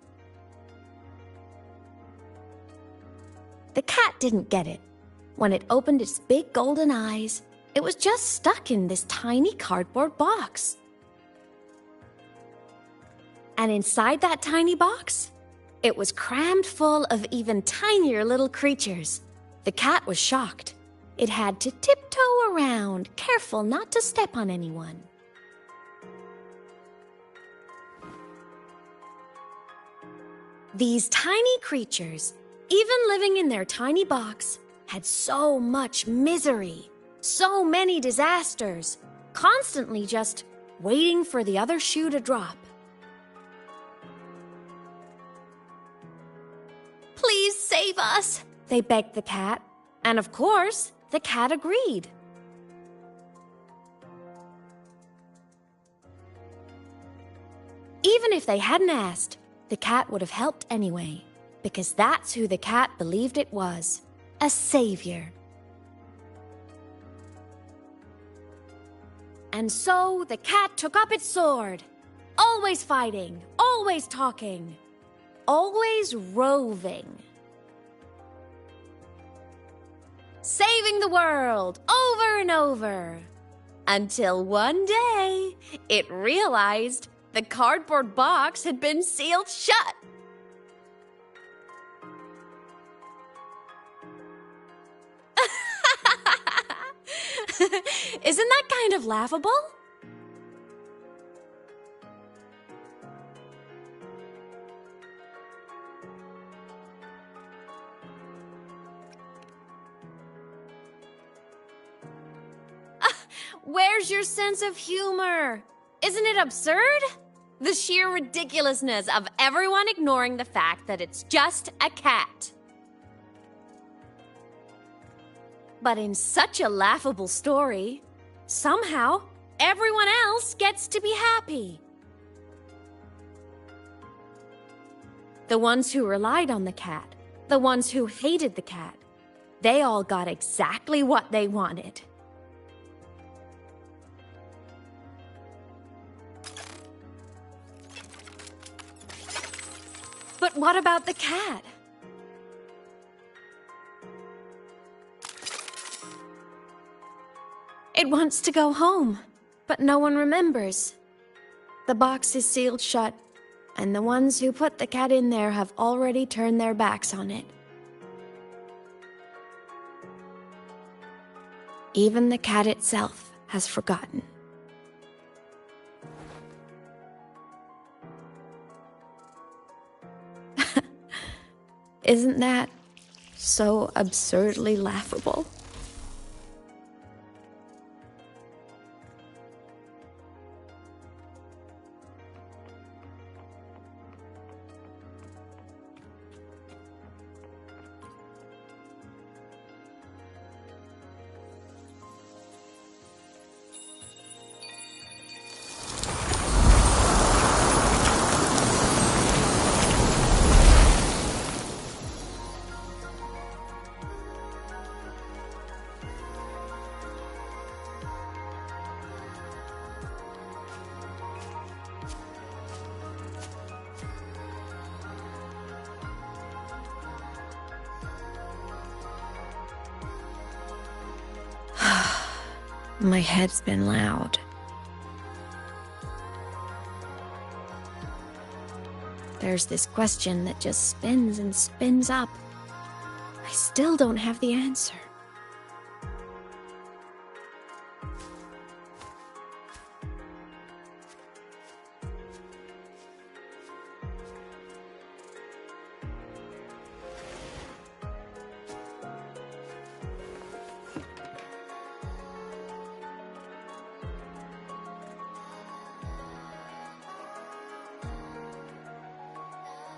The cat didn't get it. When it opened its big golden eyes, it was just stuck in this tiny cardboard box. And inside that tiny box, it was crammed full of even tinier little creatures. The cat was shocked. It had to tiptoe around, careful not to step on anyone. These tiny creatures, even living in their tiny box, had so much misery, so many disasters, constantly just waiting for the other shoe to drop. Please save us, they begged the cat. And of course, the cat agreed. Even if they hadn't asked, the cat would have helped anyway, because that's who the cat believed it was. A savior. And so the cat took up its sword, always fighting, always talking, always roving, saving the world over and over, until one day it realized the cardboard box had been sealed shut. Isn't that kind of laughable? Where's your sense of humor? Isn't it absurd? The sheer ridiculousness of everyone ignoring the fact that it's just a cat. But in such a laughable story, somehow everyone else gets to be happy. The ones who relied on the cat, the ones who hated the cat, they all got exactly what they wanted. But what about the cat? It wants to go home, but no one remembers. The box is sealed shut, and the ones who put the cat in there have already turned their backs on it. Even the cat itself has forgotten. Isn't that so absurdly laughable? My head's been loud. There's this question that just spins and spins up. I still don't have the answer.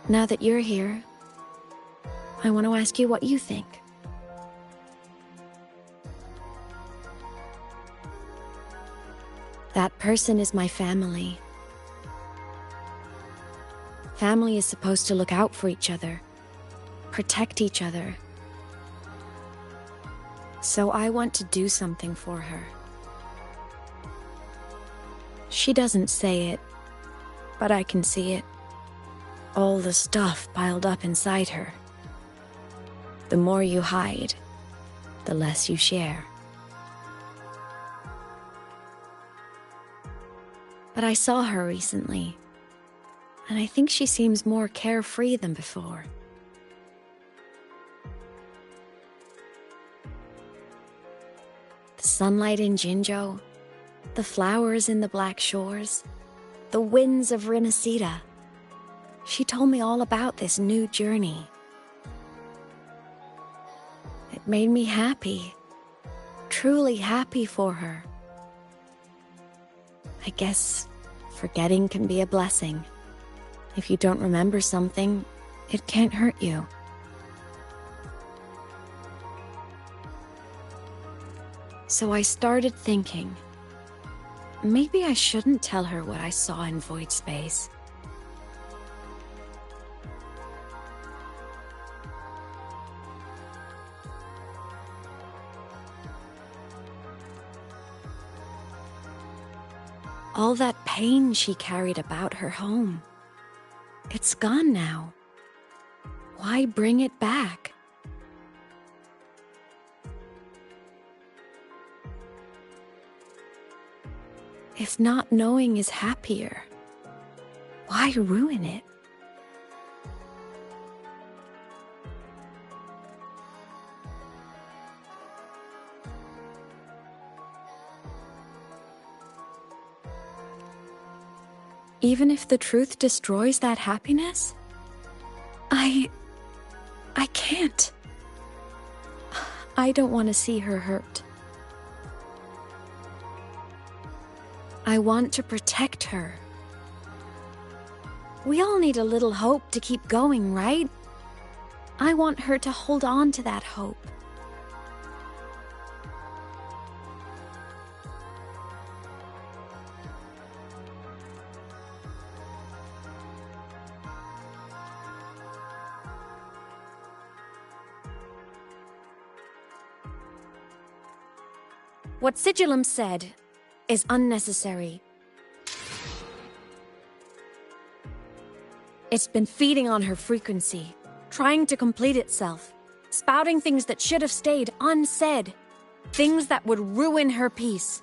Now that you're here, I want to ask you what you think. That person is my family. Family is supposed to look out for each other, protect each other. So I want to do something for her. She doesn't say it, but I can see it. All the stuff piled up inside her. The more you hide, the less you share. But I saw her recently, and I think she seems more carefree than before. The sunlight in Jinzhou, the flowers in the Black Shores, the winds of Rinasita. She told me all about this new journey. It made me happy, truly happy for her. I guess forgetting can be a blessing. If you don't remember something, it can't hurt you. So I started thinking, maybe I shouldn't tell her what I saw in void space. All that pain she carried about her home, it's gone now. Why bring it back? If not knowing is happier, why ruin it? Even if the truth destroys that happiness? I can't. I don't want to see her hurt. I want to protect her. We all need a little hope to keep going, right? I want her to hold on to that hope. What Sigillum said is unnecessary. It's been feeding on her frequency, trying to complete itself, spouting things that should have stayed unsaid, things that would ruin her peace.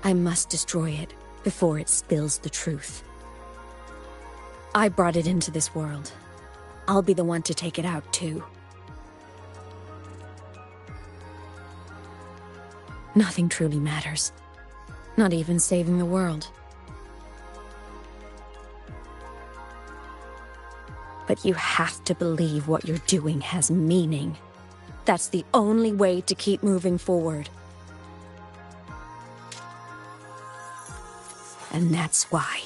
I must destroy it before it spills the truth. I brought it into this world. I'll be the one to take it out, too. Nothing truly matters. Not even saving the world. But you have to believe what you're doing has meaning. That's the only way to keep moving forward. And that's why.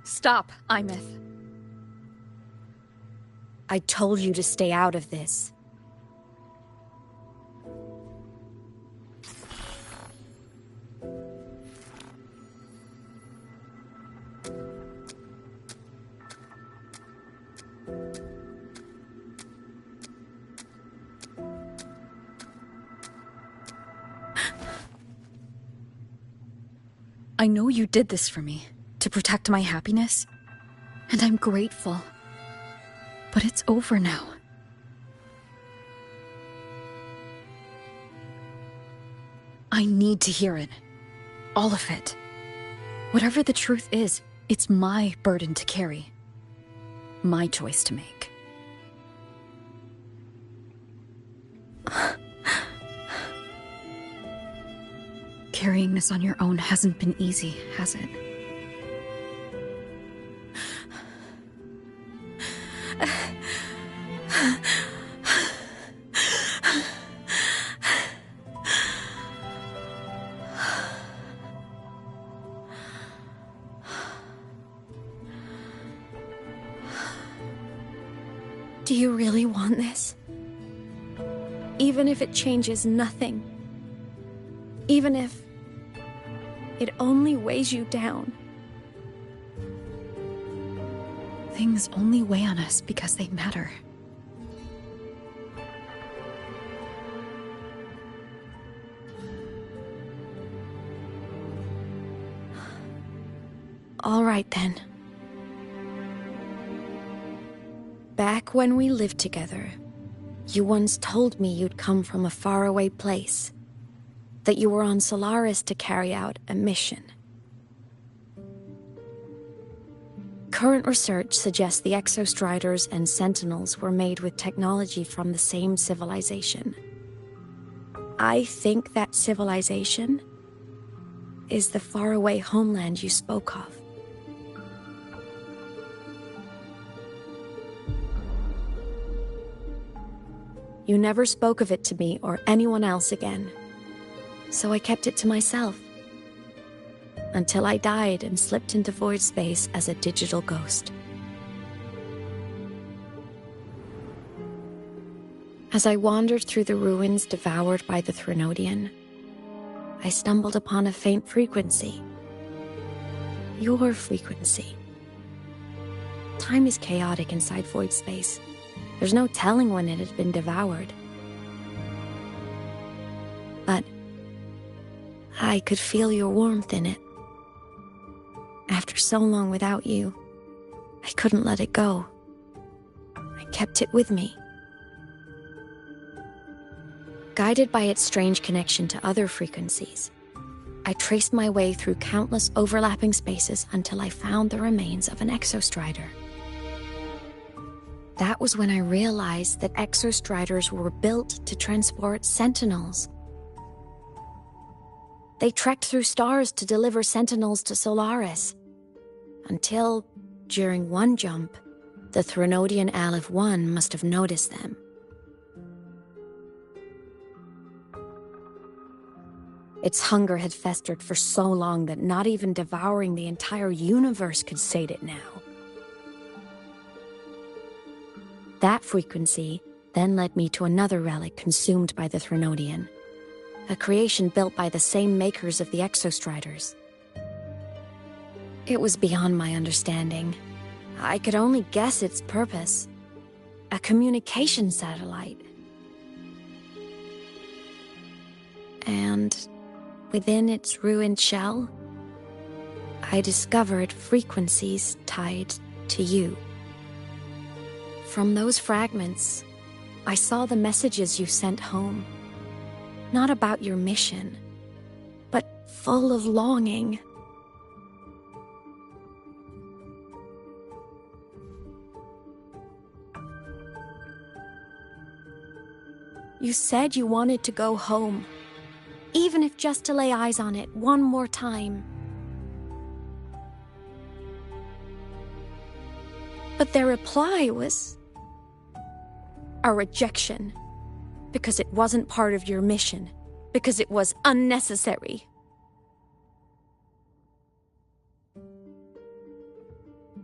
Stop, Imeth. I told you to stay out of this. I know you did this for me, to protect my happiness, and I'm grateful. But it's over now. I need to hear it. All of it. Whatever the truth is, it's my burden to carry. My choice to make. Carrying this on your own hasn't been easy, has it? Do you really want this? Even if it changes nothing. Even if it only weighs you down. Things only weigh on us because they matter. All right, then. Back when we lived together, you once told me you'd come from a faraway place. That you were on Solaris to carry out a mission. Current research suggests the Exostriders and Sentinels were made with technology from the same civilization. I think that civilization is the faraway homeland you spoke of. You never spoke of it to me or anyone else again. So I kept it to myself. Until I died and slipped into void space as a digital ghost. As I wandered through the ruins devoured by the Threnodian, I stumbled upon a faint frequency. Your frequency. Time is chaotic inside void space. There's no telling when it had been devoured. But I could feel your warmth in it. After so long without you, I couldn't let it go. I kept it with me. Guided by its strange connection to other frequencies, I traced my way through countless overlapping spaces until I found the remains of an exostrider. That was when I realized that exostriders were built to transport sentinels. They trekked through stars to deliver sentinels to Solaris, until, during one jump, the Threnodian Aleph 1 must have noticed them. Its hunger had festered for so long that not even devouring the entire universe could sate it now. That frequency then led me to another relic consumed by the Threnodian, a creation built by the same makers of the exostriders. It was beyond my understanding. I could only guess its purpose. A communication satellite. And within its ruined shell, I discovered frequencies tied to you. From those fragments, I saw the messages you sent home. Not about your mission, but full of longing. You said you wanted to go home, even if just to lay eyes on it one more time. But their reply was a rejection, because it wasn't part of your mission, because it was unnecessary.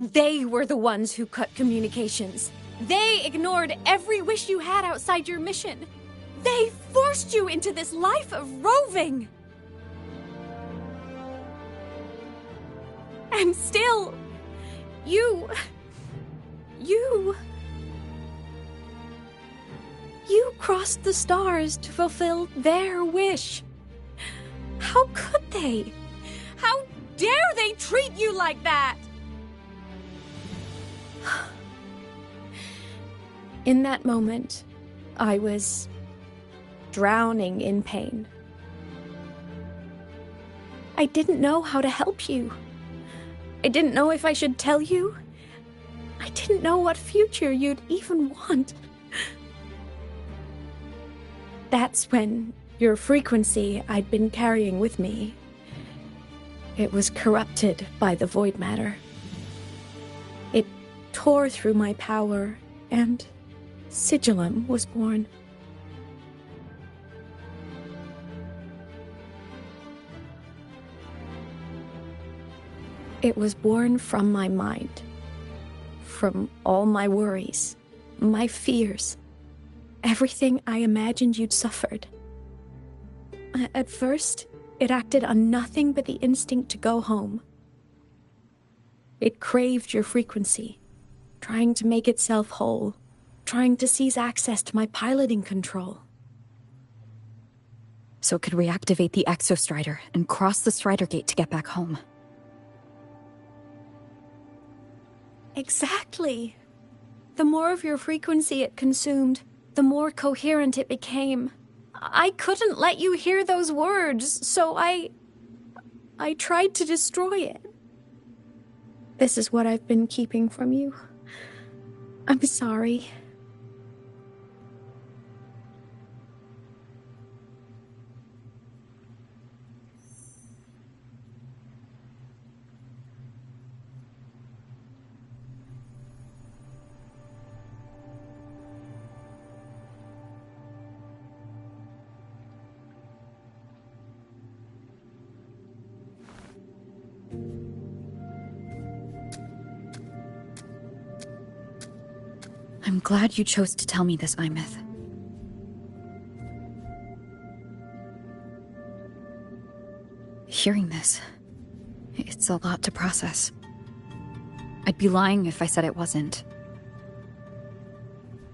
They were the ones who cut communications. They ignored every wish you had outside your mission. They forced you into this life of roving. And still, you crossed the stars to fulfill their wish. How could they? How dare they treat you like that? In that moment, I was drowning in pain. I didn't know how to help you. I didn't know if I should tell you. I didn't know what future you'd even want. That's when your frequency I'd been carrying with me, it was corrupted by the void matter. It tore through my power, and Sigillum was born. It was born from my mind, from all my worries, my fears, everything I imagined you'd suffered. At first, it acted on nothing but the instinct to go home. It craved your frequency, trying to make itself whole, trying to seize access to my piloting control. So it could reactivate the exostrider and cross the Strider Gate to get back home. Exactly. The more of your frequency it consumed, the more coherent it became. I couldn't let you hear those words, so I tried to destroy it. This is what I've been keeping from you. I'm sorry. I'm glad you chose to tell me this, Imeth. Hearing this, it's a lot to process. I'd be lying if I said it wasn't.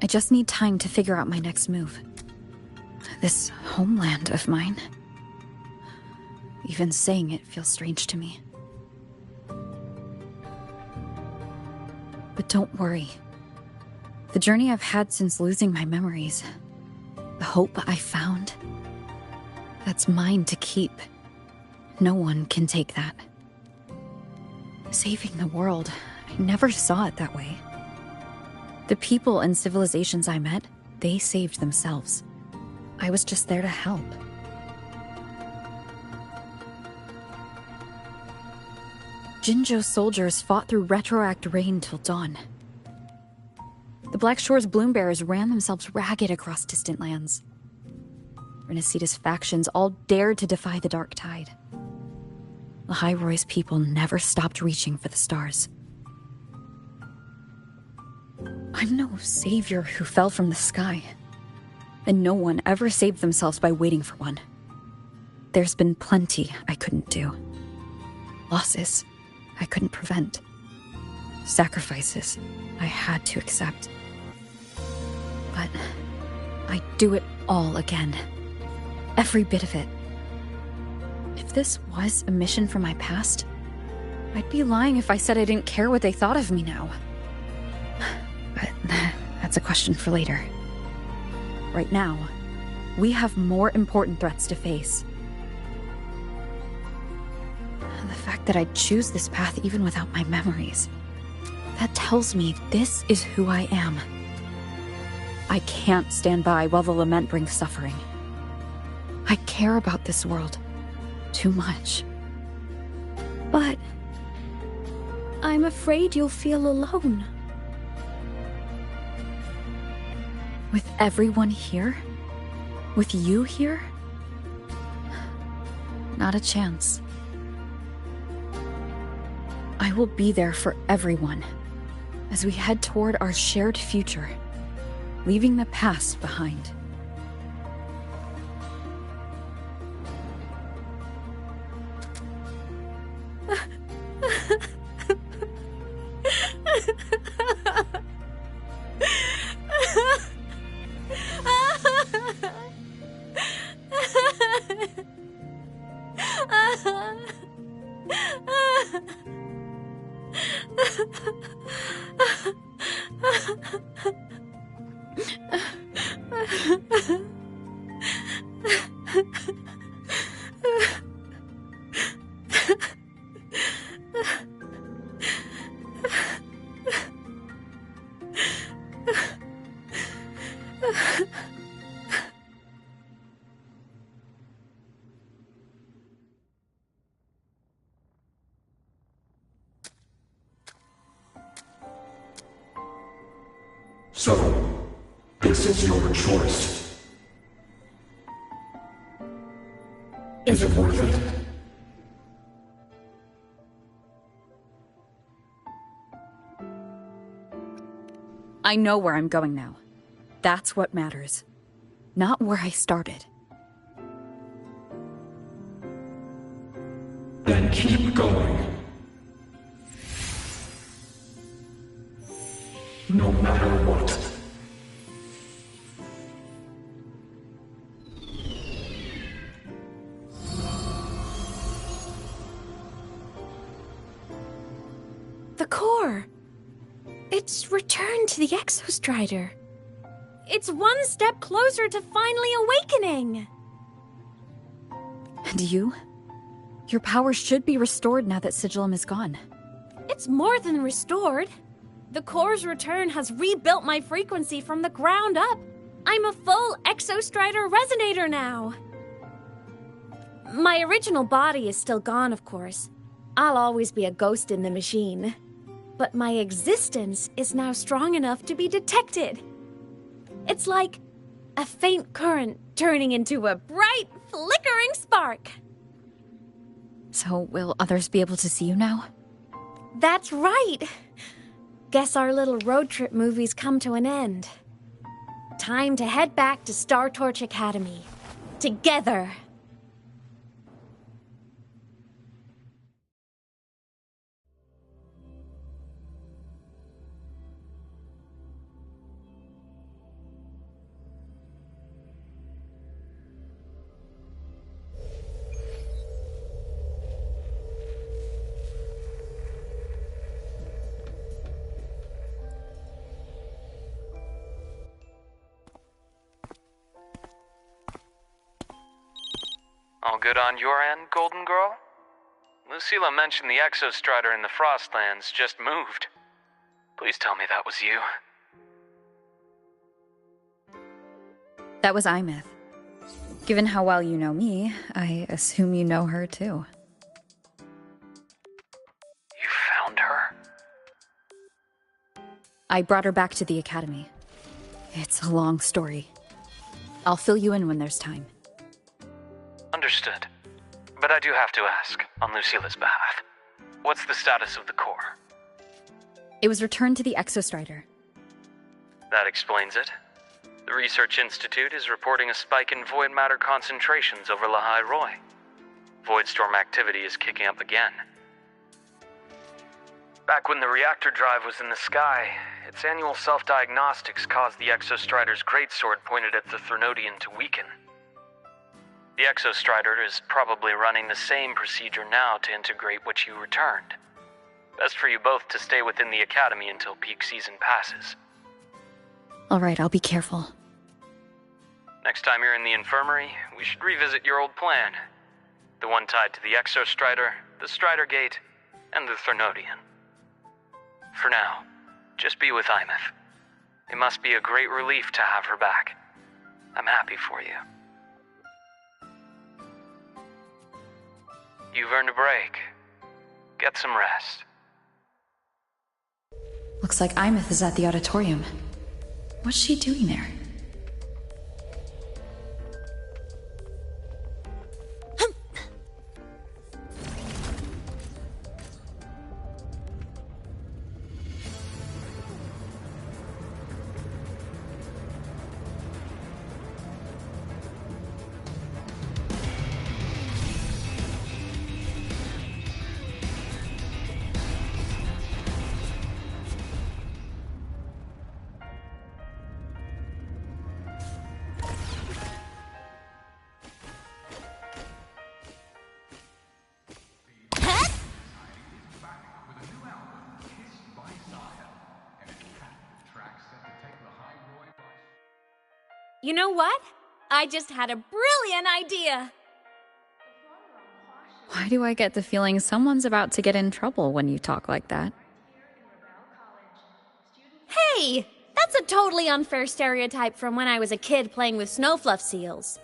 I just need time to figure out my next move. This homeland of mine. Even saying it feels strange to me. But don't worry. The journey I've had since losing my memories, the hope I found, that's mine to keep. No one can take that. Saving the world, I never saw it that way. The people and civilizations I met, they saved themselves. I was just there to help. Jinzhou soldiers fought through retroact rain till dawn. The Black Shore's Bloombearers ran themselves ragged across distant lands. Renacita's factions all dared to defy the Dark Tide. Lahai Roy's people never stopped reaching for the stars. I'm no savior who fell from the sky, and no one ever saved themselves by waiting for one. There's been plenty I couldn't do. Losses I couldn't prevent. Sacrifices I had to accept. But I'd do it all again. Every bit of it. If this was a mission from my past, I'd be lying if I said I didn't care what they thought of me now. But that's a question for later. Right now, we have more important threats to face. The fact that I'd choose this path even without my memories, that tells me this is who I am. I can't stand by while the lament brings suffering. I care about this world too much. But I'm afraid you'll feel alone. With everyone here? With you here? Not a chance. I will be there for everyone as we head toward our shared future, leaving the past behind. So, this is your choice. Is it worth it? I know where I'm going now. That's what matters. Not where I started. Then keep going. No matter what. The core! It's returned to the Exostrider. It's one step closer to finally awakening! And you? Your powers should be restored now that Sigillum is gone. It's more than restored. The core's return has rebuilt my frequency from the ground up. I'm a full Exostrider resonator now. My original body is still gone, of course. I'll always be a ghost in the machine. But my existence is now strong enough to be detected. It's like a faint current turning into a bright, flickering spark. So will others be able to see you now? That's right. Guess our little road trip movie's come to an end. Time to head back to Star Torch Academy. Together! All good on your end, Golden Girl? Lucilla mentioned the Exostrider in the Frostlands just moved. Please tell me that was you. That was Imeth. Given how well you know me, I assume you know her too. You found her? I brought her back to the Academy. It's a long story. I'll fill you in when there's time. Understood. But I do have to ask, on Lucilla's behalf, what's the status of the core? It was returned to the Exostrider. That explains it. The Research Institute is reporting a spike in void matter concentrations over Lahai Roy. Voidstorm activity is kicking up again. Back when the reactor drive was in the sky, its annual self-diagnostics caused the Exostrider's greatsword pointed at the Threnodian to weaken. The Exostrider is probably running the same procedure now to integrate what you returned. Best for you both to stay within the Academy until peak season passes. All right, I'll be careful. Next time you're in the infirmary, we should revisit your old plan. The one tied to the Exostrider, the Strider Gate, and the Threnodian. For now, just be with Imeth. It must be a great relief to have her back. I'm happy for you. You've earned a break. Get some rest. Looks like Imeth is at the auditorium. What's she doing there? You know what? I just had a brilliant idea! Why do I get the feeling someone's about to get in trouble when you talk like that? Hey! That's a totally unfair stereotype from when I was a kid playing with snowfluff seals.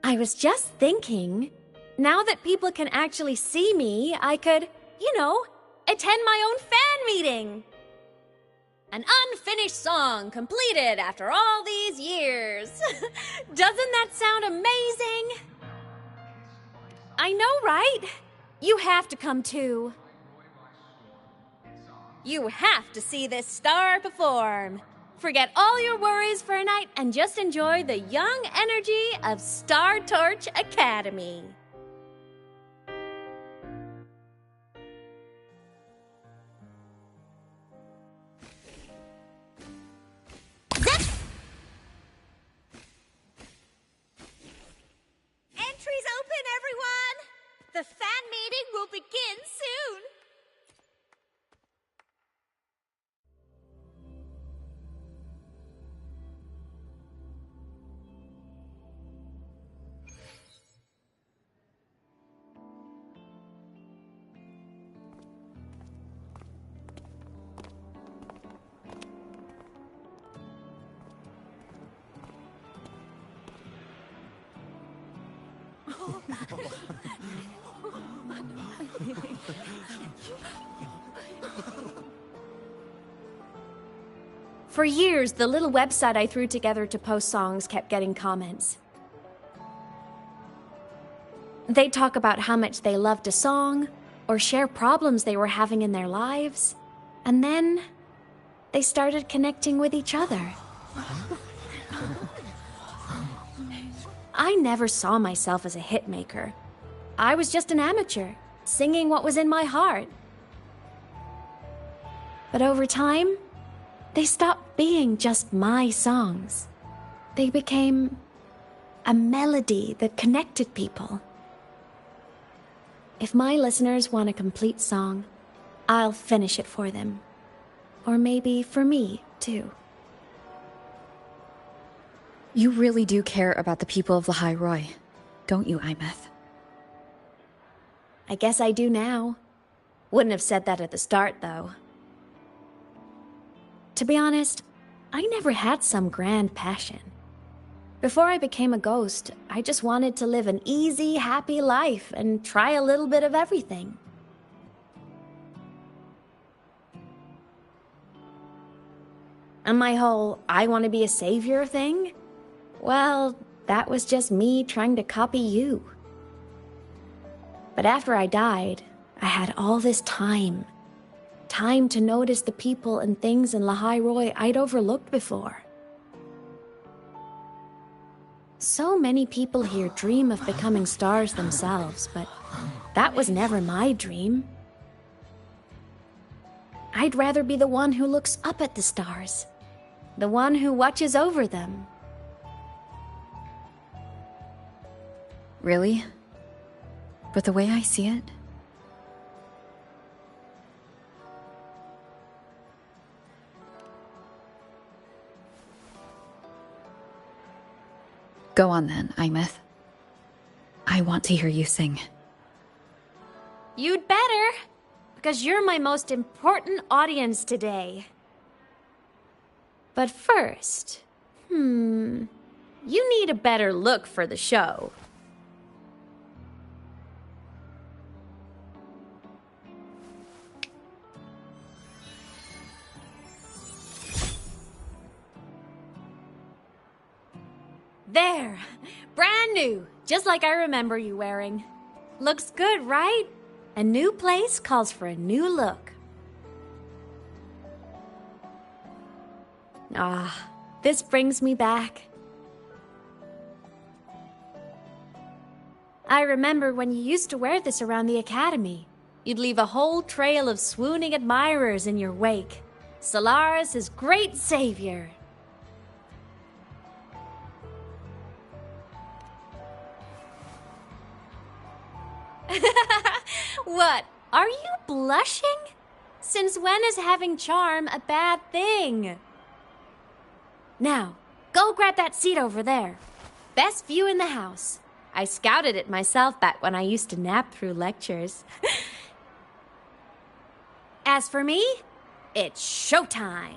I was just thinking, now that people can actually see me, I could, attend my own fan meeting! An unfinished song completed after all these years. Doesn't that sound amazing? I know, right? You have to come too. You have to see this star perform. Forget all your worries for a night and just enjoy the young energy of Star Torch Academy. Entries open, everyone! The fan meeting will begin soon! For years, the little website I threw together to post songs kept getting comments. They'd talk about how much they loved a song, or share problems they were having in their lives. And then they started connecting with each other. I never saw myself as a hitmaker. I was just an amateur, singing what was in my heart. But over time, they stopped being just my songs. They became a melody that connected people. If my listeners want a complete song, I'll finish it for them. Or maybe for me, too. You really do care about the people of Lahai Roi, don't you, Imeth? I guess I do now. Wouldn't have said that at the start, though. To be honest, I never had some grand passion. Before I became a ghost, I just wanted to live an easy, happy life and try a little bit of everything. And my whole I want to be a savior thing? Well, that was just me trying to copy you. But after I died, I had all this time. Time to notice the people and things in Lahai Roi I'd overlooked before. So many people here dream of becoming stars themselves, but that was never my dream. I'd rather be the one who looks up at the stars, the one who watches over them. Really? But the way I see it... Go on then, Imeth. I want to hear you sing. You'd better, because you're my most important audience today. But first, you need a better look for the show. There! Brand new! Just like I remember you wearing. Looks good, right? A new place calls for a new look. Ah, this brings me back. I remember when you used to wear this around the academy. You'd leave a whole trail of swooning admirers in your wake. Solaris' great savior. What? Are you blushing? Since when is having charm a bad thing? Now, go grab that seat over there. Best view in the house. I scouted it myself back when I used to nap through lectures. As for me, it's showtime.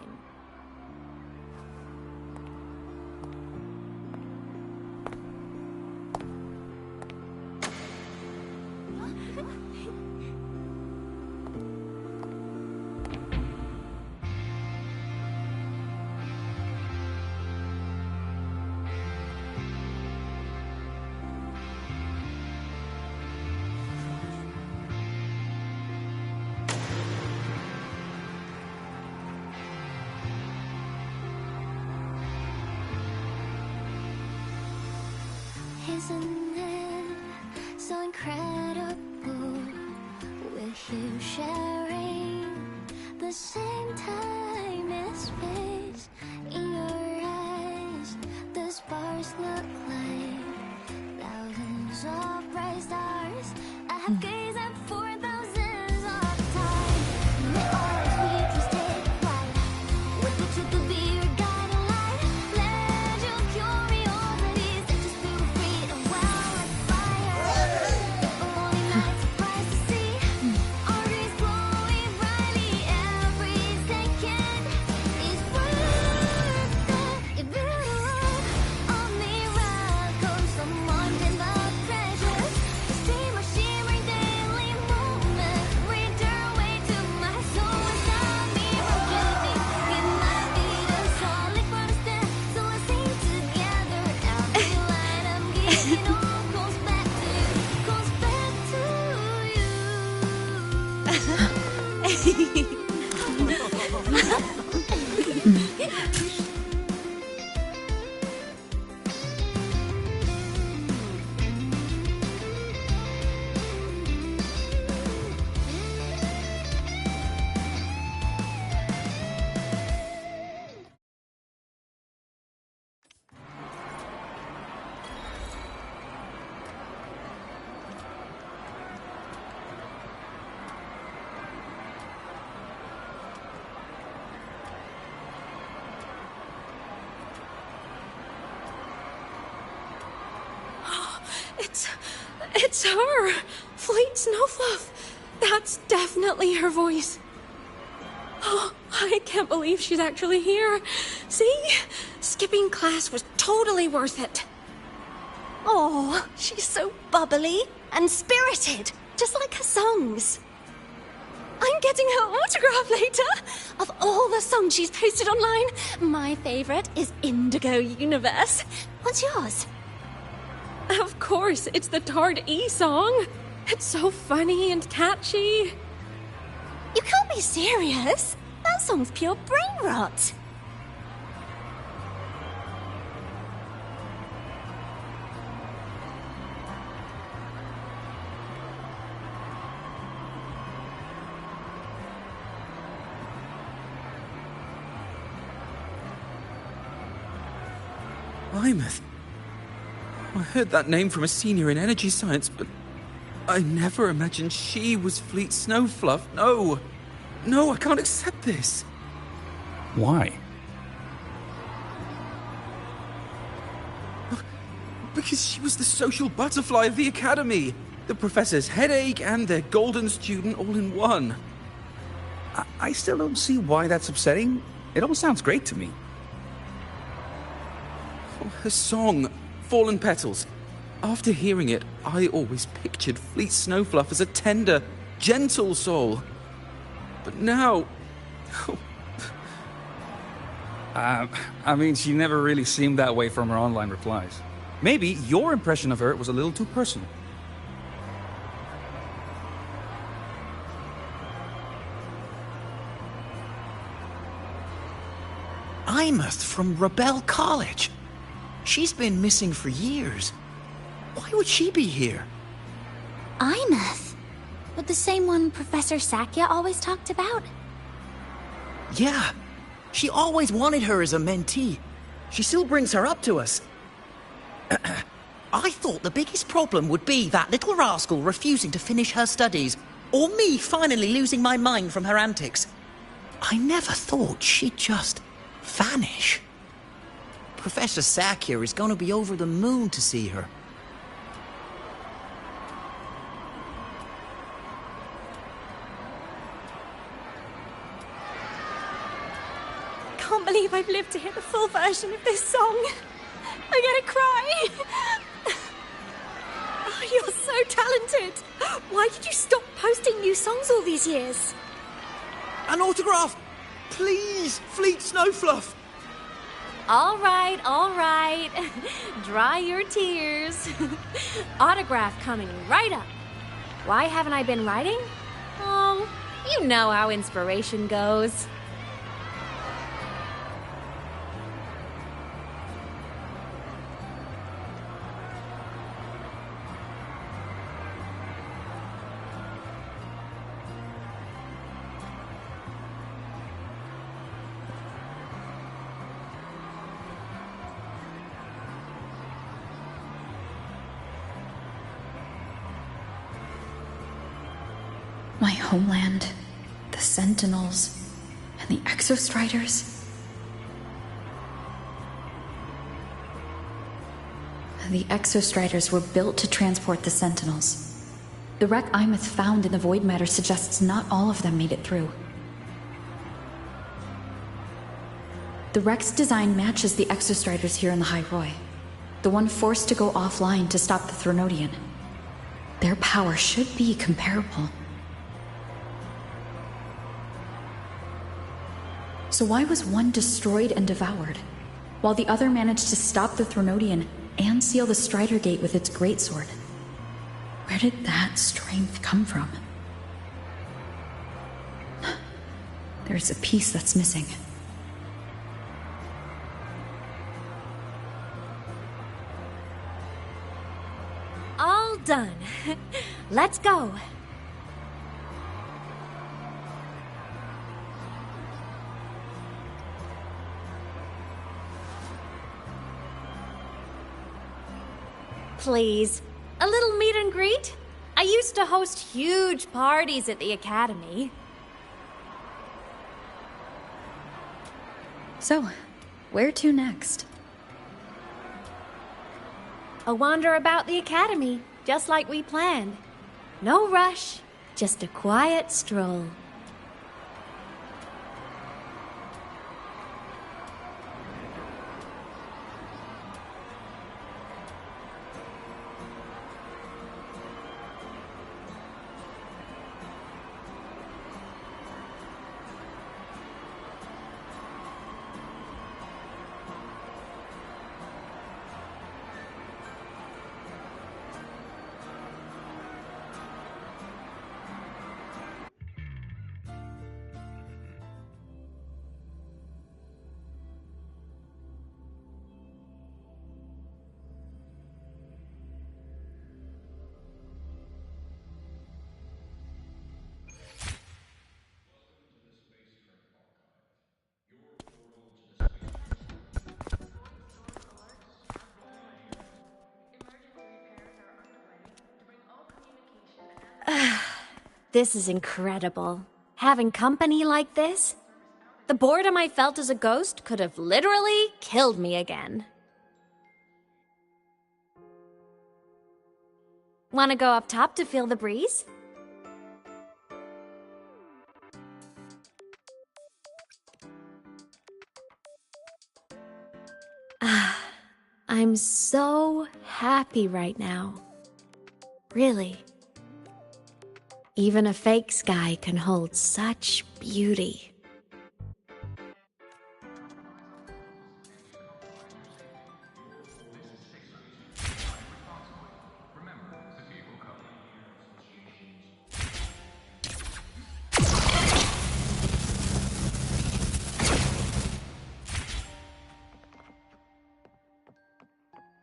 Isn't it so incredible with you sharing the same time and space? In your eyes, the sparks look like thousands of bright stars. I have gazed at for thousands of times. May always we just take flight with the truth to be your guiding light. Let your curiosity set your spirit free and well like fire. If only night surprised to see our dreams glowing brightly every second is worth it. If you look on miracles, someone in the treasures, the stream of shimmering day. It's her! Fleet Snowfluff! That's definitely her voice. Oh, I can't believe she's actually here. See? Skipping class was totally worth it. Oh, she's so bubbly and spirited, just like her songs. I'm getting her autograph later. Of all the songs she's posted online, my favorite is Indigo Universe. What's yours? Of course, it's the Tard E song. It's so funny and catchy. You can't be serious. That song's pure brain rot. Imeth. I heard that name from a senior in energy science, but I never imagined she was Fleet Snowfluff. No, I can't accept this. Why? Because she was the social butterfly of the academy, the professor's headache and their golden student all in one. I still don't see why that's upsetting. It all sounds great to me. Her song, Fallen Petals. After hearing it, I always pictured Fleet Snowfluff as a tender, gentle soul. But now... I mean, she never really seemed that way from her online replies. Maybe your impression of her was a little too personal. Imeth from Rebel College. She's been missing for years. Why would she be here? Imeth? But the same one Professor Sakya always talked about? Yeah. She always wanted her as a mentee. She still brings her up to us. I thought the biggest problem would be that little rascal refusing to finish her studies, or me finally losing my mind from her antics. I never thought she'd just vanish. Professor Sakya is going to be over the moon to see her. Can't believe I've lived to hear the full version of this song. I'm gonna cry. Oh, you're so talented. Why did you stop posting new songs all these years? An autograph! Please, Fleet Snowfluff! All right. Dry your tears. Autograph coming right up. Why haven't I been writing? Oh, you know how inspiration goes. My homeland, the Sentinels, and the Exostriders. The Exostriders were built to transport the Sentinels. The wreck Imeth found in the void matter suggests not all of them made it through. The wreck's design matches the Exostriders here in the High Roy, the one forced to go offline to stop the Threnodian. Their power should be comparable. So why was one destroyed and devoured, while the other managed to stop the Threnodian and seal the Strider Gate with its greatsword? Where did that strength come from? There's a piece that's missing. All done. Let's go. Please, a little meet and greet? I used to host huge parties at the academy. So, where to next? A wander about the academy, just like we planned. No rush, just a quiet stroll. This is incredible. Having company like this? The boredom I felt as a ghost could have literally killed me again. Want to go up top to feel the breeze? I'm so happy right now. Really. Even a fake sky can hold such beauty.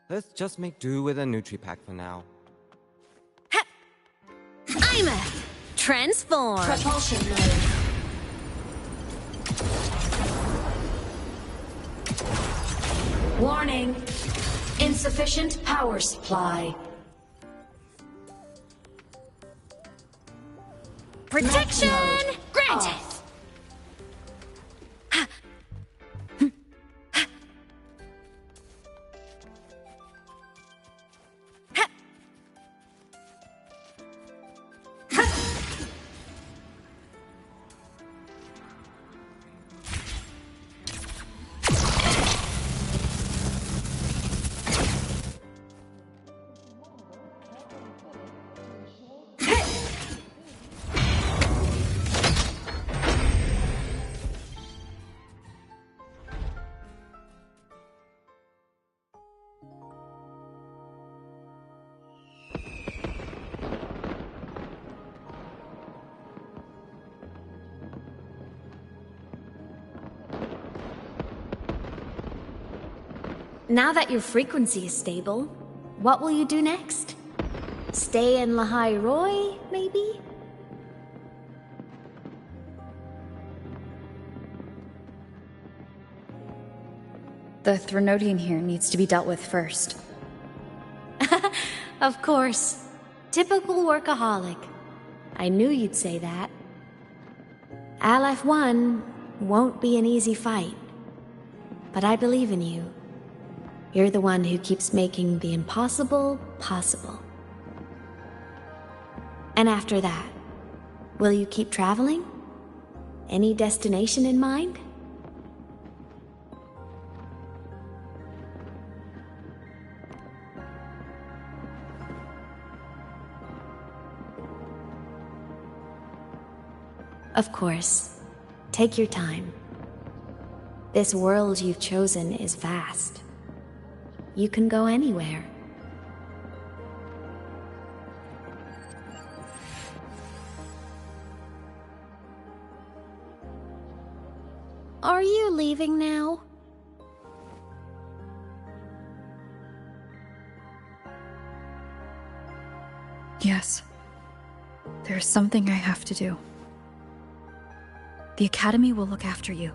Let's just make do with a Nutri-Pack for now. I'm a transform. Propulsion mode. Warning. Insufficient power supply. Protection granted. Now that your frequency is stable, what will you do next? Stay in Lahai Roy, maybe? The Threnodian here needs to be dealt with first. Of course. Typical workaholic. I knew you'd say that. Aleph 1 won't be an easy fight. But I believe in you. You're the one who keeps making the impossible possible. And after that, will you keep traveling? Any destination in mind? Of course. Take your time. This world you've chosen is vast. You can go anywhere. Are you leaving now? Yes. There's something I have to do. The Academy will look after you.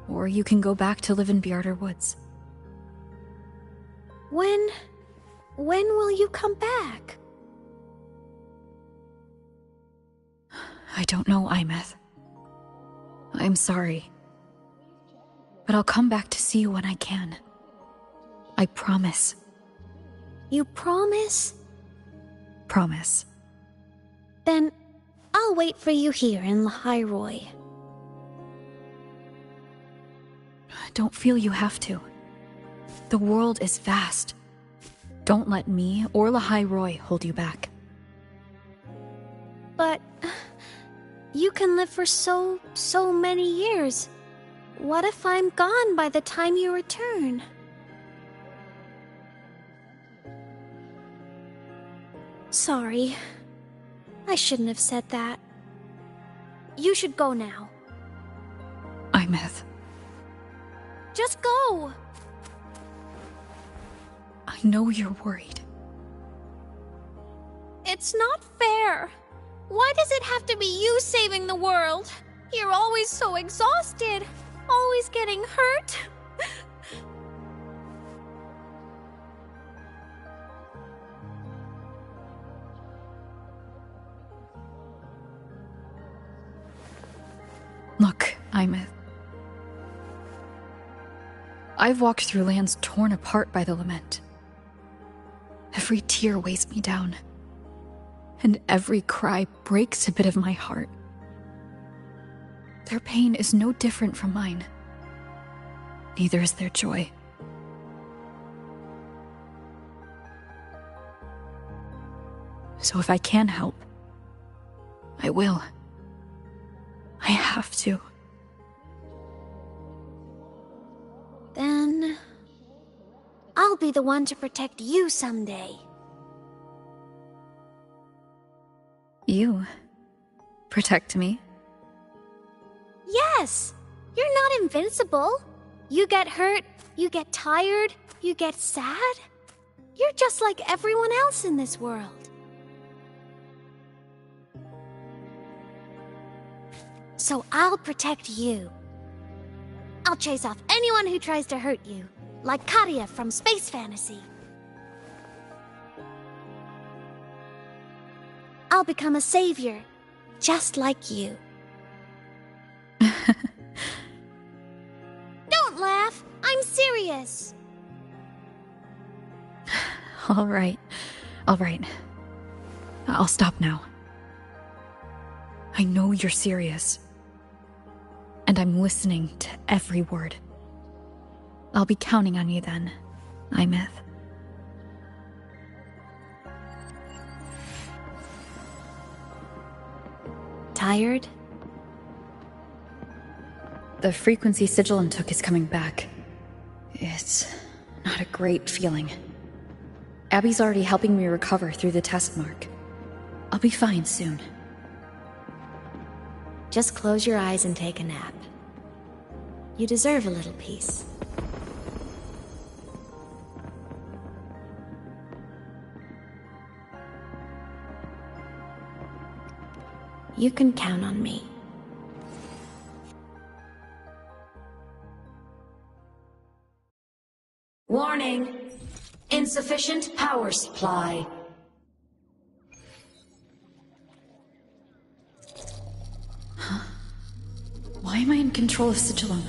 Or you can go back to live in Bjarder Woods. When will you come back? I don't know, Imeth. I'm sorry. But I'll come back to see you when I can. I promise. You promise? Promise. Then I'll wait for you here in Lahairoi. Don't feel you have to. The world is vast. Don't let me or Lahairoi hold you back. But you can live for so many years. What if I'm gone by the time you return? Sorry. I shouldn't have said that. You should go now. Imeth. Just go! I know you're worried. It's not fair. Why does it have to be you saving the world? You're always so exhausted. Always getting hurt. Look, Imeth. I've walked through lands torn apart by the lament. Every tear weighs me down, and every cry breaks a bit of my heart. Their pain is no different from mine. Neither is their joy. So if I can help, I will. I have to. Then I'll be the one to protect you someday. You protect me? Yes! You're not invincible. You get hurt, you get tired, you get sad. You're just like everyone else in this world. So I'll protect you. I'll chase off anyone who tries to hurt you, like Karia from Space Fantasy. I'll become a savior, just like you. Don't laugh! I'm serious! All right. I'll stop now. I know you're serious. And I'm listening to every word. I'll be counting on you then, Imeth. Tired? The frequency Sigilum took is coming back. It's not a great feeling. Abby's already helping me recover through the test mark. I'll be fine soon. Just close your eyes and take a nap. You deserve a little peace. You can count on me. Warning! Insufficient power supply. Why am I in control of Sigilum?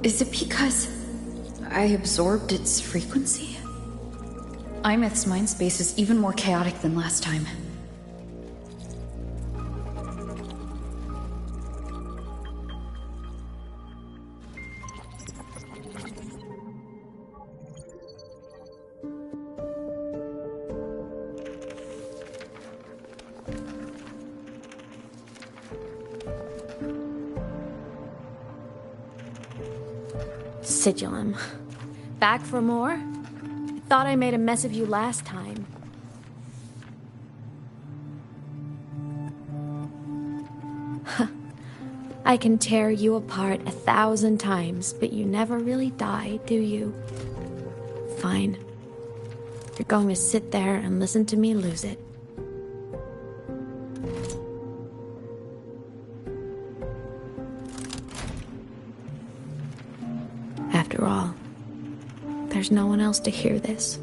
Is it because I absorbed its frequency? Imeth's mind space is even more chaotic than last time. Sigilum. Back for more? I thought I made a mess of you last time. I can tear you apart 1,000 times, but you never really die, do you? Fine. You're going to sit there and listen to me lose it. After all, there's no one else to hear this.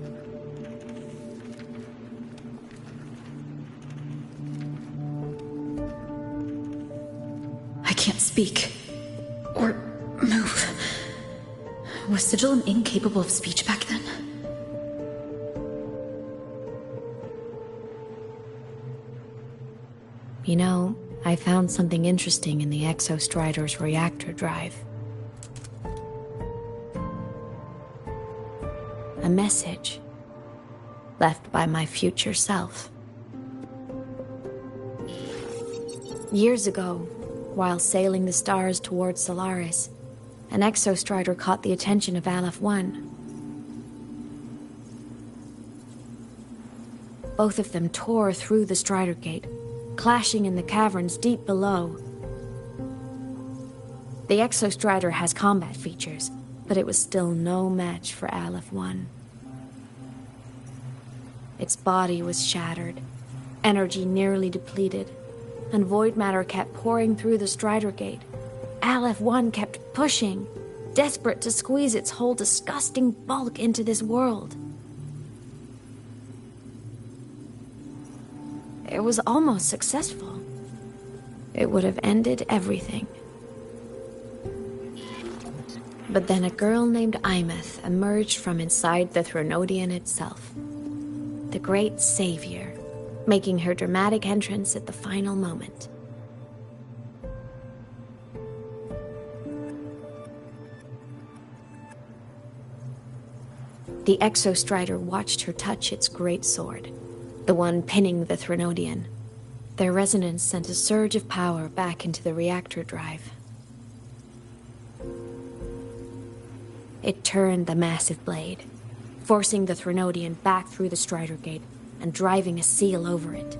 I can't speak. Or move. Was Sigilum incapable of speech back then? You know, I found something interesting in the Exostrider's reactor drive. A message left by my future self. Years ago, while sailing the stars towards Solaris, an Exostrider caught the attention of Aleph-1. Both of them tore through the Strider Gate, clashing in the caverns deep below. The Exostrider has combat features, but it was still no match for Aleph-1. Its body was shattered, energy nearly depleted, and void matter kept pouring through the Strider Gate. Aleph-1 kept pushing, desperate to squeeze its whole disgusting bulk into this world. It was almost successful. It would have ended everything. But then a girl named Imeth emerged from inside the Threnodian itself. The great savior, making her dramatic entrance at the final moment. The Exostrider watched her touch its great sword, the one pinning the Threnodian. Their resonance sent a surge of power back into the reactor drive. It turned the massive blade, forcing the Threnodian back through the Strider Gate and driving a seal over it.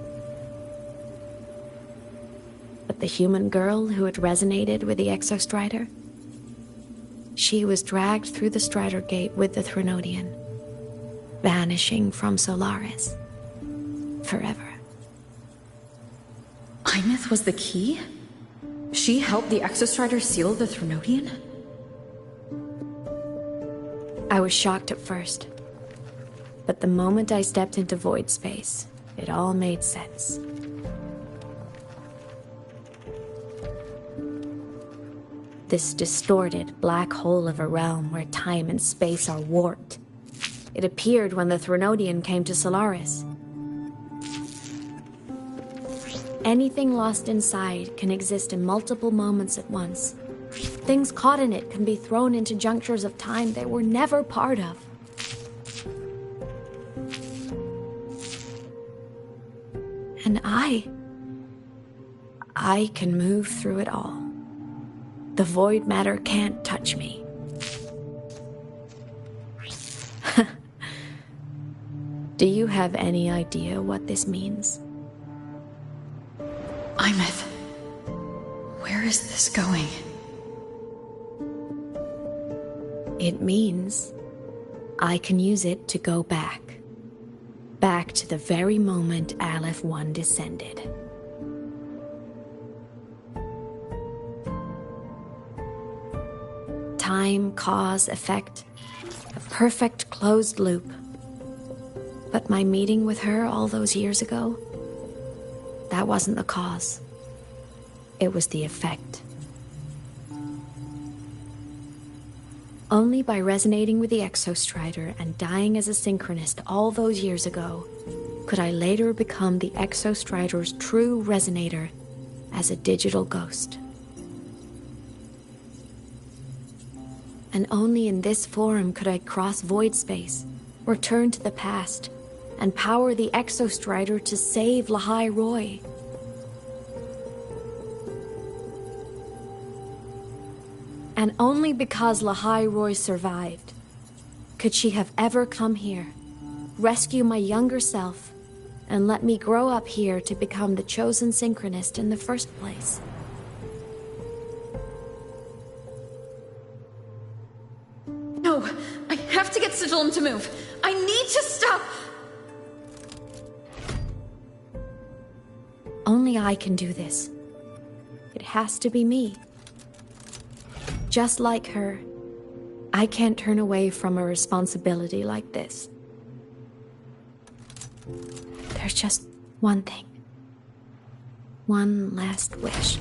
But the human girl who had resonated with the Exostrider? She was dragged through the Strider Gate with the Threnodian, vanishing from Solaris forever. Imeth was the key? She helped the Exostrider seal the Threnodian? I was shocked at first, but the moment I stepped into void space, it all made sense. This distorted black hole of a realm where time and space are warped. It appeared when the Threnodian came to Solaris. Anything lost inside can exist in multiple moments at once. Things caught in it can be thrown into junctures of time they were never part of. And I can move through it all. The void matter can't touch me. Do you have any idea what this means? Imeth, where is this going? It means I can use it to go back. Back to the very moment Aleph-1 descended. Time, cause, effect. A perfect closed loop. But my meeting with her all those years ago, that wasn't the cause. It was the effect. Only by resonating with the Exostrider and dying as a synchronist all those years ago could I later become the Exostrider's true resonator as a digital ghost. And only in this form could I cross void space, return to the past, and power the Exostrider to save Lahai Roy. And only because Lahai Roy survived could she have ever come here, rescue my younger self, and let me grow up here to become the chosen synchronist in the first place. No, I have to get Sigillum to move. I need to stop. Only I can do this. It has to be me. Just like her, I can't turn away from a responsibility like this. There's just one thing. One last wish.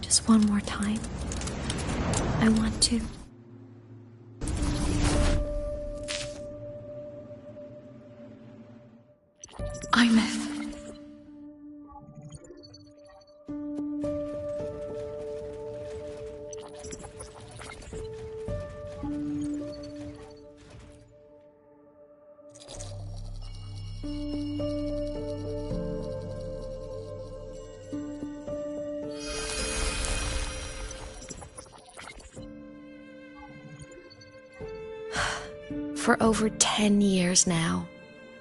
Just one more time. I want to. Imeth, For over 10 years now,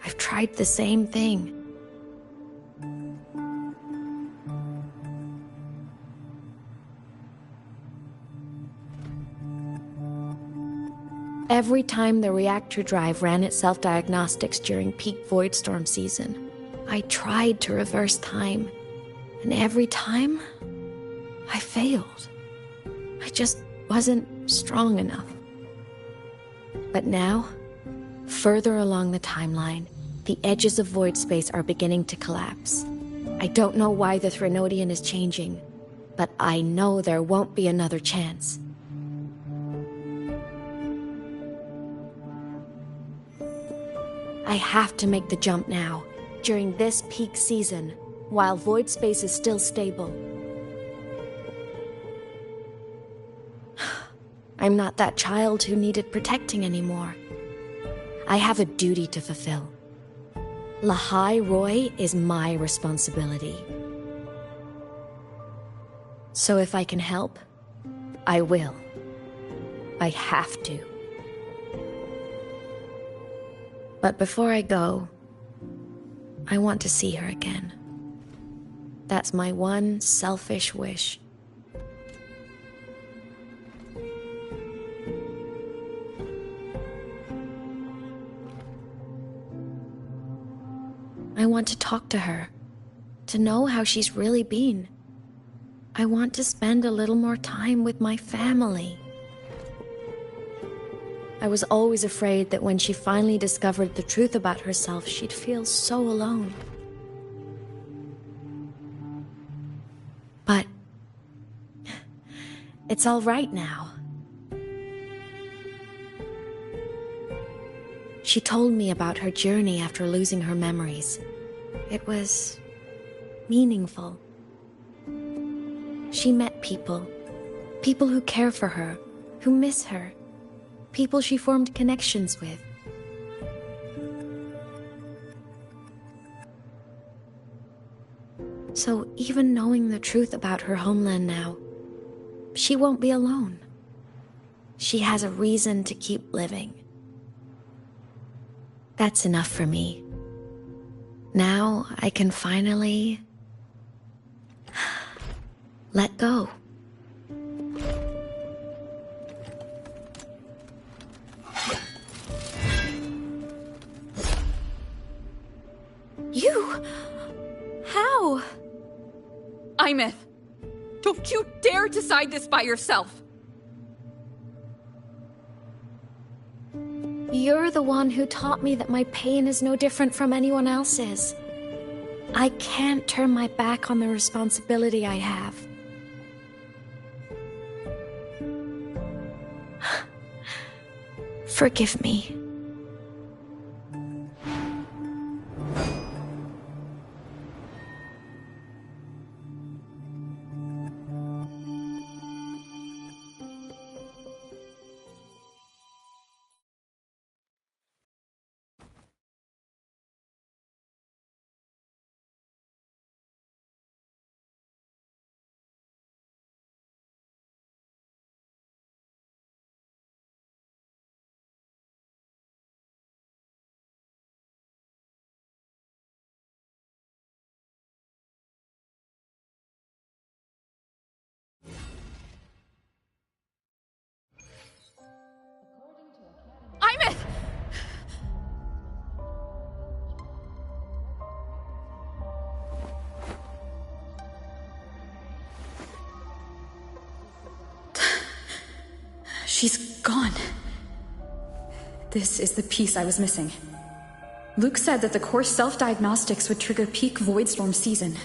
I've tried the same thing. Every time the reactor drive ran its self-diagnostics during peak void storm season, I tried to reverse time, and every time, I failed. I just wasn't strong enough. But now, further along the timeline, the edges of void space are beginning to collapse. I don't know why the Threnodian is changing, but I know there won't be another chance. I have to make the jump now, during this peak season, while void space is still stable. I'm not that child who needed protecting anymore. I have a duty to fulfill. Lahai Roy is my responsibility. So if I can help, I will. I have to. But before I go, I want to see her again. That's my one selfish wish. I want to talk to her, to know how she's really been. I want to spend a little more time with my family. I was always afraid that when she finally discovered the truth about herself, she'd feel so alone. But it's all right now. She told me about her journey after losing her memories. It was meaningful. She met people who care for her, who miss her, people she formed connections with. So even knowing the truth about her homeland now, she won't be alone. She has a reason to keep living. That's enough for me. Now I can finally let go. You? How? Imeth, don't you dare decide this by yourself! You're the one who taught me that my pain is no different from anyone else's. I can't turn my back on the responsibility I have. Forgive me. Imeth! She's gone. This is the piece I was missing. Luke said that the core self-diagnostics would trigger peak void storm season.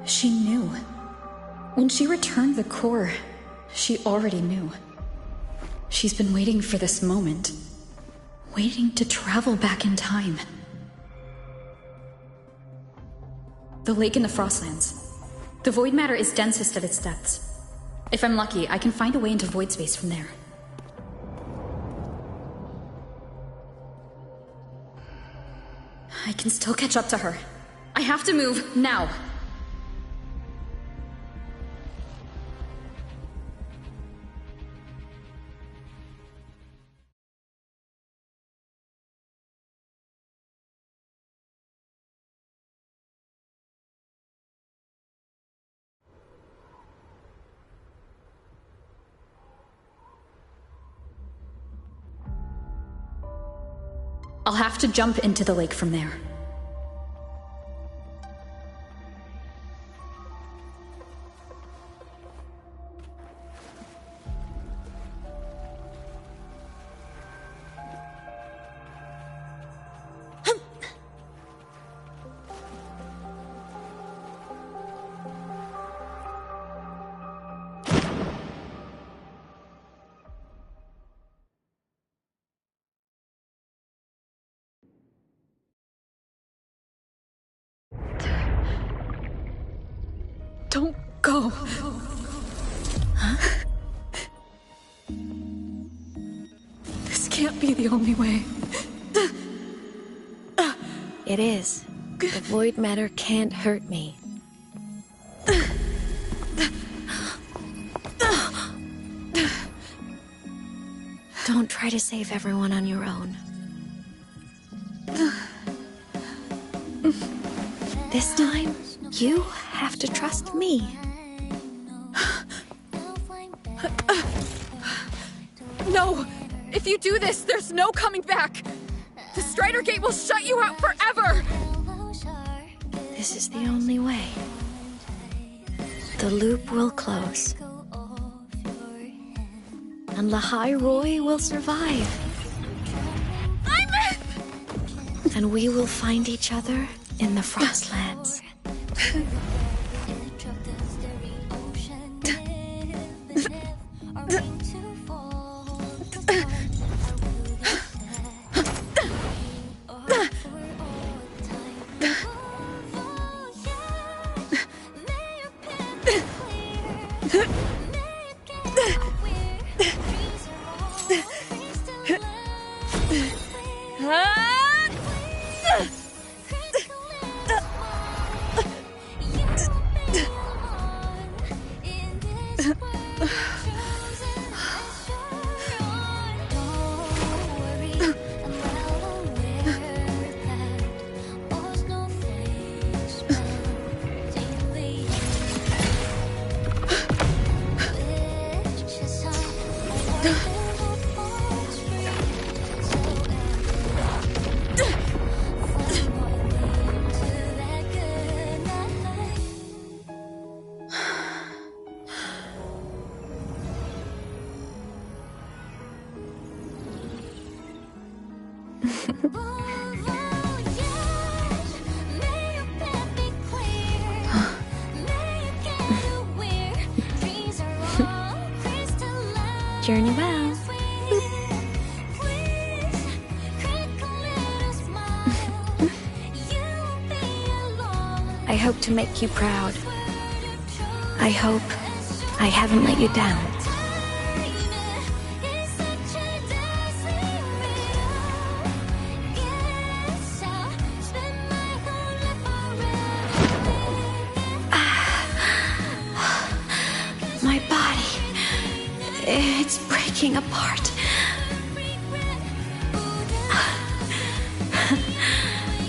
She knew. When she returned the core, she already knew. She's been waiting for this moment. Waiting to travel back in time. The lake in the Frostlands. The void matter is densest at its depths. If I'm lucky, I can find a way into void space from there. I can still catch up to her. I have to move, now. I'll have to jump into the lake from there. Don't go. Huh? This can't be the only way. It is. The void matter can't hurt me. Don't try to save everyone on your own. This time, you have to trust me. No! If you do this, there's no coming back! The Strider Gate will shut you out forever! This is the only way. The loop will close. And Lahai Roy will survive. And we will find each other in the Frostlands. Journey well. I hope to make you proud. I hope I haven't let you down. My body, it's breaking apart.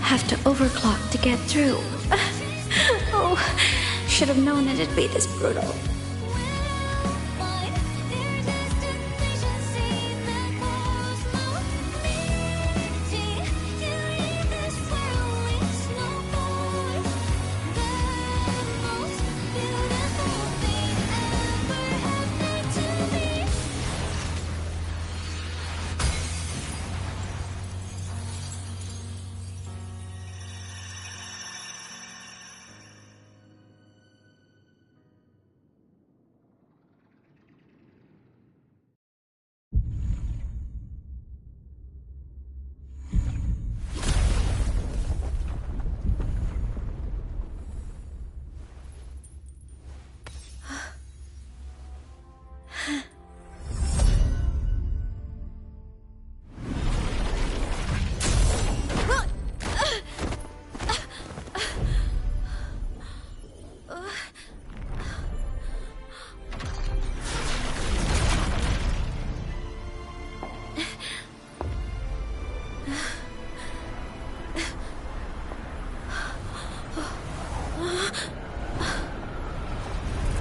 Have to overclock to get through. Oh, should have known it'd be this brutal.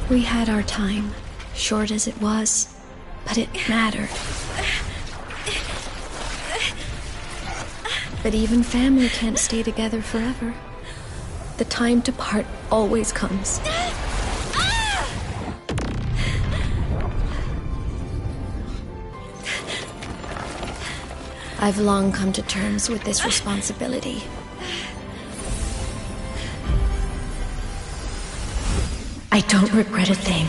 We had our time, short as it was, but it mattered. But even family can't stay together forever. The time to part always comes. I've long come to terms with this responsibility. I don't regret a thing.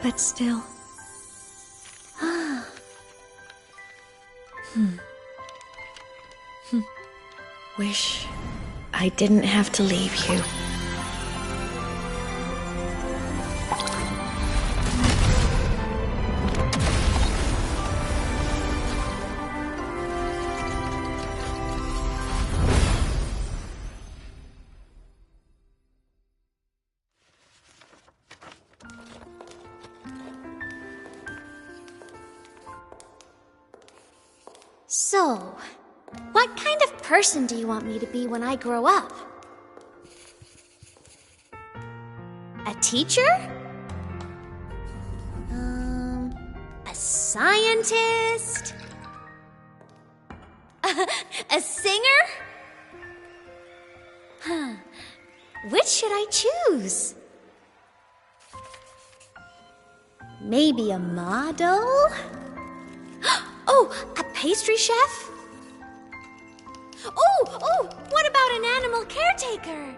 But still. Wish I didn't have to leave you. So, what kind of person do you want me to be when I grow up? A teacher? A scientist? A singer? Huh. Which should I choose? Maybe a model? Oh, a pastry chef? Oh, what about an animal caretaker?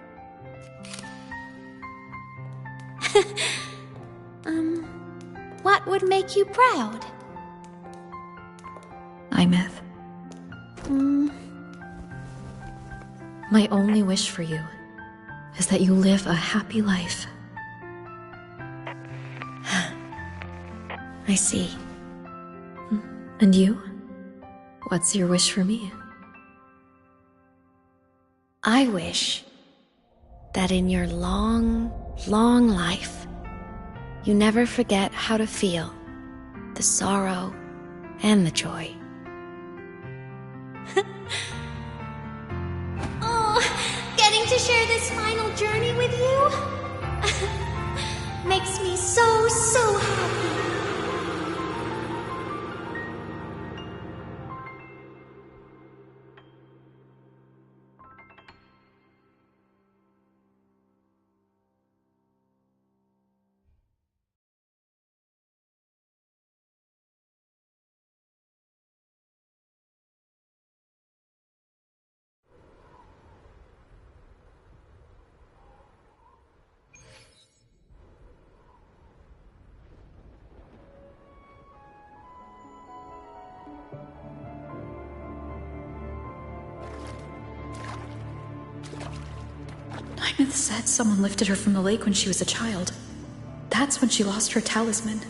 What would make you proud? Imeth. My only wish for you is that you live a happy life. I see. And you? What's your wish for me? I wish that in your long, long life, you never forget how to feel the sorrow and the joy. Oh, getting to share this final journey with you makes me so happy. Imeth said someone lifted her from the lake when she was a child. That's when she lost her talisman.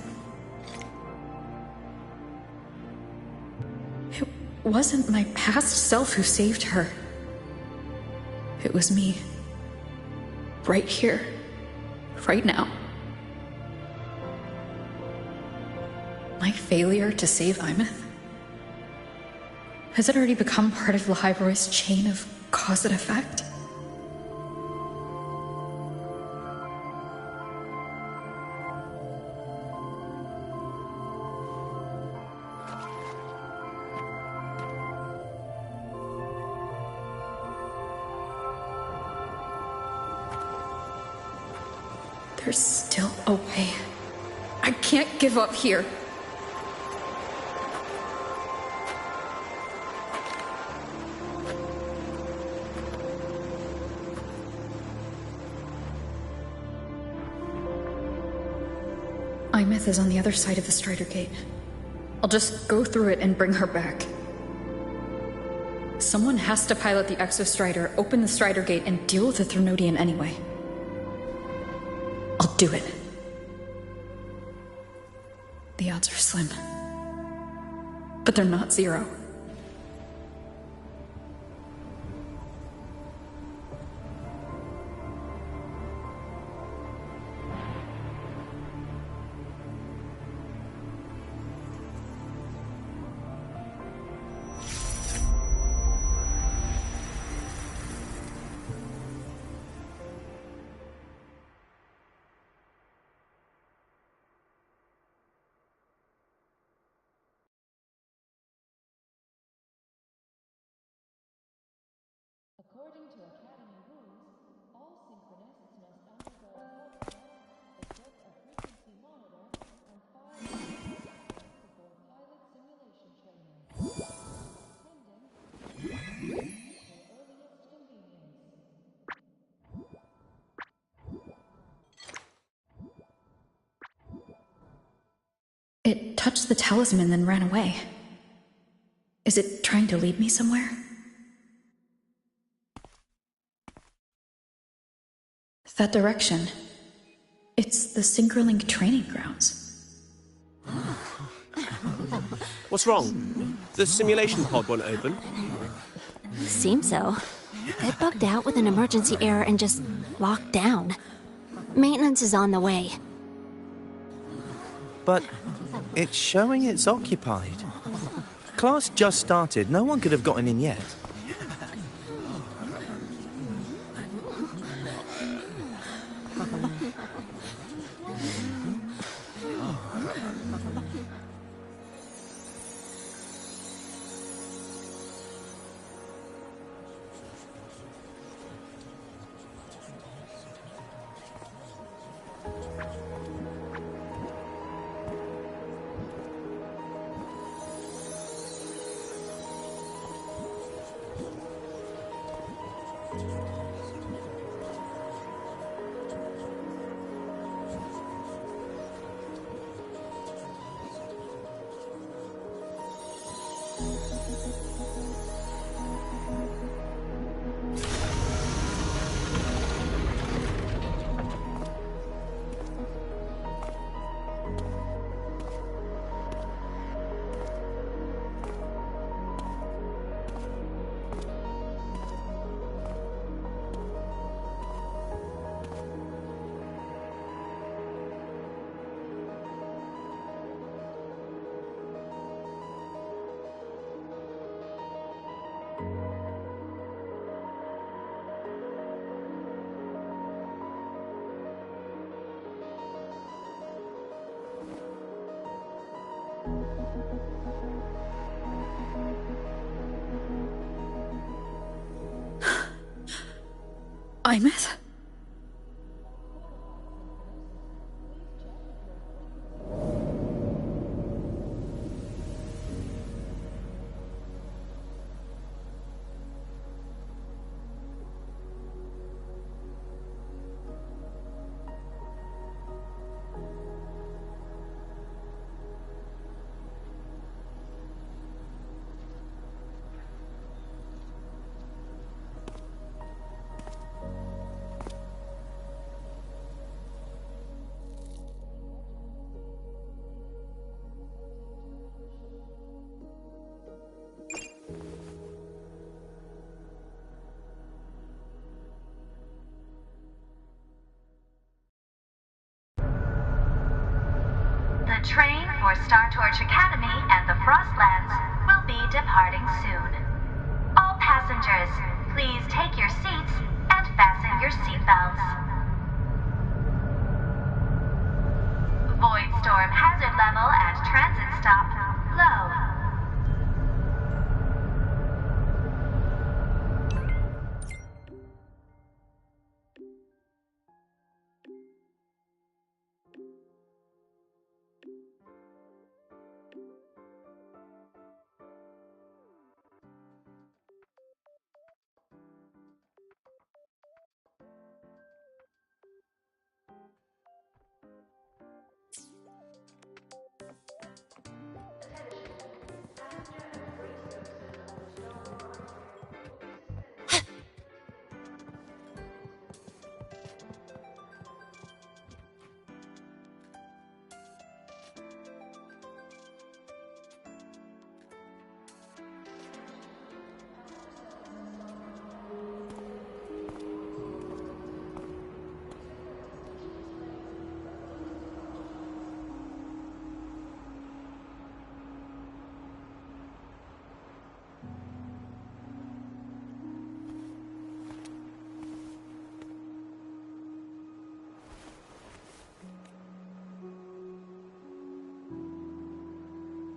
It wasn't my past self who saved her. It was me. Right here. Right now. My failure to save Imeth? Has it already become part of Lahiroy's chain of cause and effect? There's still a way. I can't give up here. Imeth is on the other side of the Strider Gate. I'll just go through it and bring her back. Someone has to pilot the Exostrider, open the Strider Gate, and deal with the Threnodian anyway. I'll do it. The odds are slim, but they're not zero. According to Academy rules, all synchronists must undergo a health check, equip a frequency monitor, and file a report before pilot simulation training. Attending your earliest convenience. It touched the talisman and then ran away. Is it trying to lead me somewhere? That direction. It's the Synchrolink training grounds. What's wrong? The simulation pod won't open? Seems so. It bugged out with an emergency error and just locked down. Maintenance is on the way. But it's showing it's occupied. Class just started. No one could have gotten in yet. Imeth? The train for Star Torch Academy and the Frostlands will be departing soon. All passengers, please take your seats and fasten your seatbelts. Void storm hazard level at transit stop low.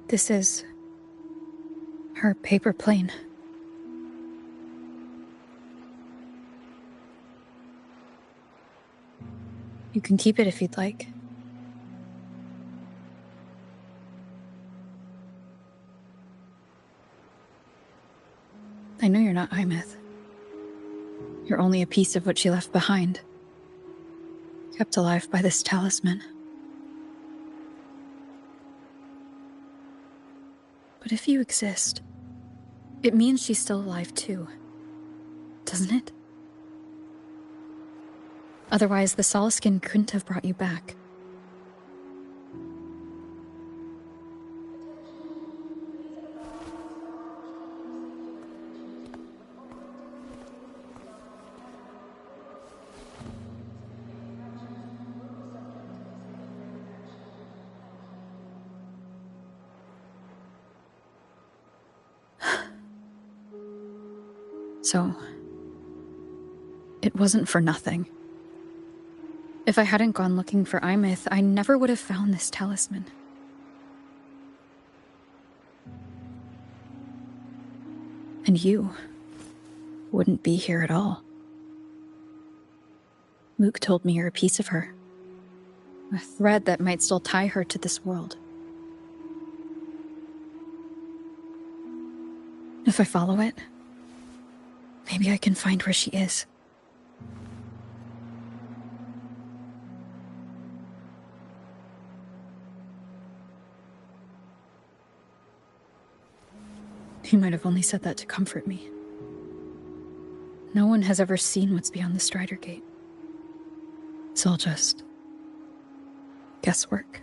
This is her paper plane. You can keep it if you'd like. I know you're not Imeth. You're only a piece of what she left behind, kept alive by this talisman. But if you exist, it means she's still alive too, doesn't it? Otherwise, the Solaskin couldn't have brought you back. So, it wasn't for nothing. If I hadn't gone looking for Imeth, I never would have found this talisman. And you wouldn't be here at all. Luke told me you're a piece of her. A thread that might still tie her to this world. If I follow it, maybe I can find where she is. He might have only said that to comfort me. No one has ever seen what's beyond the Strider Gate. It's all just guesswork.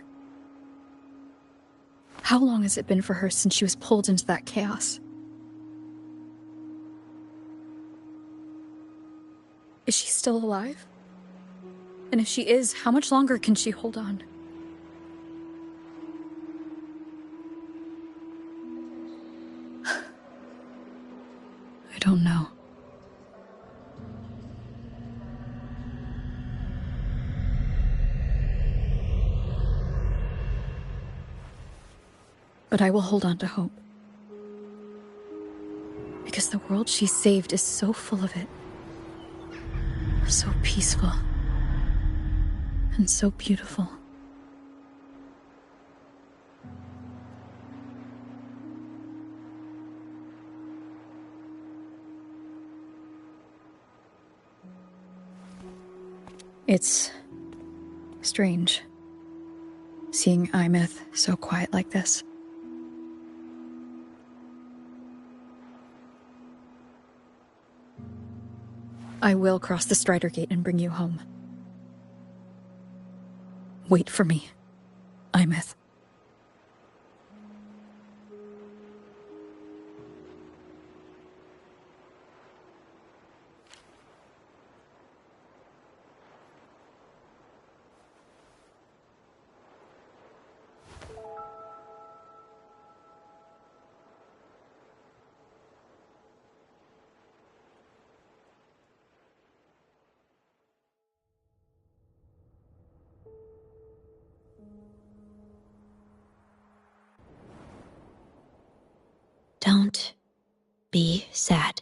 How long has it been for her since she was pulled into that chaos? Is she still alive? And if she is, how much longer can she hold on? I don't know. But I will hold on to hope. Because the world she saved is so full of it. So peaceful. And so beautiful. It's strange, seeing Imeth so quiet like this. I will cross the Strider Gate and bring you home. Wait for me, Imeth. Don't be sad.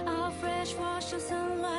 Our fresh wash of sunlight